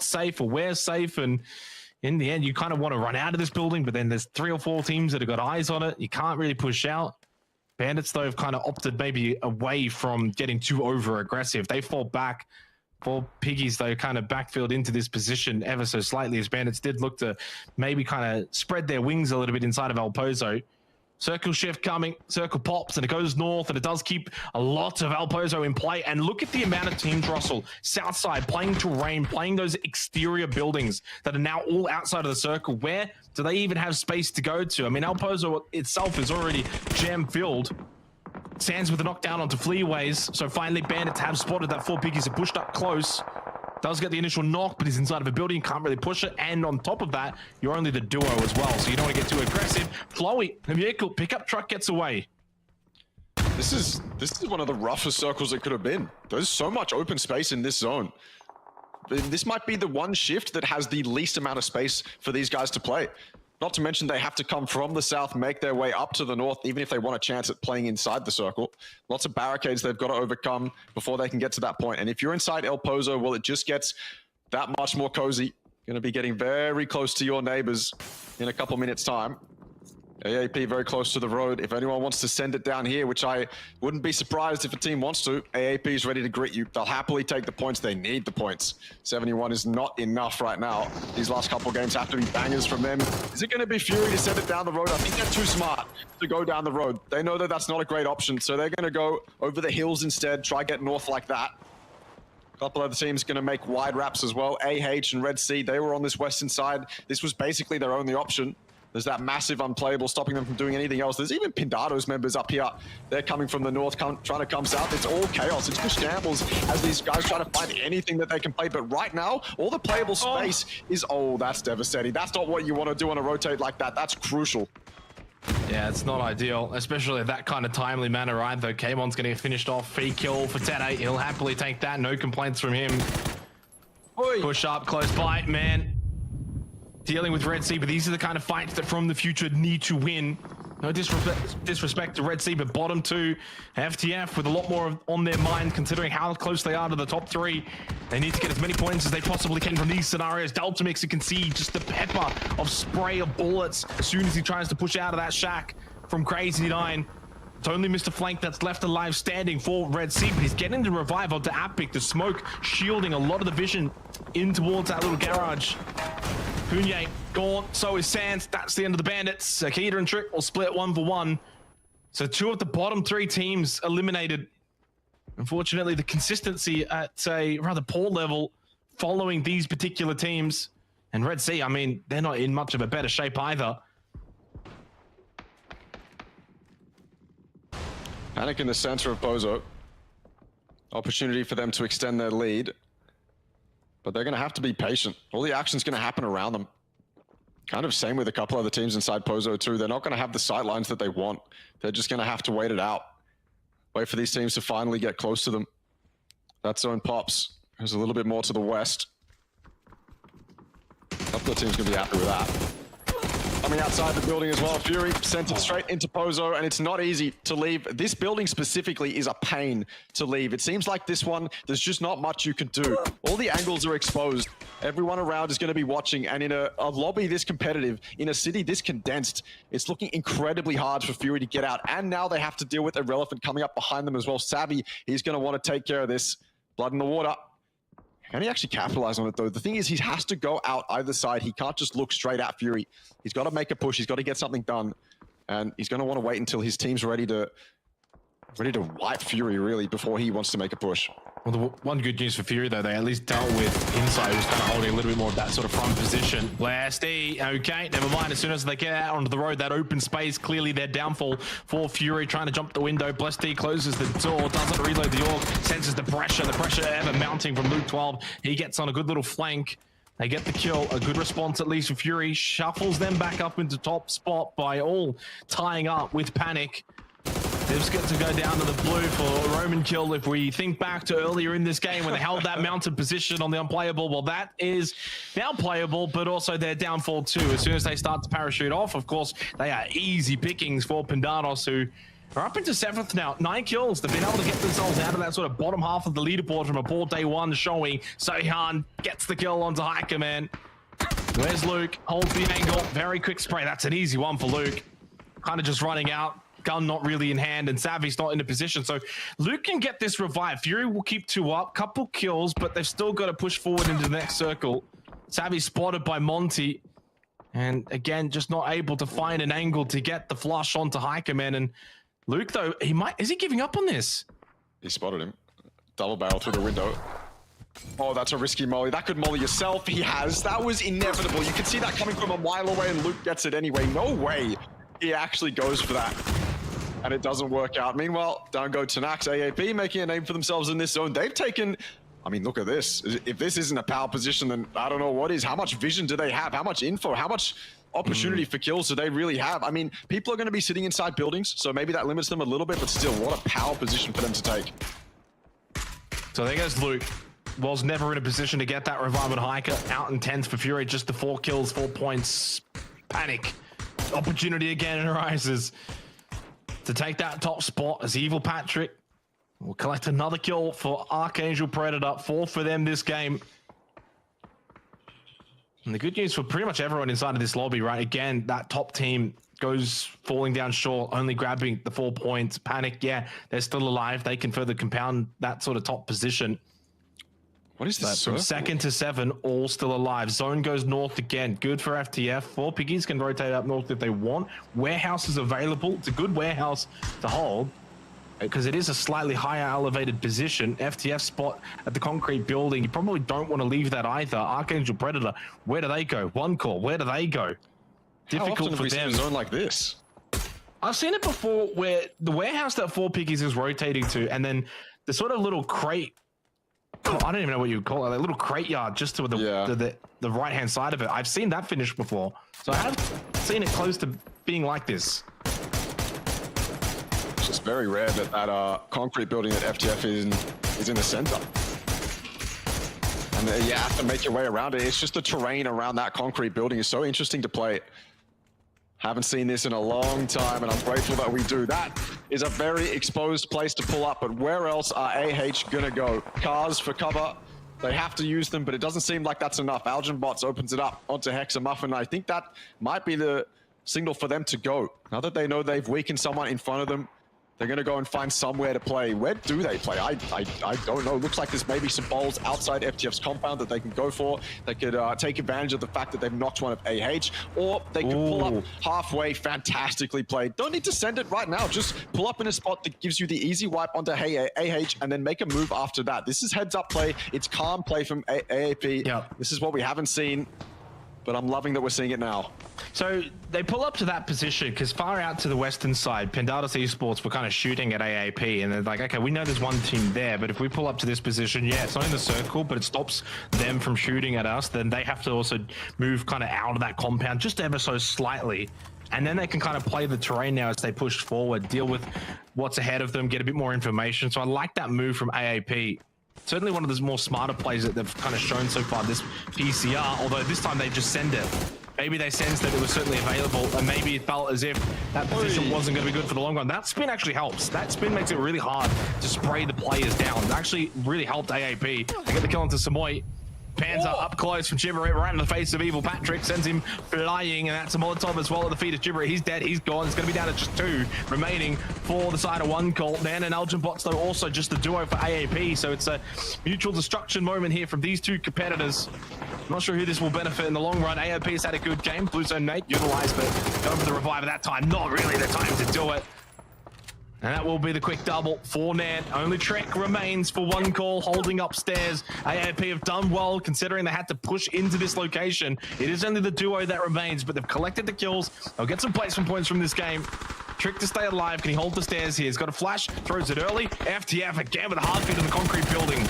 Speaker 1: safe or where's safe, and in the end, you kind of want to run out of this building, but then there's 3 or 4 teams that have got eyes on it. You can't really push out. Bandits, though, have kind of opted maybe away from getting too over-aggressive. They fall back. For Piggies, though, kind of backfilled into this position ever so slightly, as Bandits did look to maybe kind of spread their wings a little bit inside of El Pozo. Circle shift coming, circle pops, and it goes north, and it does keep a lot of El Pozo in play. And look at the amount of teams, Russell. Southside playing terrain, playing those exterior buildings that are now all outside of the circle. Where do they even have space to go to? I mean, El Pozo itself is already jam-filled. Sands with a knockdown onto Fleaways. So finally, Bandits have spotted that 4 Piggies are pushed up close. Does get the initial knock, but he's inside of a building, can't really push it. And on top of that, you're only the duo as well, so you don't want to get too aggressive. Flowy, the vehicle, pickup truck gets away.
Speaker 2: This is one of the roughest circles it could have been. There's so much open space in this zone. This might be the one shift that has the least amount of space for these guys to play. Not to mention they have to come from the south, make their way up to the north, even if they want a chance at playing inside the circle. Lots of barricades they've got to overcome before they can get to that point. And if you're inside El Pozo, well, it just gets that much more cozy. Going to be getting very close to your neighbors in a couple minutes' time. AAP very close to the road. If anyone wants to send it down here, which I wouldn't be surprised if a team wants to, AAP is ready to greet you. They'll happily take the points. They need the points. 71 is not enough right now. These last couple games have to be bangers from them. Is it going to be Fury to send it down the road? I think they're too smart to go down the road. They know that that's not a great option, so they're going to go over the hills instead, try get north like that. A couple other teams going to make wide wraps as well. AH and Red Sea, they were on this western side. This was basically their only option. There's that massive unplayable stopping them from doing anything else. There's even Pindado's members up here. They're coming from the north, trying to come south. It's all chaos. It's just shambles as these guys try to find anything that they can play. But right now, all the playable space is, that's devastating. That's not what you want to do on a rotate like that. That's crucial.
Speaker 1: Yeah, it's not ideal, especially at that kind of timely manner either. K-Mon's going to get finished off. Free kill for Tete. He'll happily take that. No complaints from him. Oy. Push up, close by, man. Dealing with Red Sea, but these are the kind of fights that from the future need to win. No disrespect to Red Sea, but bottom 2, FTF with a lot more on their mind considering how close they are to the top 3. They need to get as many points as they possibly can from these scenarios. Delta Mix, you can see just the pepper of spray of bullets as soon as he tries to push out of that shack from Crazy 9. It's only Mr. Flank that's left alive standing for Red Sea, but he's getting the revive onto Apic. The smoke shielding a lot of the vision in towards that little garage. Punye gone, so is Sands. That's the end of the Bandits. Akita and Trick will split 1 for 1. So 2 of the bottom 3 teams eliminated. Unfortunately, the consistency at a rather poor level following these particular teams. And Red Sea, I mean, they're not in much of a better shape either.
Speaker 2: Panic in the center of Pozo. Opportunity for them to extend their lead. But they're going to have to be patient. All the action's going to happen around them. Kind of same with a couple other teams inside Pozo too. They're not going to have the sight lines that they want. They're just going to have to wait it out. Wait for these teams to finally get close to them. That zone pops. There's a little bit more to the west. A couple of teams going to be happy with that. Coming outside the building as well, Fury sent it straight into Pozo, and it's not easy to leave. This building specifically is a pain to leave. It seems like this one, there's just not much you can do. All the angles are exposed. Everyone around is going to be watching, and in a lobby this competitive, in a city this condensed, it's looking incredibly hard for Fury to get out. And now they have to deal with Irrelevant coming up behind them as well. Savvy, he's going to want to take care of this. Blood in the water. Can he actually capitalize on it, though? The thing is, he has to go out either side. He can't just look straight at Fury. He's got to make a push. He's got to get something done. And he's going to want to wait until his team's ready to Ready to wipe Fury, really, before he wants to make a push.
Speaker 1: Well, the one good news for Fury, though, they at least dealt with Inside, who's kind of holding a little bit more of that sort of front position. Blasty, okay, never mind. As soon as they get out onto the road, that open space, clearly their downfall for Fury, trying to jump the window. Blasty closes the door, doesn't reload the orc, senses the pressure ever mounting from Luke 12. He gets on a good little flank. They get the kill, a good response at least for Fury, shuffles them back up into top spot by all tying up with Panic. Divs get to go down to the blue for a Roman kill. If we think back to earlier in this game when they held that mounted position on the unplayable, well, that is now playable, but also their downfall too. As soon as they start to parachute off, of course, they are easy pickings for Pandados, who are up into 7th now. 9 kills. They've been able to get themselves out of that sort of bottom half of the leaderboard from a poor day one showing. Sohan gets the kill onto Hiker, man. Where's Luke? Holds the angle. Very quick spray. That's an easy one for Luke. Kind of just running out. Gun not really in hand, and Savvy's not in a position. So Luke can get this revive. Fury will keep 2 up. Couple kills, but they've still got to push forward into the next circle. Savvy's spotted by Monty. And again, just not able to find an angle to get the flush onto Hiker, man. And Luke, though, is he giving up on this?
Speaker 2: He spotted him. Double barrel through the window. Oh, that's a risky molly. That could molly yourself. He has. That was inevitable. You can see that coming from a mile away, and Luke gets it anyway. No way he actually goes for that. And it doesn't work out. Meanwhile, down go Tanax, AAP making a name for themselves in this zone. They've taken, I mean, look at this. If this isn't a power position, then I don't know what is. How much vision do they have? How much info? How much opportunity for kills do they really have? I mean, people are going to be sitting inside buildings, so maybe that limits them a little bit, but still, what a power position for them to take.
Speaker 1: So there goes Luke. Was never in a position to get that revive on Hiker. Out in 10th for Fury, just the 4 kills, 4 points. Panic. Opportunity again arises to take that top spot as Evil Patrick will collect another kill for Archangel Predator. 4 for them this game. And the good news for pretty much everyone inside of this lobby, right? Again, that top team goes falling down short, only grabbing the 4 points. Panic, yeah, they're still alive. They can further compound that sort of top position.
Speaker 2: What is this?
Speaker 1: From 2nd to 7, all still alive. Zone goes north again. Good for FTF. 4 piggies can rotate up north if they want. Warehouse is available. It's a good warehouse to hold because it is a slightly higher elevated position. FTF spot at the concrete building. You probably don't want to leave that either. Archangel Predator, where do they go? One call, where do they go? Difficult for them.
Speaker 2: A zone like this?
Speaker 1: I've seen it before where the warehouse that 4 piggies is rotating to, and then the sort of little crate, I don't even know what you would call it, a little crate yard just to the right-hand side of it. I've seen that finish before. So I have seen it close to being like this.
Speaker 2: It's just very rare that that concrete building that FTF is in the center. And you have to make your way around it. It's just the terrain around that concrete building is so interesting to play. Haven't seen this in a long time, and I'm grateful that we do. That is a very exposed place to pull up, but where else are AH gonna go? Cars for cover, they have to use them, but it doesn't seem like that's enough. Algen Bots opens it up onto Hexamuffin. I think that might be the signal for them to go. Now that they know they've weakened someone in front of them, they're going to go and find somewhere to play. Where do they play? I don't know. Looks like there's maybe some balls outside FTF's compound that they can go for. They could take advantage of the fact that they've knocked one of AH, or they could pull up halfway. Fantastically played. Don't need to send it right now. Just pull up in a spot that gives you the easy wipe onto AH and then make a move after that. This is heads up play. It's calm play from AAP.
Speaker 1: Yeah.
Speaker 2: This is what we haven't seen, but I'm loving that we're seeing it now.
Speaker 1: So they pull up to that position because far out to the western side, Pandados Esports were kind of shooting at AAP, and they're like, okay, we know there's one team there, but if we pull up to this position, yeah, it's not in the circle, but it stops them from shooting at us, then they have to also move kind of out of that compound just ever so slightly. And then they can kind of play the terrain now as they push forward, deal with what's ahead of them, get a bit more information. So I like that move from AAP. Certainly one of the more smarter plays that they've kind of shown so far this PCR, although this time they just send it. Maybe they sensed that it was certainly available, and maybe it felt as if that position wasn't going to be good for the long run. That spin actually helps. That spin makes it really hard to spray the players down. It actually really helped AAP. They get the kill into Samoy. Pans up close from Chivery right in the face of Evil Patrick, sends him flying, and that's a Molotov as well at the feet of Chivery. He's dead, he's gone. It's going to be down to just 2 remaining for the side of one call. Man and Elgin Bots, though, also just the duo for AAP, so it's a mutual destruction moment here from these 2 competitors. Not sure who this will benefit in the long run. AAP's had a good game. Blue Zone Nate utilized, but going for the revive at that time. Not really the time to do it. And that will be the quick double for Nant. Only Trek remains for one call, holding upstairs. AAP have done well, considering they had to push into this location. It is only the duo that remains, but they've collected the kills. They'll get some placement points from this game. Trick to stay alive. Can he hold the stairs here? He's got a flash, throws it early. FTF again with a hard feed in the concrete building.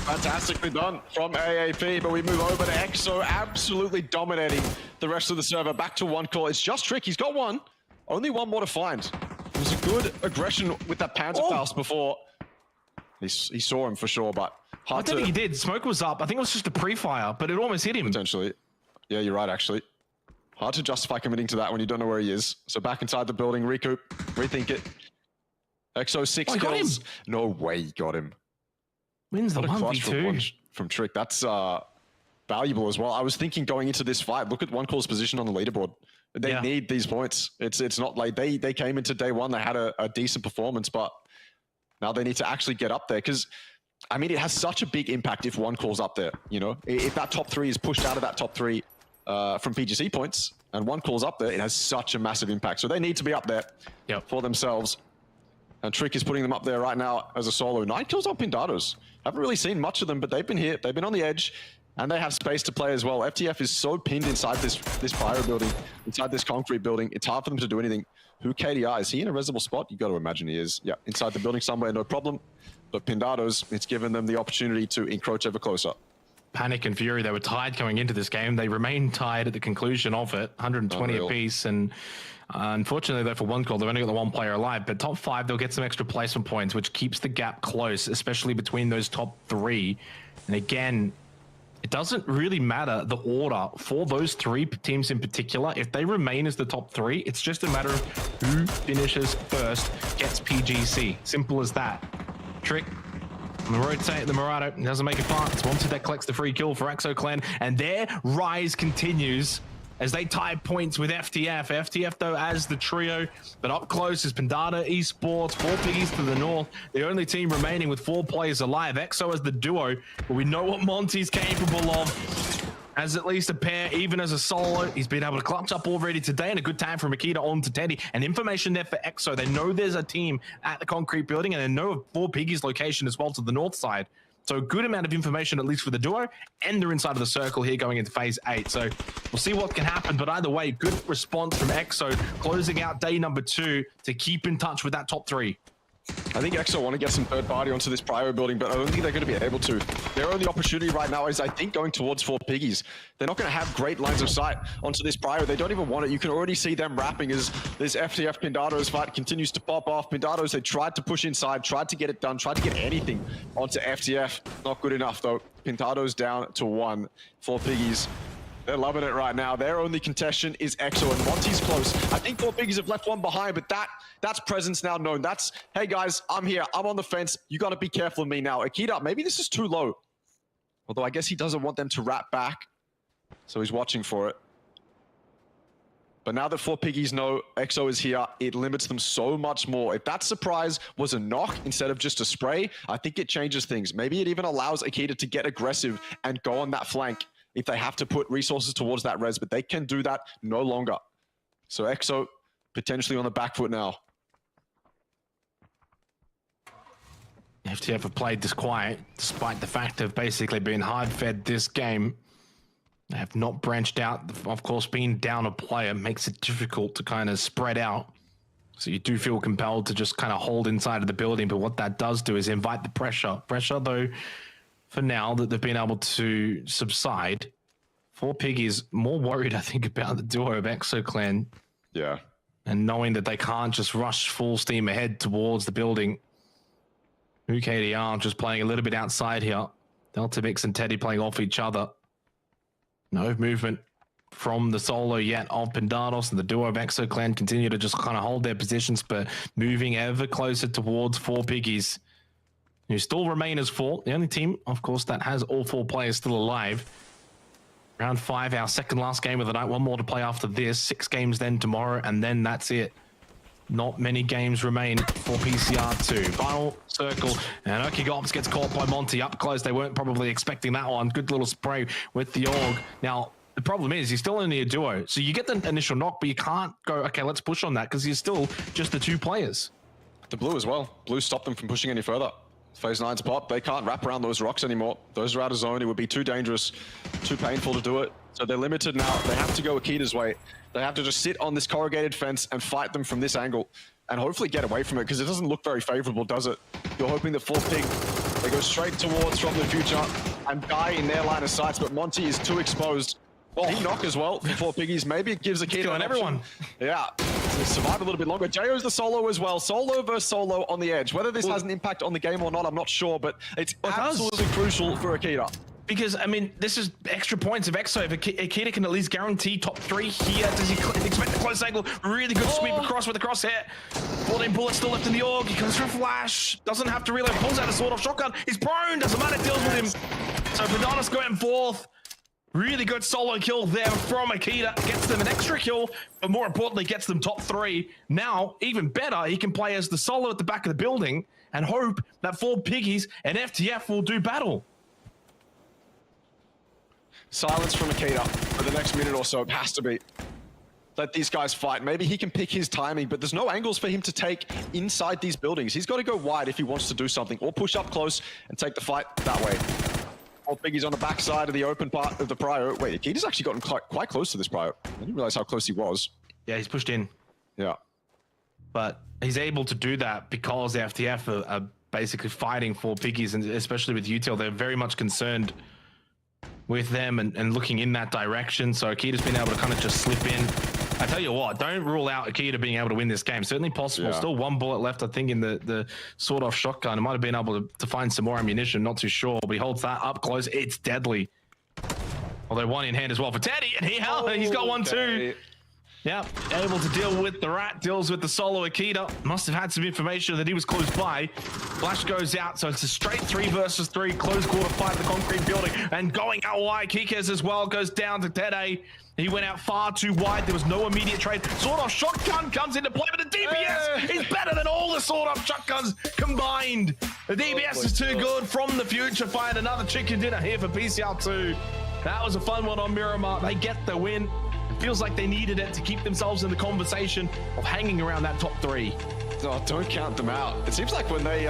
Speaker 2: Fantastically done from AAP, but we move over to EXO, absolutely dominating the rest of the server. Back to one call. It's just Trick. He's got one. Only one more to find. It was a good aggression with that Panther pass before. He saw him for sure, but hard
Speaker 1: I don't think he did. Smoke was up. I think it was just a pre-fire, but it almost hit him.
Speaker 2: Potentially. Yeah, you're right, actually. Hard to justify committing to that when you don't know where he is. So back inside the building, recoup, rethink it. EXO 6 kills. No way he got him.
Speaker 1: Wins the 1v2.
Speaker 2: From Trick. That's valuable as well. I was thinking going into this fight, look at one call's position on the leaderboard. They need these points. It's not like they came into day one, they had a decent performance, but now they need to actually get up there because, I mean, it has such a big impact if one call's up there, you know? If that top three is pushed out of that top three from PGC points and one call's up there, it has such a massive impact. So they need to be up there for themselves. And Trick is putting them up there right now as a solo. 9 kills on Pindados. Haven't really seen much of them, but they've been here. They've been on the edge. And they have space to play as well. FTF is so pinned inside this pyro building, inside this concrete building. It's hard for them to do anything. Who KDR? Is he in a reservoir spot? You got to imagine he is. Yeah, inside the building somewhere, no problem. But Pindados, it's given them the opportunity to encroach ever closer.
Speaker 1: Panic and Fury, they were tied going into this game. They remained tied at the conclusion of it, 120 apiece. And unfortunately, though, for one call, they've only got the one player alive. But top 5, they'll get some extra placement points, which keeps the gap close, especially between those top 3. And again, it doesn't really matter the order for those 3 teams in particular. If they remain as the top 3, it's just a matter of who finishes first gets PGC. Simple as that. Trick on the rotate, the Murado doesn't make it far. It's Wanted that collects the free kill for EXO Clan, and their rise continues as they tie points with FTF. FTF, though, as the trio, but up close is Pandada Esports, 4 piggies to the north, the only team remaining with 4 players alive. EXO as the duo, but we know what Monty's capable of as at least a pair, even as a solo. He's been able to clutch up already today, and a good time from Makita on to Teddy. And information there for EXO. They know there's a team at the concrete building, and they know of 4 piggies location as well to the north side. So a good amount of information, at least for the duo, and they're inside of the circle here going into phase 8. So we'll see what can happen. But either way, good response from EXO, closing out day number 2 to keep in touch with that top 3.
Speaker 2: I think EXO want to get some third party onto this Prio building, but I don't think they're going to be able to. Their only opportunity right now is, I think, going towards 4 piggies. They're not going to have great lines of sight onto this Prio. They don't even want it. You can already see them wrapping as this FTF Pindados fight continues to pop off. Pindados, they tried to push inside, tried to get it done, tried to get anything onto FTF. Not good enough, though. Pindados down to 1. 4 piggies. They're loving it right now. Their only contestant is EXO, and Monty's close. I think 4 piggies have left one behind, but that's presence now known. That's, hey guys, I'm here. I'm on the fence. You got to be careful of me now. Akita, maybe this is too low. Although I guess he doesn't want them to wrap back, so he's watching for it. But now that 4 piggies know EXO is here, it limits them so much more. If that surprise was a knock instead of just a spray, I think it changes things. Maybe it even allows Akita to get aggressive and go on that flank if they have to put resources towards that res, but they can do that no longer. So EXO potentially on the back foot now.
Speaker 1: FTF have played this quiet, despite the fact of basically being hard-fed this game. They have not branched out. Of course, being down a player makes it difficult to kind of spread out. So you do feel compelled to just kind of hold inside of the building, but what that does do is invite the pressure. Pressure, though, for now that they've been able to subside. 4 piggies more worried, I think, about the duo of EXO Clan.
Speaker 2: Yeah.
Speaker 1: And knowing that they can't just rush full steam ahead towards the building. UKDR just playing a little bit outside here. Delta Mix and Teddy playing off each other. No movement from the solo yet of Pindados, and the duo of EXO Clan continue to just kind of hold their positions, but moving ever closer towards 4 piggies, who still remain as 4. The only team, of course, that has all 4 players still alive. Round 5, our second last game of the night. 1 more to play after this. 6 games then tomorrow, and then that's it. Not many games remain for PCR2. Final circle, and Okigops gets caught by Monty up close. They weren't probably expecting that one. Good little spray with the AUG. Now, the problem is he's still only a duo. So you get the initial knock, but you can't go, okay, let's push on that, because he's still just the 2 players.
Speaker 2: The blue as well. Blue stopped them from pushing any further. Phase 9's pop. They can't wrap around those rocks anymore. Those are out of zone. It would be too dangerous, too painful to do it. So they're limited now. They have to go Akita's way. They have to just sit on this corrugated fence and fight them from this angle and hopefully get away from it, because it doesn't look very favorable, does it? You're hoping that Full Pig, they go straight towards from the future and die in their line of sights, but Monty is too exposed. Oh, he knock as well for 4 Piggies. Maybe it gives Akita
Speaker 1: on everyone.
Speaker 2: Yeah, to survive a little bit longer. Jayo's the solo as well. Solo versus solo on the edge. Whether this has an impact on the game or not, I'm not sure, but it's absolutely crucial for Akita.
Speaker 1: Because, I mean, this is extra points of Exo. If Akita can at least guarantee top 3 here, does he expect the close angle? Really good sweep across with the crosshair. 14 bullets still left in the org. He goes for a flash. Doesn't have to reload. Pulls out a sword off shotgun. He's prone. Doesn't matter. Deals with him. So Predanis going fourth. Really good solo kill there from Akita. Gets them an extra kill, but more importantly, gets them top 3. Now, even better, he can play as the solo at the back of the building and hope that 4 Piggies and FTF will do battle.
Speaker 2: Silence from Akita for the next minute or so. It has to be. Let these guys fight. Maybe he can pick his timing, but there's no angles for him to take inside these buildings. He's got to go wide if he wants to do something, or push up close and take the fight that way. All Piggies on the backside of the open part of the Prio. Wait, Akita's actually gotten quite close to this Prio. I didn't realize how close he was.
Speaker 1: Yeah, he's pushed in.
Speaker 2: Yeah.
Speaker 1: But he's able to do that because the FTF are basically fighting for Piggies, and especially with Util, they're very much concerned with them and looking in that direction. So Akita's been able to kind of just slip in. I tell you what, don't rule out Akita being able to win this game. Certainly possible.
Speaker 2: Yeah. Still
Speaker 1: 1 bullet left, I think, in the sawed-off shotgun. It might have been able to find some more ammunition, not too sure. But he holds that up close. It's deadly. Although 1 in hand as well for Teddy, and he's got 1 too. Yeah, able to deal with the rat, deals with the solo Akita. Must have had some information that he was close by. Flash goes out, so it's a straight 3 versus 3, close quarter fight, the concrete building, and going out wide. Kikez as well goes down to Tede. He went out far too wide. There was no immediate trade. Sawed-off shotgun comes into play, but the DPS is better than all the sawed-off shotguns combined. The DPS is too good. From the future, find another chicken dinner here for PCR2. That was a fun one on Miramar. They get the win. It feels like they needed it to keep themselves in the conversation of hanging around that top 3.
Speaker 2: Oh, don't count them out. It seems like when they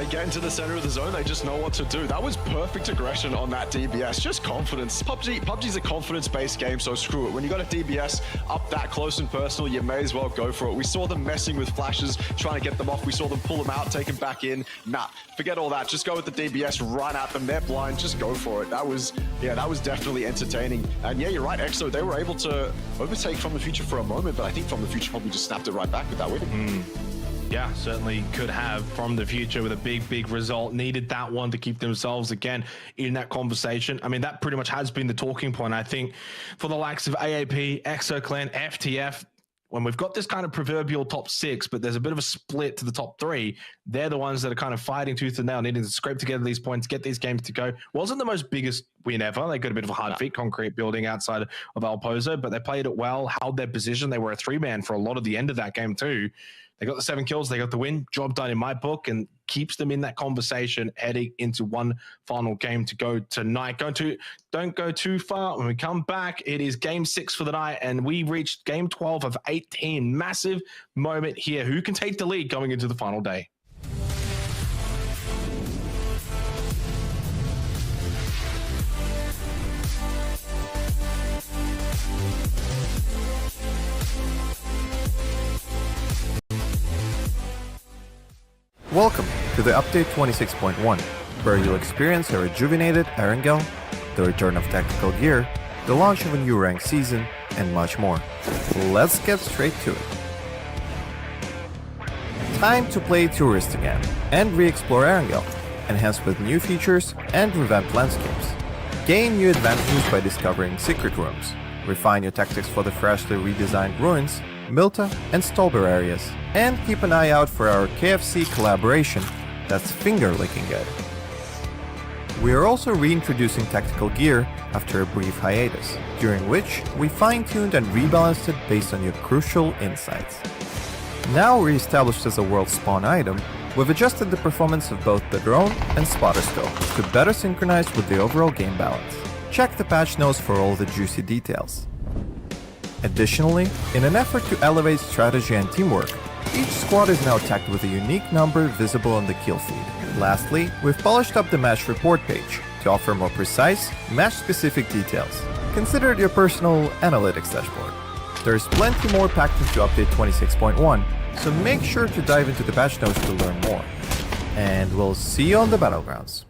Speaker 2: get into the center of the zone, they just know what to do. That was perfect aggression on that DBS. Just confidence. PUBG's a confidence-based game, so screw it. When you got a DBS up that close and personal, you may as well go for it. We saw them messing with flashes, trying to get them off. We saw them pull them out, take them back in. Nah, forget all that. Just go with the DBS, run at them. They're blind. Just go for it. That was definitely entertaining. And yeah, you're right, Exo. They were able to overtake From the Future for a moment, but I think From the Future probably just snapped it right back with that win.
Speaker 1: Yeah, certainly could have From the Future with a big result. Needed that one to keep themselves again in that conversation. I mean, that pretty much has been the talking point, I think, for the likes of AAP, ExoClan, FTF. When we've got this kind of proverbial top 6, but there's a bit of a split to the top 3, they're the ones that are kind of fighting tooth and nail, needing to scrape together these points, get these games to go. Wasn't the most biggest win ever. They got a bit of a hard feat, concrete building outside of Alpozo, but they played it well, held their position. They were a 3-man for a lot of the end of that game too. They got the 7 kills. They got the win. Job done in my book, and keeps them in that conversation heading into one final game to go tonight. Don't go too far. When we come back, it is game 6 for the night, and we reached game 12 of 18. Massive moment here. Who can take the lead going into the final day?
Speaker 3: Welcome to the update 26.1, where you'll experience a rejuvenated Erangel, the return of tactical gear, the launch of a new ranked season, and much more. Let's get straight to it. Time to play Tourist again, and re-explore Erangel, enhanced with new features and revamped landscapes. Gain new advantages by discovering secret rooms, refine your tactics for the freshly redesigned ruins, Milta and Stolber areas, and keep an eye out for our KFC collaboration that's finger-licking good. We are also reintroducing tactical gear after a brief hiatus, during which we fine-tuned and rebalanced it based on your crucial insights. Now re-established as a world spawn item, we've adjusted the performance of both the drone and spotter scope to better synchronize with the overall game balance. Check the patch notes for all the juicy details. Additionally, in an effort to elevate strategy and teamwork, Each squad is now tagged with a unique number visible on the kill feed. Lastly, we've polished up the match report page to offer more precise, match-specific details. Consider it your personal analytics dashboard. There's plenty more packed into update 26.1, so make sure to dive into the patch notes to learn more. And we'll see you on the Battlegrounds.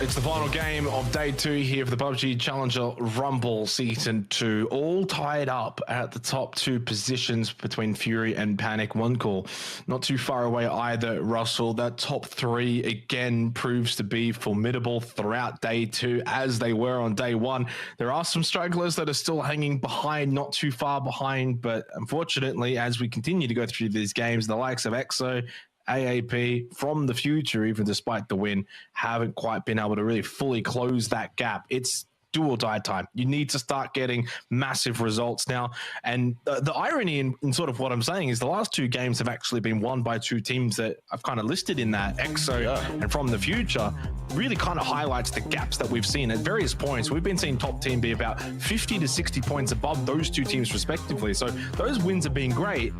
Speaker 1: It's the final game of day 2 here for the PUBG Challenger Rumble Season 2. All tied up at the top 2 positions between Fury and Panic. One call not too far away either, Russell. That top 3 again proves to be formidable throughout day 2 as they were on day 1. There are some stragglers that are still hanging behind, not too far behind, but unfortunately, as we continue to go through these games, the likes of EXO, AAP from the future, even despite the win, haven't quite been able to really fully close that gap. It's do or die time. You need to start getting massive results now. And the irony in sort of what I'm saying is the last 2 games have actually been won by 2 teams that I've kind of listed in that, EXO and From the Future. Really kind of highlights the gaps that we've seen at various points. We've been seeing top team be about 50 to 60 points above those 2 teams respectively. So those wins have been great,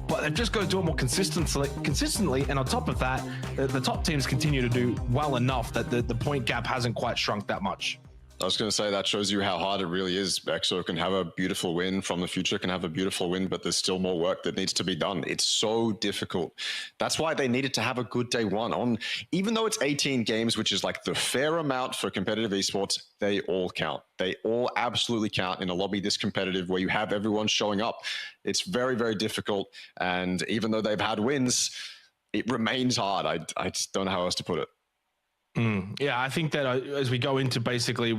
Speaker 1: but they've just got to do it more consistently. And on top of that, the top teams continue to do well enough that the point gap hasn't quite shrunk that much.
Speaker 2: I was going to say that shows you how hard it really is. EXO can have a beautiful win, From the Future can have a beautiful win, but there's still more work that needs to be done. It's so difficult. That's why they needed to have a good day 1 on. Even though it's 18 games, which is like the fair amount for competitive esports, they all count. They all absolutely count in a lobby this competitive where you have everyone showing up. It's very, very difficult. And even though they've had wins, it remains hard. I just don't know how else to put it.
Speaker 1: Yeah, I think that as we go into basically,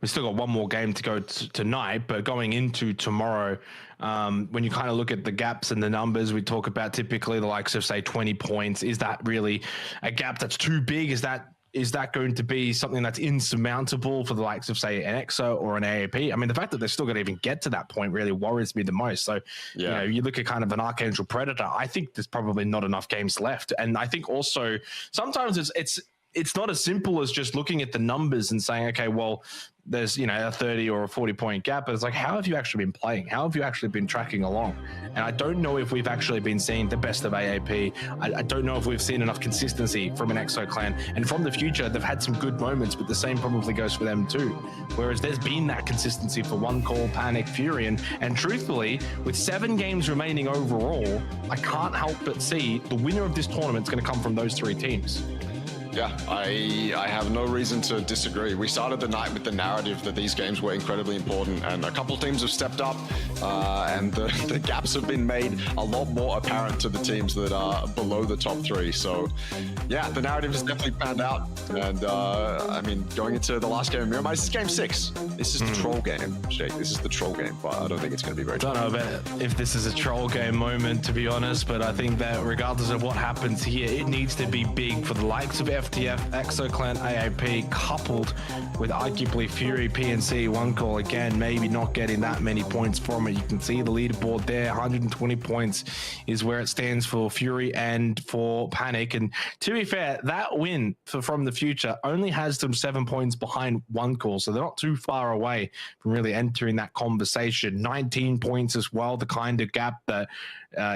Speaker 1: we've still got one more game to go tonight, but going into tomorrow, when you kind of look at the gaps and the numbers, we talk about typically the likes of, say, 20 points. Is that really a gap that's too big? Is that going to be something that's insurmountable for the likes of, say, an EXO or an AAP? I mean, the fact that they're still going to even get to that point really worries me the most. So, you know, you look at kind of an Archangel Predator, I think there's probably not enough games left. And I think also sometimes it's not as simple as just looking at the numbers and saying, okay, well, there's, you know, a 30 or a 40 point gap, but it's like, how have you actually been playing? How have you actually been tracking along? And I don't know if we've actually been seeing the best of AAP. I don't know if we've seen enough consistency from an EXO clan. And from the future, they've had some good moments, but the same probably goes for them too. Whereas there's been that consistency for One Call, Panic, Fury, and truthfully, with 7 games remaining overall, I can't help but see the winner of this tournament is going to come from those 3 teams.
Speaker 2: Yeah, I have no reason to disagree. We started the night with the narrative that these games were incredibly important, and a couple teams have stepped up, and the gaps have been made a lot more apparent to the teams that are below the top 3. So, yeah, the narrative has definitely panned out. And, I mean, going into the last game of Miramar, this is game 6. This is the troll game, Jake. This is the troll game, but I don't think it's going to be very
Speaker 1: I don't know about if this is a troll game moment, to be honest, but I think that regardless of what happens here, it needs to be big for the likes of FTF, EXOClan, AAP, coupled with arguably Fury, PNC, One Call. Again, maybe not getting that many points from it. You can see the leaderboard there, 120 points is where it stands for Fury and for Panic. And to be fair, that win from the future only has them 7 points behind One Call, so they're not too far away from really entering that conversation. 19 points as well, the kind of gap that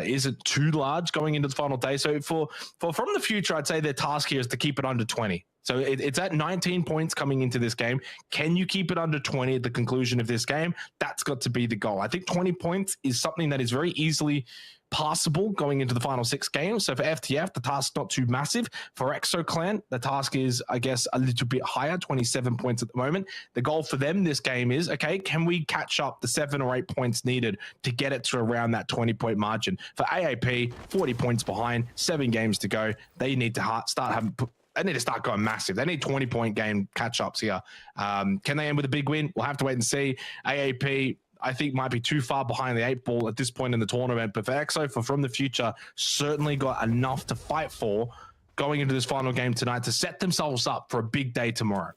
Speaker 1: isn't too large going into the final day. So for from the future, I'd say their task here is to keep it under 20. So it's at 19 points coming into this game. Can you keep it under 20 at the conclusion of this game? That's got to be the goal. I think 20 points is something that is very easily possible going into the final 6 games. So for FTF, the task's not too massive. For EXOClan, the task is, I guess, a little bit higher, 27 points at the moment. The goal for them this game is, okay, can we catch up the 7 or 8 points needed to get it to around that 20-point margin? For AAP, 40 points behind, 7 games to go. They need to they need to start going massive. They need 20-point game catch-ups here. Can they end with a big win? We'll have to wait and see. AAP, I think, might be too far behind the 8 ball at this point in the tournament. But for EXO, from the future, certainly got enough to fight for going into this final game tonight to set themselves up for a big day tomorrow.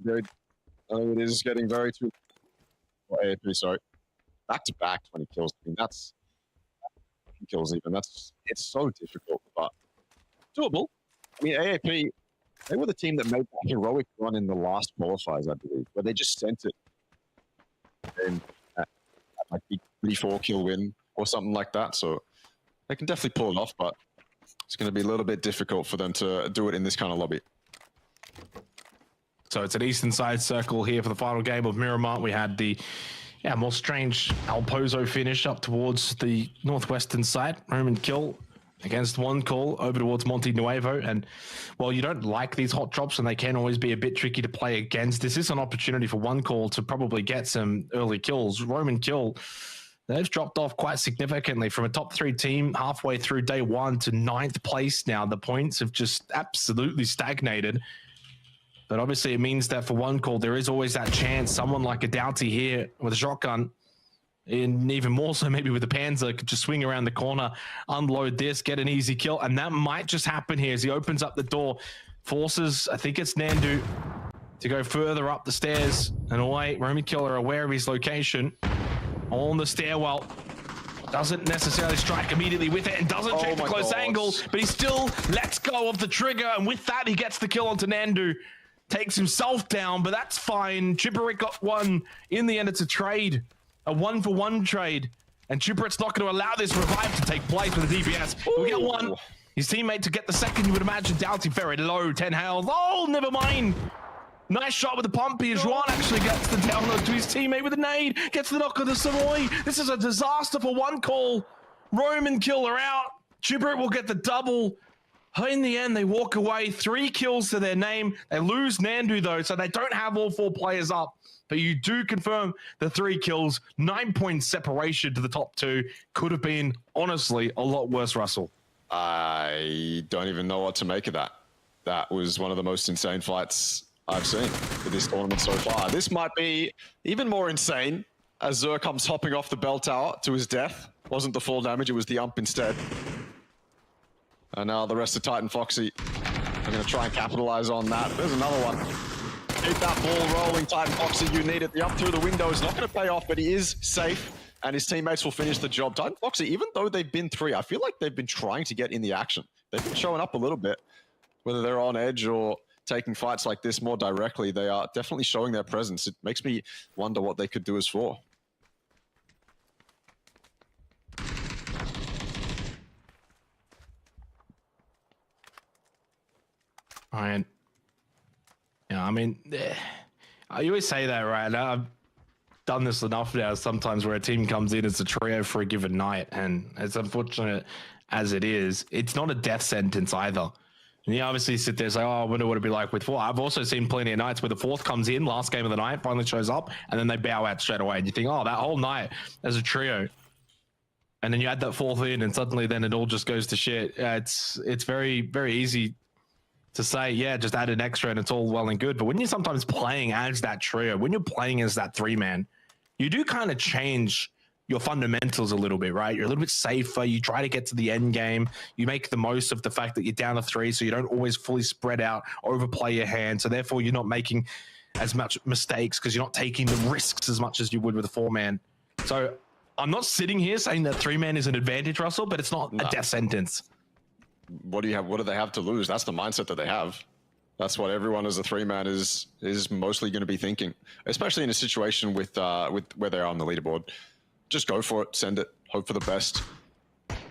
Speaker 2: Yeah, it is getting very too... AAP, sorry. Back-to-back 20 kills. I mean, that's... kills even. It's so difficult, but doable. I mean, AAP, they were the team that made that heroic run in the last qualifiers, I believe, where they just sent it in at like a 34 kill win or something like that. So they can definitely pull it off, but it's going to be a little bit difficult for them to do it in this kind of lobby.
Speaker 1: So it's an eastern side circle here for the final game of Miramar. We had the more strange Alpozo finish up towards the northwestern side. Roman kill against One Call over towards Monte Nuevo. And while you don't like these hot drops and they can always be a bit tricky to play against, this is an opportunity for One Call to probably get some early kills. Roman kill, they've dropped off quite significantly from a top 3 team halfway through day 1 to 9th place now. The points have just absolutely stagnated. But obviously it means that for One Call, there is always that chance someone like a Doughty here with a shotgun, and even more so maybe with the Panzer, could just swing around the corner, unload this, get an easy kill. And that might just happen here as he opens up the door, forces, I think it's Nandu, to go further up the stairs and away. Roman Killer aware of his location on the stairwell. Doesn't necessarily strike immediately with it and doesn't check the close angle, but he still lets go of the trigger. And with that, he gets the kill onto Nandu. Takes himself down, but that's fine. Chipperit got one. In the end, it's a trade. A 1-for-1 trade. And Chipperit's not going to allow this revive to take place with the DPS. We'll get one. His teammate to get the second, you would imagine. Doughty very low, 10 health. Oh, never mind. Nice shot with the pump here. Juan actually gets the download to his teammate with a nade. Gets the knock of the Savoy. This is a disaster for One Call. Roman killer out. Chipperit will get the double. In the end, they walk away. 3 kills to their name. They lose Nandu, though, so they don't have all 4 players up. But you do confirm the 3 kills, 9 points separation to the top 2. Could have been, honestly, a lot worse, Russell.
Speaker 2: I don't even know what to make of that. That was one of the most insane fights I've seen for this tournament so far. This might be even more insane as Zur comes hopping off the bell tower to his death. Wasn't the full damage, it was the ump instead. And now the rest of Titan Foxy are going to try and capitalize on that. There's another one. Keep that ball rolling, Titan Foxy. You need it. The up through the window is not going to pay off, but he is safe, and his teammates will finish the job. Titan Foxy, even though they've been 3, I feel like they've been trying to get in the action. They've been showing up a little bit, whether they're on edge or taking fights like this more directly. They are definitely showing their presence. It makes me wonder what they could do as 4.
Speaker 1: Ryan. Yeah, I mean, I always say that, right? I've done this enough now sometimes where a team comes in as a trio for a given night, and as unfortunate as it is, it's not a death sentence either. And you obviously sit there and say, oh, I wonder what it'd be like with 4. I've also seen plenty of nights where the 4th comes in, last game of the night, finally shows up, and then they bow out straight away. And you think, oh, that whole night as a trio. And then you add that 4th in, and suddenly then it all just goes to shit. It's very, very easy to say, yeah, just add an extra and it's all well and good. But when you're sometimes playing as that trio, when you're playing as that 3-man, you do kind of change your fundamentals a little bit, right? You're a little bit safer. You try to get to the end game. You make the most of the fact that you're down to 3, so you don't always fully spread out, overplay your hand. So therefore, you're not making as much mistakes because you're not taking the risks as much as you would with a 4-man. So I'm not sitting here saying that 3-man is an advantage, Russell, but it's not a death sentence.
Speaker 2: What do you have? What do they have to lose? That's the mindset that they have. That's what everyone as a 3-man is mostly going to be thinking, especially in a situation with where they are on the leaderboard. Just go for it, send it, hope for the best.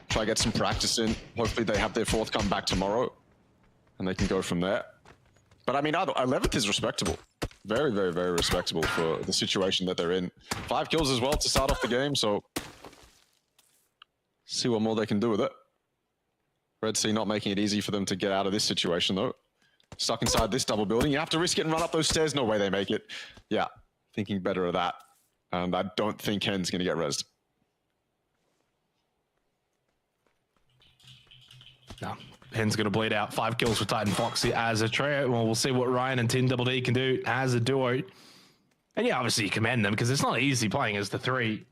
Speaker 2: Try get some practice in. Hopefully they have their 4th come back tomorrow, and they can go from there. But I mean, 11th is respectable. Very, very, very respectable for the situation that they're in. 5 kills as well to start off the game, so see what more they can do with it. Red Sea not making it easy for them to get out of this situation, though. Stuck inside this double building. You have to risk it and run up those stairs. No way they make it. Yeah, thinking better of that. And I don't think Hen's going to get rezzed.
Speaker 1: No, Hen's going to bleed out. 5 kills for Titan Foxy as a trio. Well, we'll see what Ryan and Tin Double D can do as a duo. And yeah, obviously you commend them because it's not easy playing as the 3.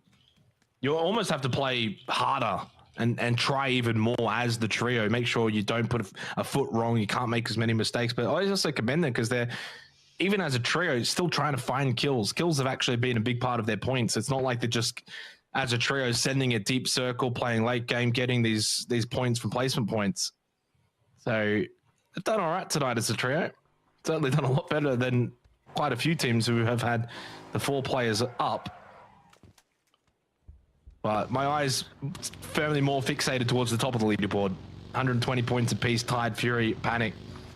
Speaker 1: You almost have to play harder and try even more as the trio. Make sure you don't put a foot wrong. You can't make as many mistakes. But I also commend them because they're, even as a trio, still trying to find kills. Kills have actually been a big part of their points. It's not like they're just, as a trio, sending a deep circle, playing late game, getting these points from placement points. So they've done all right tonight as a trio. Certainly done a lot better than quite a few teams who have had the 4 players up. But my eyes firmly more fixated towards the top of the leaderboard. 120 points apiece, Tide, Fury, Panic.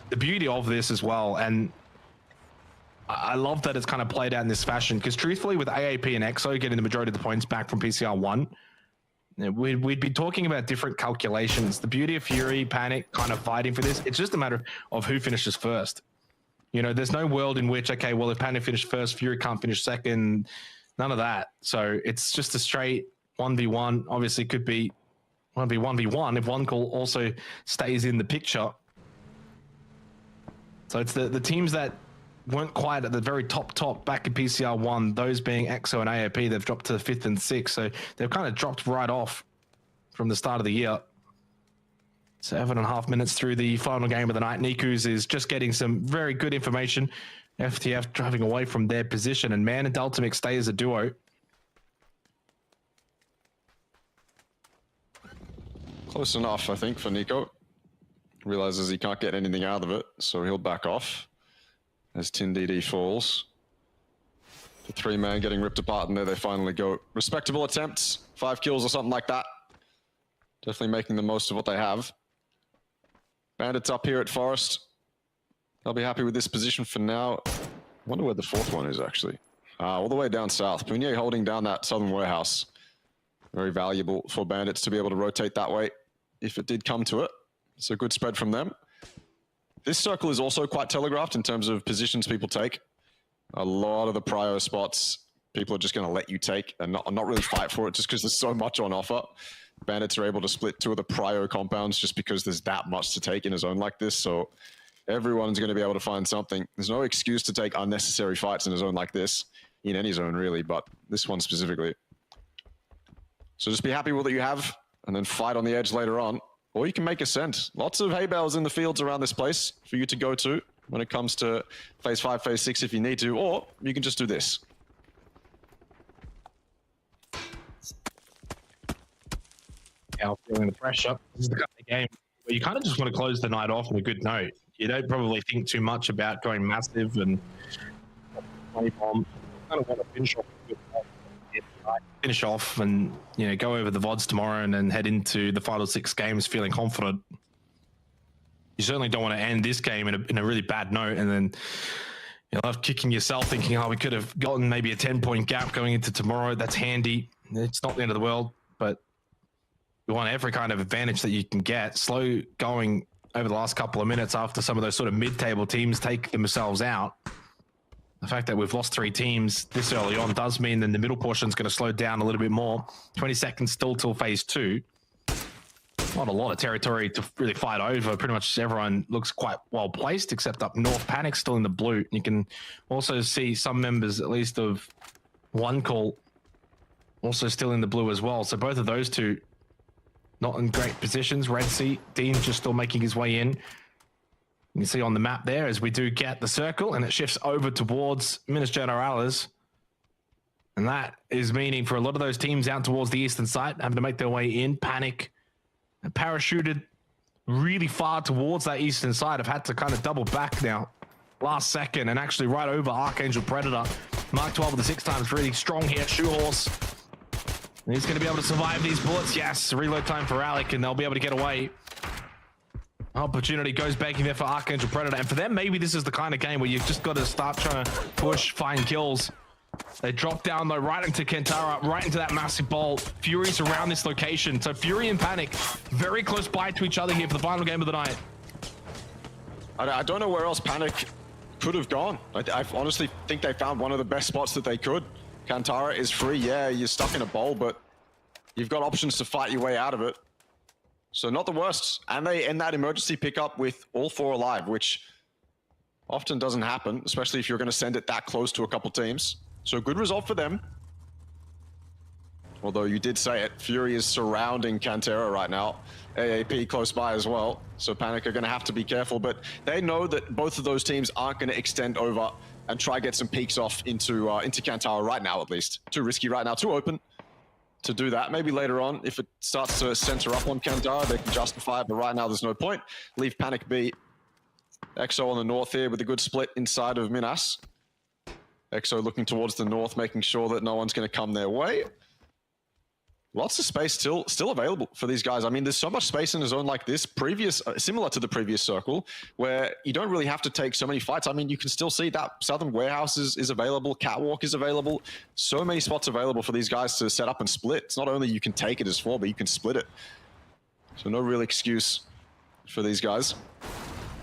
Speaker 1: The beauty of this as well, and I love that it's kind of played out in this fashion, because truthfully with AAP and EXO getting the majority of the points back from PCR 1, we'd be talking about different calculations. The beauty of Fury, Panic kind of fighting for this, it's just a matter of who finishes first. You know, there's no world in which, okay, well, if Panic finished first, Fury can't finish second, none of that. So it's just a straight 1v1. Obviously could be 1v1 if one call also stays in the picture. So it's the teams that weren't quite at the very top back in PCR 1, those being EXO and AAP, they've dropped to 5th and 6th. So they've kind of dropped right off from the start of the year. 7.5 minutes through the final game of the night. Niku's is just getting some very good information. FTF driving away from their position, and Man and Delta Mix stay as a duo.
Speaker 2: Close enough, I think, for Nico. Realizes he can't get anything out of it, so he'll back off as Tin DD falls. The 3-man getting ripped apart, and there they finally go. Respectable attempts, 5 kills or something like that. Definitely making the most of what they have. Bandits up here at Forest. They'll be happy with this position for now. Wonder where the 4th one is, actually. All the way down south. Punier holding down that southern warehouse. Very valuable for Bandits to be able to rotate that way if it did come to it. It's a good spread from them. This circle is also quite telegraphed in terms of positions people take. A lot of the prio spots, people are just going to let you take and not really fight for it just because there's so much on offer. Bandits are able to split 2 of the prio compounds just because there's that much to take in a zone like this. So Everyone's going to be able to find something. There's no excuse to take unnecessary fights in a zone like this, in any zone really, but this one specifically. So just be happy with what you have, and then fight on the edge later on. Or you can make ascent. Lots of hay bales in the fields around this place for you to go to when it comes to phase 5, phase 6 if you need to, or you can just do this.
Speaker 1: Now feeling the pressure. This is the kind of game where you kind of just want to close the night off on a good note. You don't probably think too much about going massive and play bomb. You kind of want to finish off and, you know, go over the VODs tomorrow and then head into the final 6 games feeling confident. You certainly don't want to end this game in a really bad note and then you're left kicking yourself thinking, oh, we could have gotten maybe a 10-point gap going into tomorrow. That's handy. It's not the end of the world, but you want every kind of advantage that you can get. Slow going over the last couple of minutes after some of those sort of mid-table teams take themselves out. The fact that we've lost 3 teams this early on does mean then the middle portion is going to slow down a little bit more. 20 seconds still till phase 2. Not a lot of territory to really fight over. Pretty much everyone looks quite well placed, except up north. Panic's still in the blue. You can also see some members, at least of one call, also still in the blue as well. So both of those two not in great positions. Red Sea, Dean just still making his way in. You can see on the map there as we do get the circle and it shifts over towards Minas Generalis. And that is meaning for a lot of those teams out towards the eastern side having to make their way in. Panic and parachuted really far towards that eastern side. Have had to kind of double back now last second and actually right over Archangel Predator. Mark 12 with the 6 times really strong here. Shoehorse. And he's going to be able to survive these bullets. Yes, reload time for Alec and they'll be able to get away. Opportunity goes begging there for Archangel Predator. And for them, maybe this is the kind of game where you've just got to start trying to push, find kills. They drop down though, right into Kentara, right into that massive bowl. Fury's around this location. So Fury and Panic very close by to each other here for the final game of the night.
Speaker 2: I don't know where else Panic could have gone. I honestly think they found one of the best spots that they could. Kantara is free. Yeah, you're stuck in a bowl, but you've got options to fight your way out of it. So not the worst. And they end that emergency pickup with all 4 alive, which often doesn't happen, especially if you're going to send it that close to a couple teams. So good result for them. Although you did say it, Fury is surrounding Cantera right now. AAP close by as well. So Panic are going to have to be careful, but they know that both of those teams aren't going to extend over and try get some peeks off into Cantara right now, at least. Too risky right now, too open to do that. Maybe later on, if it starts to center up on Cantara, they can justify it, but right now there's no point. Leave Panic be. EXO on the north here with a good split inside of Minas. EXO looking towards the north, making sure that no one's going to come their way. Lots of space still available for these guys. I mean, there's so much space in a zone like this, similar to the previous circle, where you don't really have to take so many fights. I mean, you can still see that Southern Warehouse is available, Catwalk is available. So many spots available for these guys to set up and split. It's not only you can take it as 4, but you can split it. So no real excuse for these guys.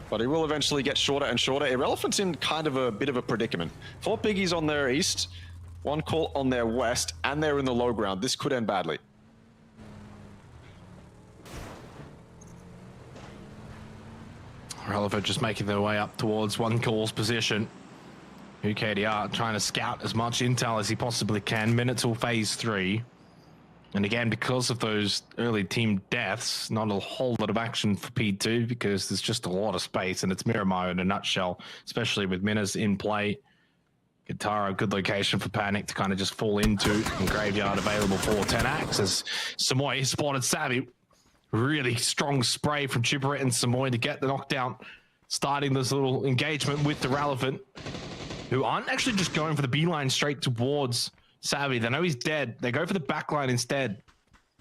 Speaker 2: But he will eventually get shorter and shorter. Irrelevant's in kind of a bit of a predicament. 4 piggies on their east, 1 call on their west, and they're in the low ground. This could end badly.
Speaker 1: Relevant just making their way up towards 1 call's position. UKDR trying to scout as much intel as he possibly can. Minute till phase 3. And again, because of those early team deaths, not a whole lot of action for P2 because there's just a lot of space and it's Miramar in a nutshell, especially with Minas in play. Guitar, good location for Panic to kind of just fall into, and Graveyard available for 10x as Samoy spotted Savvy. Really strong spray from Chipperit and Samoy to get the knockdown, starting this little engagement with the Relevant, who aren't actually just going for the beeline straight towards Savvy. They know he's dead. They go for the backline instead.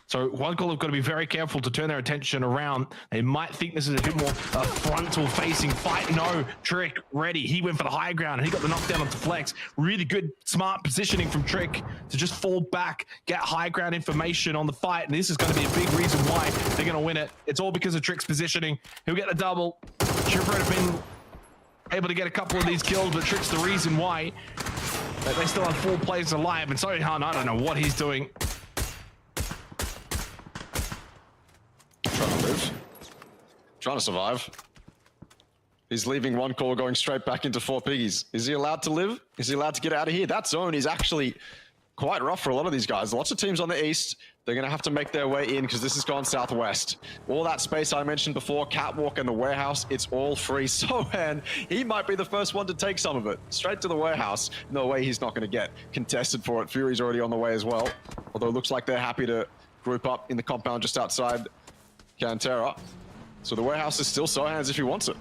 Speaker 1: So 1 call have got to be very careful to turn their attention around. They might think this is a bit more a frontal-facing fight. No, Trick ready. He went for the high ground and he got the knockdown onto Flex. Really good, smart positioning from Trick to just fall back, get high ground information on the fight. And this is going to be a big reason why they're going to win it. It's all because of Trick's positioning. He'll get the double. Tripper have been able to get a couple of these kills, but Trick's the reason why. But they still have 4 players alive. And sorry, Han, I don't know what he's doing.
Speaker 2: Trying to live. Trying to survive. He's leaving one call, going straight back into 4 piggies. Is he allowed to live? Is he allowed to get out of here? That zone is actually quite rough for a lot of these guys. Lots of teams on the east. They're going to have to make their way in because this has gone southwest. All that space I mentioned before, catwalk and the warehouse, it's all free. Sohan, he might be the first one to take some of it. Straight to the warehouse. No way he's not going to get contested for it. Fury's already on the way as well. Although it looks like they're happy to group up in the compound just outside Cantera. So the warehouse is still Sohan's if he wants it.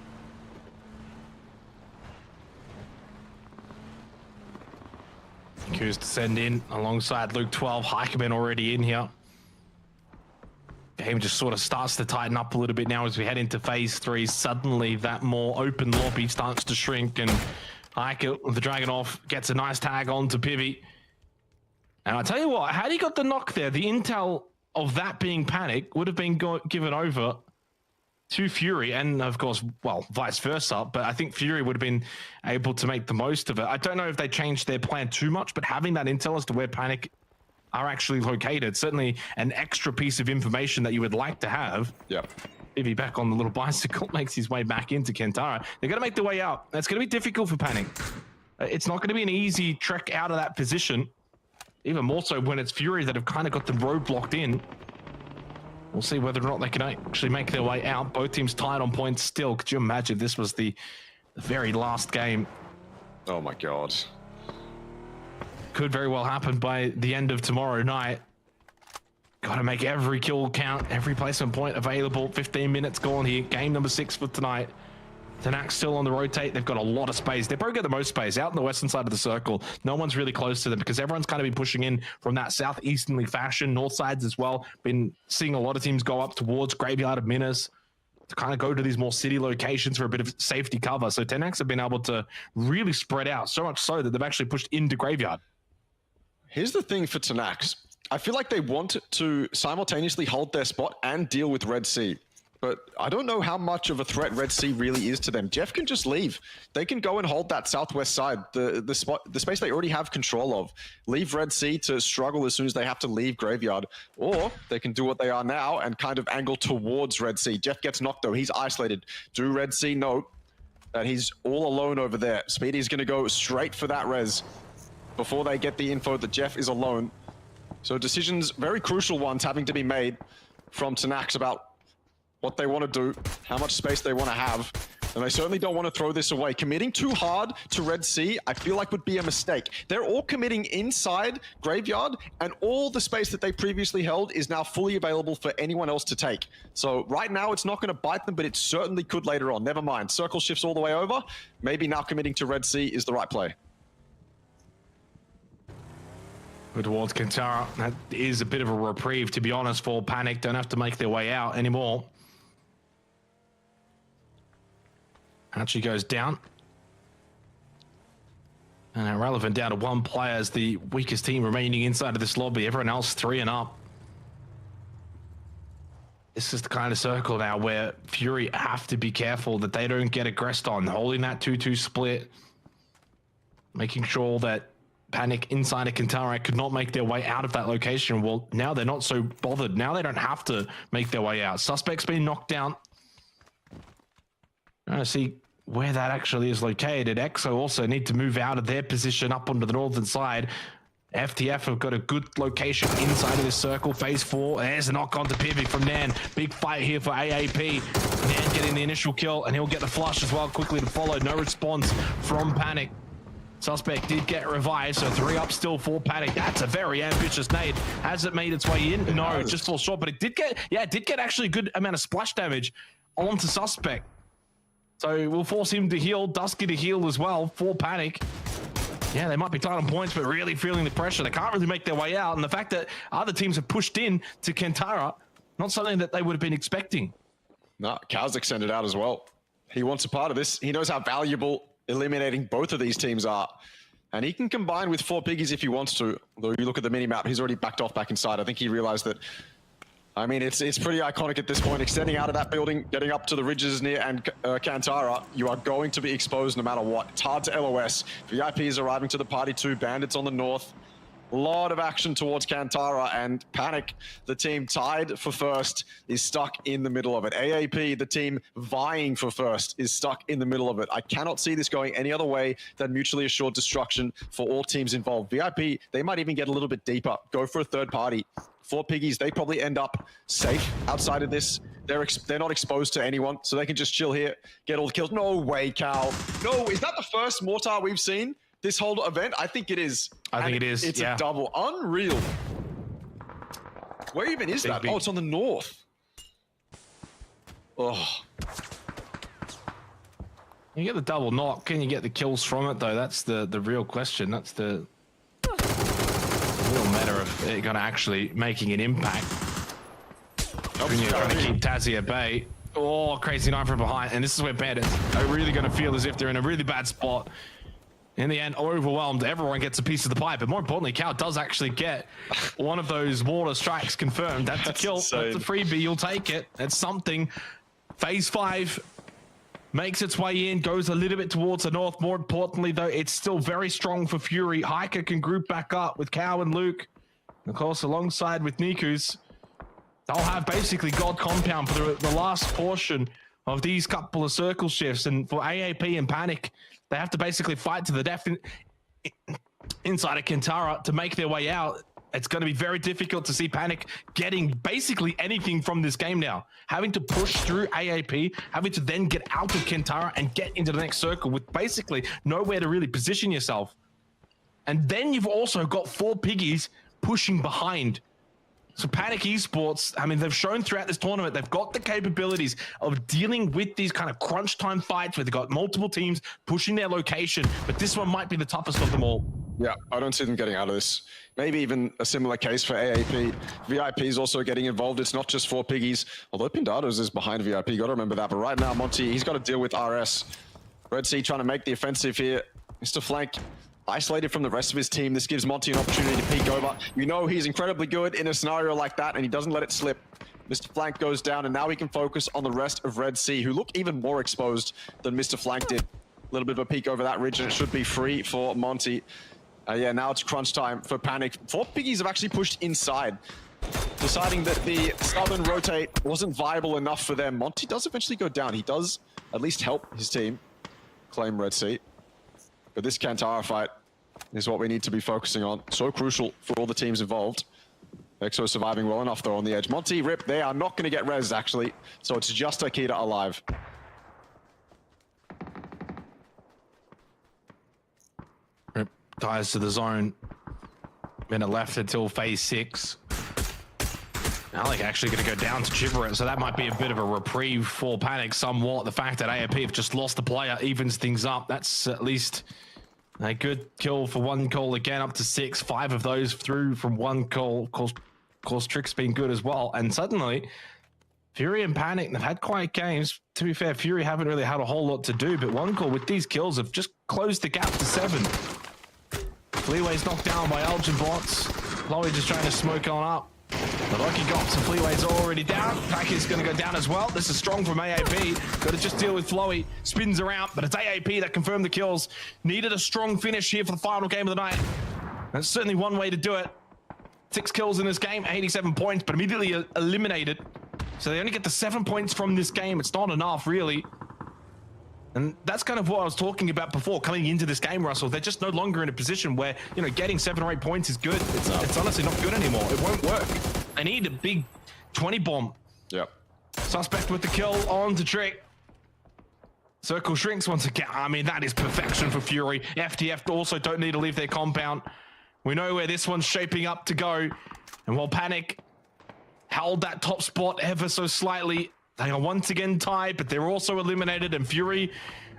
Speaker 1: Who's to send in alongside Luke 12. Heikeman already in here. Game just sort of starts to tighten up a little bit now as we head into phase 3. Suddenly that more open lobby starts to shrink, and Heike with the Dragon off gets a nice tag on to Pivy. And I tell you what, had he got the knock there, the intel of that being Panic would have been given over to Fury, and of course, well, vice versa, but I think Fury would have been able to make the most of it. I don't know if they changed their plan too much, but having that intel as to where Panic are actually located, certainly an extra piece of information that you would like to have.
Speaker 2: Yeah.
Speaker 1: Ivy back on the little bicycle, makes his way back into Kentara. They're going to make their way out. That's going to be difficult for Panic. It's not going to be an easy trek out of that position, even more so when it's Fury that have kind of got the road blocked in. We'll see whether or not they can actually make their way out. Both teams tied on points still. Could you imagine if this was the very last game?
Speaker 2: Oh my God.
Speaker 1: Could very well happen by the end of tomorrow night. Got to make every kill count, every placement point available. 15 minutes gone here. Game number 6 for tonight. Tanak still on the rotate. They've got a lot of space. They've probably got the most space out in the western side of the circle. No one's really close to them because everyone's kind of been pushing in from that southeasterly fashion. North sides as well. Been seeing a lot of teams go up towards Graveyard of Minas to kind of go to these more city locations for a bit of safety cover. So Tenax have been able to really spread out, so much so that they've actually pushed into Graveyard.
Speaker 2: Here's the thing for Tenax. I feel like they want to simultaneously hold their spot and deal with Red Sea. But I don't know how much of a threat Red Sea really is to them. Jeff can just leave. They can go and hold that southwest side, the space they already have control of. Leave Red Sea to struggle as soon as they have to leave Graveyard. Or they can do what they are now and kind of angle towards Red Sea. Jeff gets knocked though. He's isolated. Do Red Sea know that he's all alone over there? Speedy's going to go straight for that res before they get the info that Jeff is alone. So decisions, very crucial ones, having to be made from Tenax about what they want to do, how much space they want to have, and they certainly don't want to throw this away. Committing too hard to Red Sea, I feel like would be a mistake. They're all committing inside Graveyard, and all the space that they previously held is now fully available for anyone else to take. So right now, it's not going to bite them, but it certainly could later on. Never mind. Circle shifts all the way over. Maybe now committing to Red Sea is the right play.
Speaker 1: Towards Kentara, that is a bit of a reprieve, to be honest, for Panic. Don't have to make their way out anymore. Actually goes down. And Irrelevant down to 1 player as the weakest team remaining inside of this lobby. Everyone else 3 and up. This is the kind of circle now where Fury have to be careful that they don't get aggressed on. Holding that 2-2 split. Making sure that Panic inside of Kentara could not make their way out of that location. Well, now they're not so bothered. Now they don't have to make their way out. Suspect's been knocked down. Trying to see where that actually is located. EXO also need to move out of their position up onto the northern side. FTF have got a good location inside of this circle. Phase 4. There's a knock on to Pivot from Nan. Big fight here for AAP. Nan getting the initial kill, and he'll get the flush as well quickly to follow. No response from Panic. Suspect did get revived, so 3 up still for Panic. That's a very ambitious nade. Has it made its way in? No, it just falls short, but it did get actually a good amount of splash damage onto Suspect. So we'll force him to heal, Dusky to heal as well for Panic. Yeah, they might be tight on points, but really feeling the pressure. They can't really make their way out, and the fact that other teams have pushed in to Kentara, not something that they would have been expecting.
Speaker 2: No, Kazakh sent it out as well. He wants a part of this. He knows how valuable eliminating both of these teams are. And he can combine with 4 piggies if he wants to. Though you look at the mini-map, he's already backed off back inside. I think he realized that, I mean, it's pretty iconic at this point. Extending out of that building, getting up to the ridges near Kantara, you are going to be exposed no matter what. It's hard to LOS. VIP is arriving to the party too. Bandits on the north. A lot of action towards Kantara, and Panic, the team tied for first, is stuck in the middle of it. AAP, the team vying for first, is stuck in the middle of it. I cannot see this going any other way than mutually assured destruction for all teams involved. VIP, they might even get a little bit deeper, go for a third party. For Piggies, they probably end up safe outside of this. They're not exposed to anyone, so they can just chill here, get all the kills. No way, Cal. No, is that the first mortar we've seen this whole event? I think it is.
Speaker 1: I think it is.
Speaker 2: It's a double. Unreal. Where even is that? Oh, it's on the north. Oh.
Speaker 1: You get the double knock. Can you get the kills from it, though? That's the real question. That's the real matter of it going to actually making an impact. When you're trying to keep Tazzy at bay. Oh, crazy knife from behind. And this is where Bandits are really going to feel as if they're in a really bad spot. In the end, overwhelmed, everyone gets a piece of the pie. But more importantly, Cal does actually get one of those mortar strikes confirmed. That's a kill.
Speaker 2: Insane.
Speaker 1: That's a freebie. You'll take it. That's something. Phase 5 makes its way in, goes a little bit towards the north. More importantly, though, it's still very strong for Fury. Hiker can group back up with Cow and Luke. Of course, alongside with Niku's. They'll have basically God Compound for the last portion of these couple of circle shifts. And for AAP and Panic, they have to basically fight to the death inside of Kantara to make their way out. It's going to be very difficult to see Panic getting basically anything from this game now. Having to push through AAP, having to then get out of Kantara and get into the next circle with basically nowhere to really position yourself. And then you've also got 4 Piggies pushing behind. So Panic Esports, I mean, they've shown throughout this tournament, they've got the capabilities of dealing with these kind of crunch time fights where they've got multiple teams pushing their location, but this one might be the toughest of them all.
Speaker 2: Yeah, I don't see them getting out of this. Maybe even a similar case for AAP. VIP is also getting involved. It's not just 4 Piggies, although Pindados is behind VIP. You got to remember that. But right now, Monty, he's got to deal with RS. Red Sea trying to make the offensive here. Mr. Flank isolated from the rest of his team. This gives Monty an opportunity to peek over. You know he's incredibly good in a scenario like that, and he doesn't let it slip. Mr. Flank goes down, and now he can focus on the rest of Red Sea, who look even more exposed than Mr. Flank did. A little bit of a peek over that ridge, and it should be free for Monty. Yeah, now it's crunch time for Panic. 4 Piggies have actually pushed inside, deciding that the southern rotate wasn't viable enough for them. Monty does eventually go down. He does at least help his team claim Red Sea. But this Kantara fight is what we need to be focusing on. So crucial for all the teams involved. EXO surviving well enough though on the edge. Monty, Rip, they are not going to get res actually. So it's just Akita alive.
Speaker 1: Rip dies to the zone. Minute left until phase 6. Alec actually going to go down to Gibberet, so that might be a bit of a reprieve for Panic somewhat. The fact that AAP have just lost the player evens things up. That's at least a good kill for 1 call again, up to 6. 5 of those through from 1 call. Of course, Trick's been good as well. And suddenly, Fury and Panic, they've had quiet games. To be fair, Fury haven't really had a whole lot to do, but 1 call with these kills have just closed the gap to 7. Fleaway's knocked down by Elgin Bots. Chloe just trying to smoke on up. The Lucky Gops and Fleaway's already down. Pack is going to go down as well. This is strong from AAP. Got to just deal with Flowey. Spins around, but it's AAP that confirmed the kills. Needed a strong finish here for the final game of the night. That's certainly one way to do it. 6 kills in this game, 87 points, but immediately eliminated. So they only get the 7 points from this game. It's not enough, really. And that's kind of what I was talking about before coming into this game, Russell. They're just no longer in a position where, you know, getting 7 or 8 points is good. It's honestly not good anymore. It won't work. They need a big 20 bomb.
Speaker 2: Yep.
Speaker 1: Suspect with the kill on to Trick. Circle shrinks once again. I mean, that is perfection for Fury. FTF also don't need to leave their compound. We know where this one's shaping up to go. And while Panic held that top spot ever so slightly, they are once again tied, but they're also eliminated, and Fury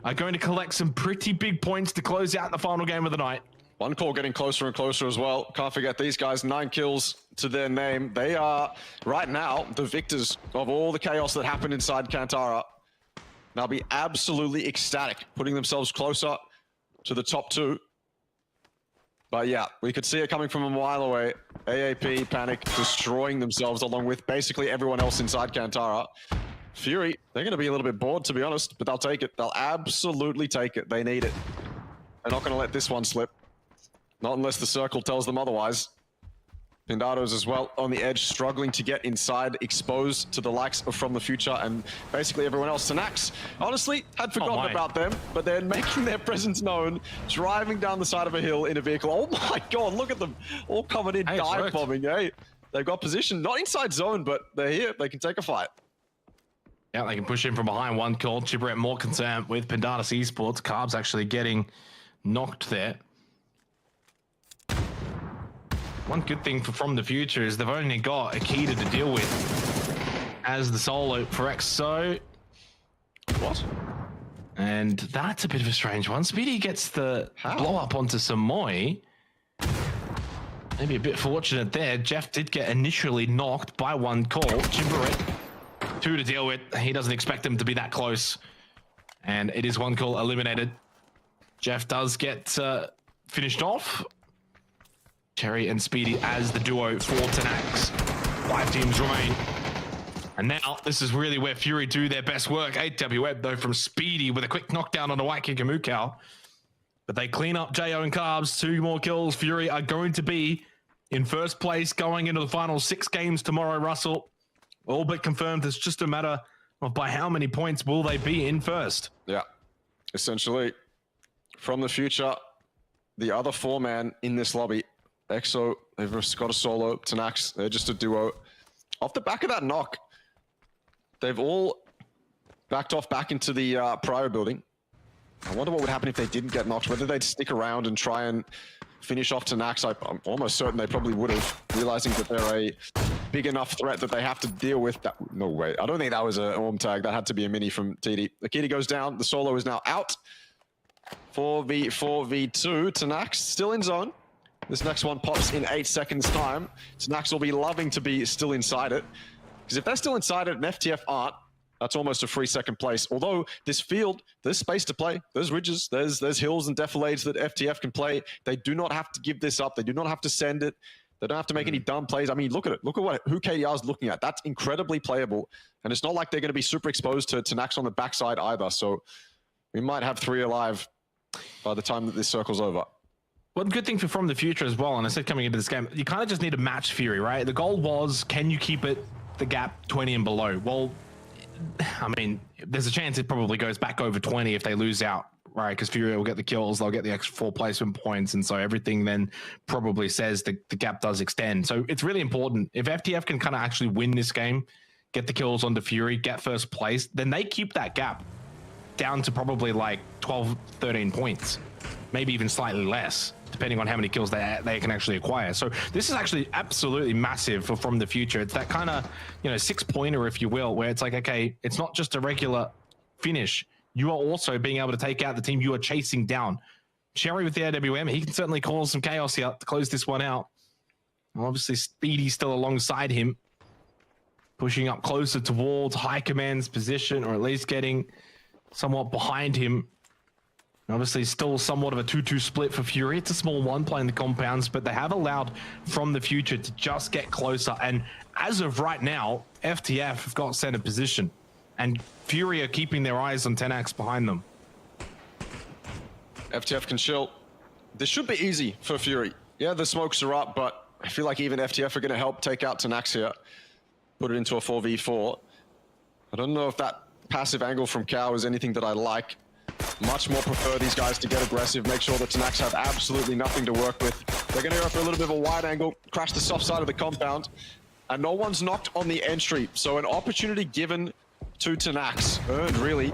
Speaker 1: are going to collect some pretty big points to close out the final game of the night.
Speaker 2: 1 call getting closer and closer as well. Can't forget these guys, 9 kills to their name. They are, right now, the victors of all the chaos that happened inside Kantara. They'll be absolutely ecstatic, putting themselves closer to the top 2. But yeah, we could see it coming from a mile away. AAP, Panic, destroying themselves along with basically everyone else inside Kantara. Fury, they're going to be a little bit bored, to be honest, but they'll take it. They'll absolutely take it. They need it. They're not going to let this one slip. Not unless the circle tells them otherwise. Pindado's as well on the edge, struggling to get inside, exposed to the likes of From the Future and basically everyone else. Tanax, honestly, had forgotten about them, but they're making their presence known, driving down the side of a hill in a vehicle. Oh my god, look at them, all coming in, dive bombing, eh? They've got position, not inside zone, but they're here, they can take a fight.
Speaker 1: Yeah, they can push in from behind. One call. Chibret more concerned with Pendatus Esports. Carbs actually getting knocked there. One good thing for From the Future is they've only got Akita to deal with as the solo for XO.
Speaker 2: What?
Speaker 1: And that's a bit of a strange one. Speedy gets the blow up onto Samoy. Maybe a bit fortunate there. Jeff did get initially knocked by one call. Chimberit, 2 to deal with. He doesn't expect him to be that close. And it is one call eliminated. Jeff does get finished off. Cherry and Speedy as the duo for Tanax. 5 teams remain. And now this is really where Fury do their best work. 8W Web though from Speedy with a quick knockdown on a White Kick and Mukau. But they clean up Jo and Carbs. 2 more kills. Fury are going to be in first place going into the final 6 games tomorrow, Russell. All but confirmed. It's just a matter of by how many points will they be in first.
Speaker 2: Yeah, essentially From the Future, the other 4-man in this lobby. EXO, they've got a solo. Tanax, they're just a duo. Off the back of that knock, they've all backed off back into the prior building. I wonder what would happen if they didn't get knocked, whether they'd stick around and try and finish off Tanax. I'm almost certain they probably would have, realizing that they're a big enough threat that they have to deal with. That, no way. I don't think that was an orm tag. That had to be a mini from TD. Akita goes down. The solo is now out. 4v2. Tanax still in zone. This next one pops in 8 seconds time. Tanax will be loving to be still inside it. Because if they're still inside it and FTF aren't, that's almost a free second place. Although this field, there's space to play. There's ridges, there's hills and defilades that FTF can play. They do not have to give this up. They do not have to send it. They don't have to make any dumb plays. I mean, look at it. Look at who KDR is looking at. That's incredibly playable. And it's not like they're going to be super exposed to Tanax on the backside either. So we might have 3 alive by the time that this circle's over.
Speaker 1: One good thing for From the Future as well, and I said coming into this game, you kind of just need to match Fury, right? The goal was, can you keep it, the gap 20 and below? Well, I mean, there's a chance it probably goes back over 20 if they lose out, right? Because Fury will get the kills, they'll get the extra 4 placement points, and so everything then probably says the gap does extend. So it's really important. If FTF can kind of actually win this game, get the kills onto Fury, get first place, then they keep that gap down to probably like 12, 13 points, maybe even slightly less, depending on how many kills they can actually acquire. So this is actually absolutely massive for From the Future. It's that kind of, 6-pointer, if you will, where it's like, okay, it's not just a regular finish. You are also being able to take out the team you are chasing down. Cherry with the AWM, he can certainly cause some chaos here to close this one out. Obviously, Speedy's still alongside him, pushing up closer towards High Command's position, or at least getting somewhat behind him. Obviously, still somewhat of a 2-2 split for Fury. It's a small one playing the compounds, but they have allowed From the Future to just get closer. And as of right now, FTF have got center position, and Fury are keeping their eyes on 10x behind them.
Speaker 2: FTF can chill. This should be easy for Fury. Yeah, the smokes are up, but I feel like even FTF are going to help take out Tanax here. Put it into a 4v4. I don't know if that passive angle from Cow is anything that I like. Much more prefer these guys to get aggressive, make sure that Tanax have absolutely nothing to work with. They're going to go for a little bit of a wide angle, crash the soft side of the compound, and no one's knocked on the entry. So an opportunity given to Tanax, earned really.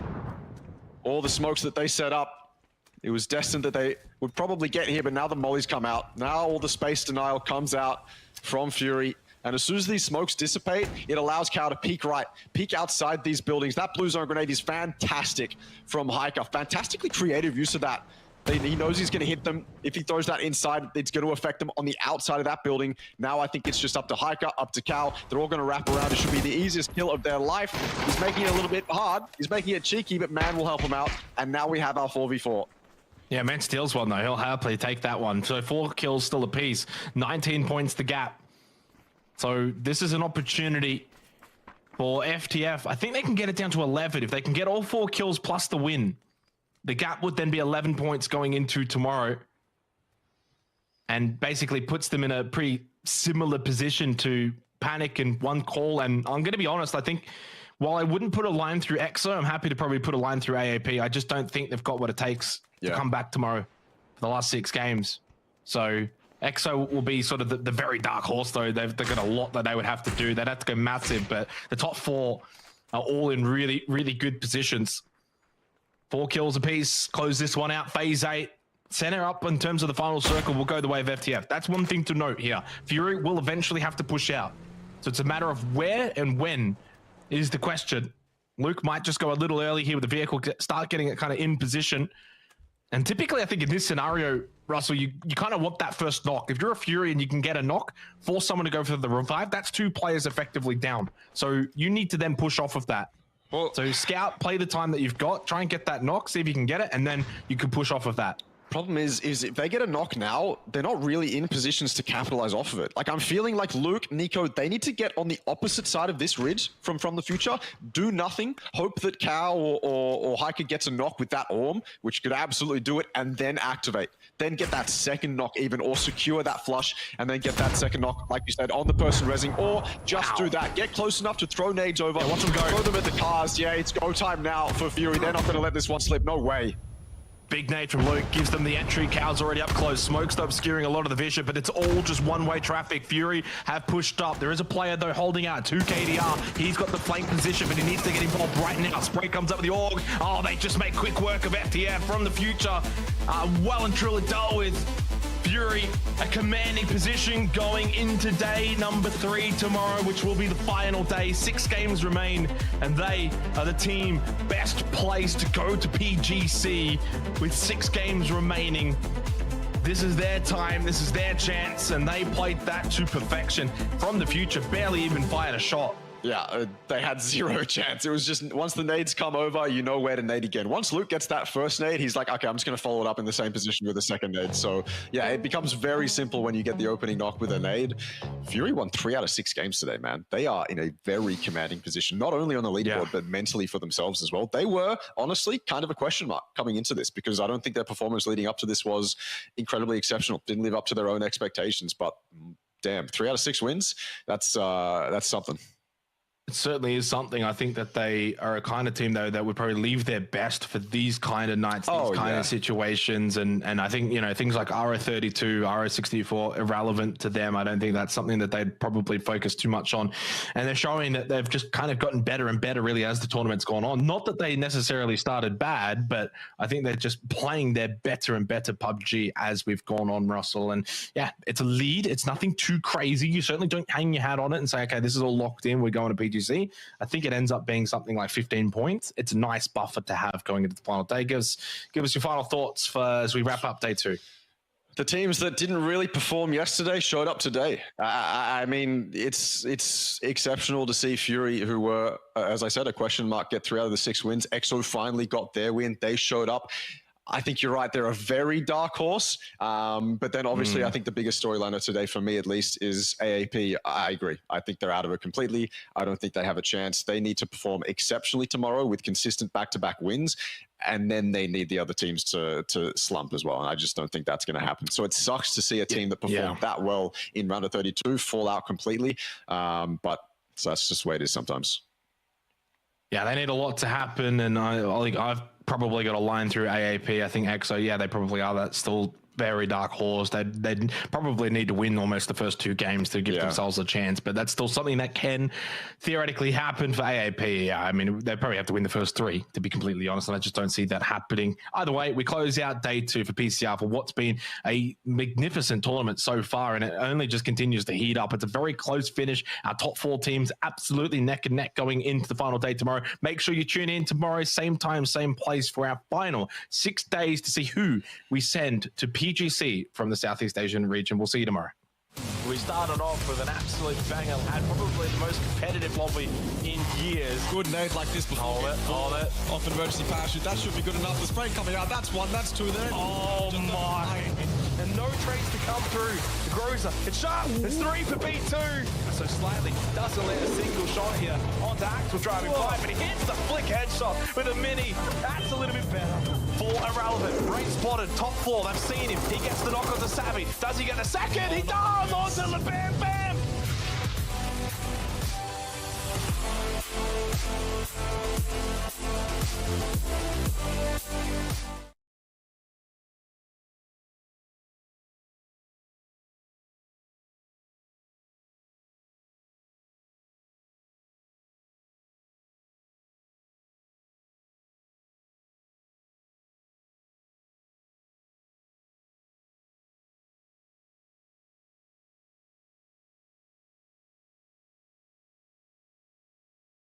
Speaker 2: All the smokes that they set up, it was destined that they would probably get here, but now the mollies come out. Now all the space denial comes out from Fury. And as soon as these smokes dissipate, it allows Cow to peek right, peek outside these buildings. That blue zone grenade is fantastic from Hiker. Fantastically creative use of that. He knows he's going to hit them. If he throws that inside, it's going to affect them on the outside of that building. Now I think it's just up to Hiker, up to Cow. They're all going to wrap around. It should be the easiest kill of their life. He's making it a little bit hard. He's making it cheeky, but Man will help him out. And now we have our 4v4.
Speaker 1: Yeah, Man steals one though. He'll happily take that one. So 4 kills still apiece. 19 points the gap. So this is an opportunity for FTF. I think they can get it down to 11. If they can get all 4 kills plus the win, the gap would then be 11 points going into tomorrow. and basically puts them in a pretty similar position to panic in one call. And I'm going to be honest, I think while I wouldn't put a line through EXO, I'm happy to probably put a line through AAP. I just don't think they've got what it takes to come back tomorrow for the last 6 games. So EXO will be sort of the very dark horse, though. They've got a lot that they would have to do. They'd have to go massive, but the top 4 are all in really, really good positions. 4 kills apiece, close this one out. Phase 8, center up in terms of the final circle will go the way of FTF. That's one thing to note here. Fury will eventually have to push out. So it's a matter of where and when is the question. Luke might just go a little early here with the vehicle, start getting it kind of in position. And typically, I think in this scenario, Russell, you kind of want that first knock. If you're a Fury and you can get a knock, force someone to go for the revive, that's 2 players effectively down. So you need to then push off of that. Well, so scout, play the time that you've got, try and get that knock, see if you can get it, and then you can push off of that.
Speaker 2: Problem is if they get a knock now, they're not really in positions to capitalize off of it. Like, I'm feeling like Luke, Nico, they need to get on the opposite side of this ridge from the future, do nothing, hope that Cow or Hiker gets a knock with that Orm, which could absolutely do it, and then activate. Then get that second knock even, or secure that flush, and then get that second knock, like you said, on the person rezzing, or just do that. Get close enough to throw nades over, watch them go. Throw them at the cars. Yeah, it's go time now for Fury. They're not going to let this one slip. No way.
Speaker 1: Big nade from Luke gives them the entry. Cow's already up close. Smoke's obscuring a lot of the vision, but it's all just one-way traffic. Fury have pushed up. There is a player, though, holding out. 2 KDR. He's got the flank position, but he needs to get involved right now. Spray comes up with the AUG. Oh, they just make quick work of FTF from the future. Well and truly dealt with. Fury, a commanding position going into day number 3 tomorrow, which will be the final day. 6 games remain, and they are the team best placed to go to PGC with 6 games remaining. This is their time, this is their chance, and they played that to perfection. From the future, barely even fired a shot.
Speaker 2: Yeah, they had 0 chance. It was just, once the nades come over, you know where to nade again. Once Luke gets that first nade, he's like, okay, I'm just going to follow it up in the same position with a second nade. So yeah, it becomes very simple when you get the opening knock with a nade. Fury won 3 out of 6 games today, man. They are in a very commanding position, not only on the leaderboard, but mentally for themselves as well. They were, honestly, kind of a question mark coming into this, because I don't think their performance leading up to this was incredibly exceptional. Didn't live up to their own expectations, but damn, 3 out of 6 wins, that's something.
Speaker 1: It certainly is something. I think that they are a kind of team, though, that would probably leave their best for these kind of nights, these kind of situations. And I think, you know, things like RO32, RO64, irrelevant to them. I don't think that's something that they'd probably focus too much on. And they're showing that they've just kind of gotten better and better, really, as the tournament's gone on. Not that they necessarily started bad, but I think they're just playing their better and better PUBG as we've gone on, Russell. And yeah, it's a lead. It's nothing too crazy. You certainly don't hang your hat on it and say, okay, this is all locked in. We're going to PGC. I think it ends up being something like 15 points. It's a nice buffer to have going into the final day. Give us your final thoughts as we wrap up day 2.
Speaker 2: The teams that didn't really perform yesterday showed up today. I mean, it's exceptional to see Fury, who were, as I said, a question mark, get 3 out of the 6 wins. EXO finally got their win. They showed up. I think you're right. They're a very dark horse. But then obviously I think the biggest storyline of today, for me at least, is AAP. I agree. I think they're out of it completely. I don't think they have a chance. They need to perform exceptionally tomorrow with consistent back-to-back wins. And then they need the other teams to slump as well. And I just don't think that's going to happen. So it sucks to see a team that performed that well in round of 32 fall out completely. But so that's just the way it is sometimes.
Speaker 1: Yeah, they need a lot to happen. And I think I've probably got a line through AAP. I think EXO, yeah, they probably are. That's still very dark horse. They'd probably need to win almost the first 2 games to give themselves a chance, but that's still something that can theoretically happen for AAP. I mean, they probably have to win the first 3, to be completely honest, and I just don't see that happening. Either way, we close out day 2 for PCR for what's been a magnificent tournament so far, and it only just continues to heat up. It's a very close finish. Our top 4 teams absolutely neck and neck going into the final day tomorrow. Make sure you tune in tomorrow, same time, same place, for our final 6 days to see who we send to PGC from the Southeast Asian region. We'll see you tomorrow. We started off with an absolute banger. Had probably the most competitive lobby in years.
Speaker 4: Good nade like this before.
Speaker 1: Hold it.
Speaker 4: Off an emergency parachute. That should be good enough. The spray coming out. That's 1. That's 2 there.
Speaker 1: Oh my.
Speaker 4: and no trades to come through. The Groza, it's sharp, it's 3 for B2. So Slightly doesn't let a single shot here onto Axel driving by, but he hits the flick headshot with a mini. That's a little bit better for Irrelevant. Great spotted, top floor, they've seen him. He gets the knock onto Savvy. Does he get the second? He does! Onto LeBam Bam!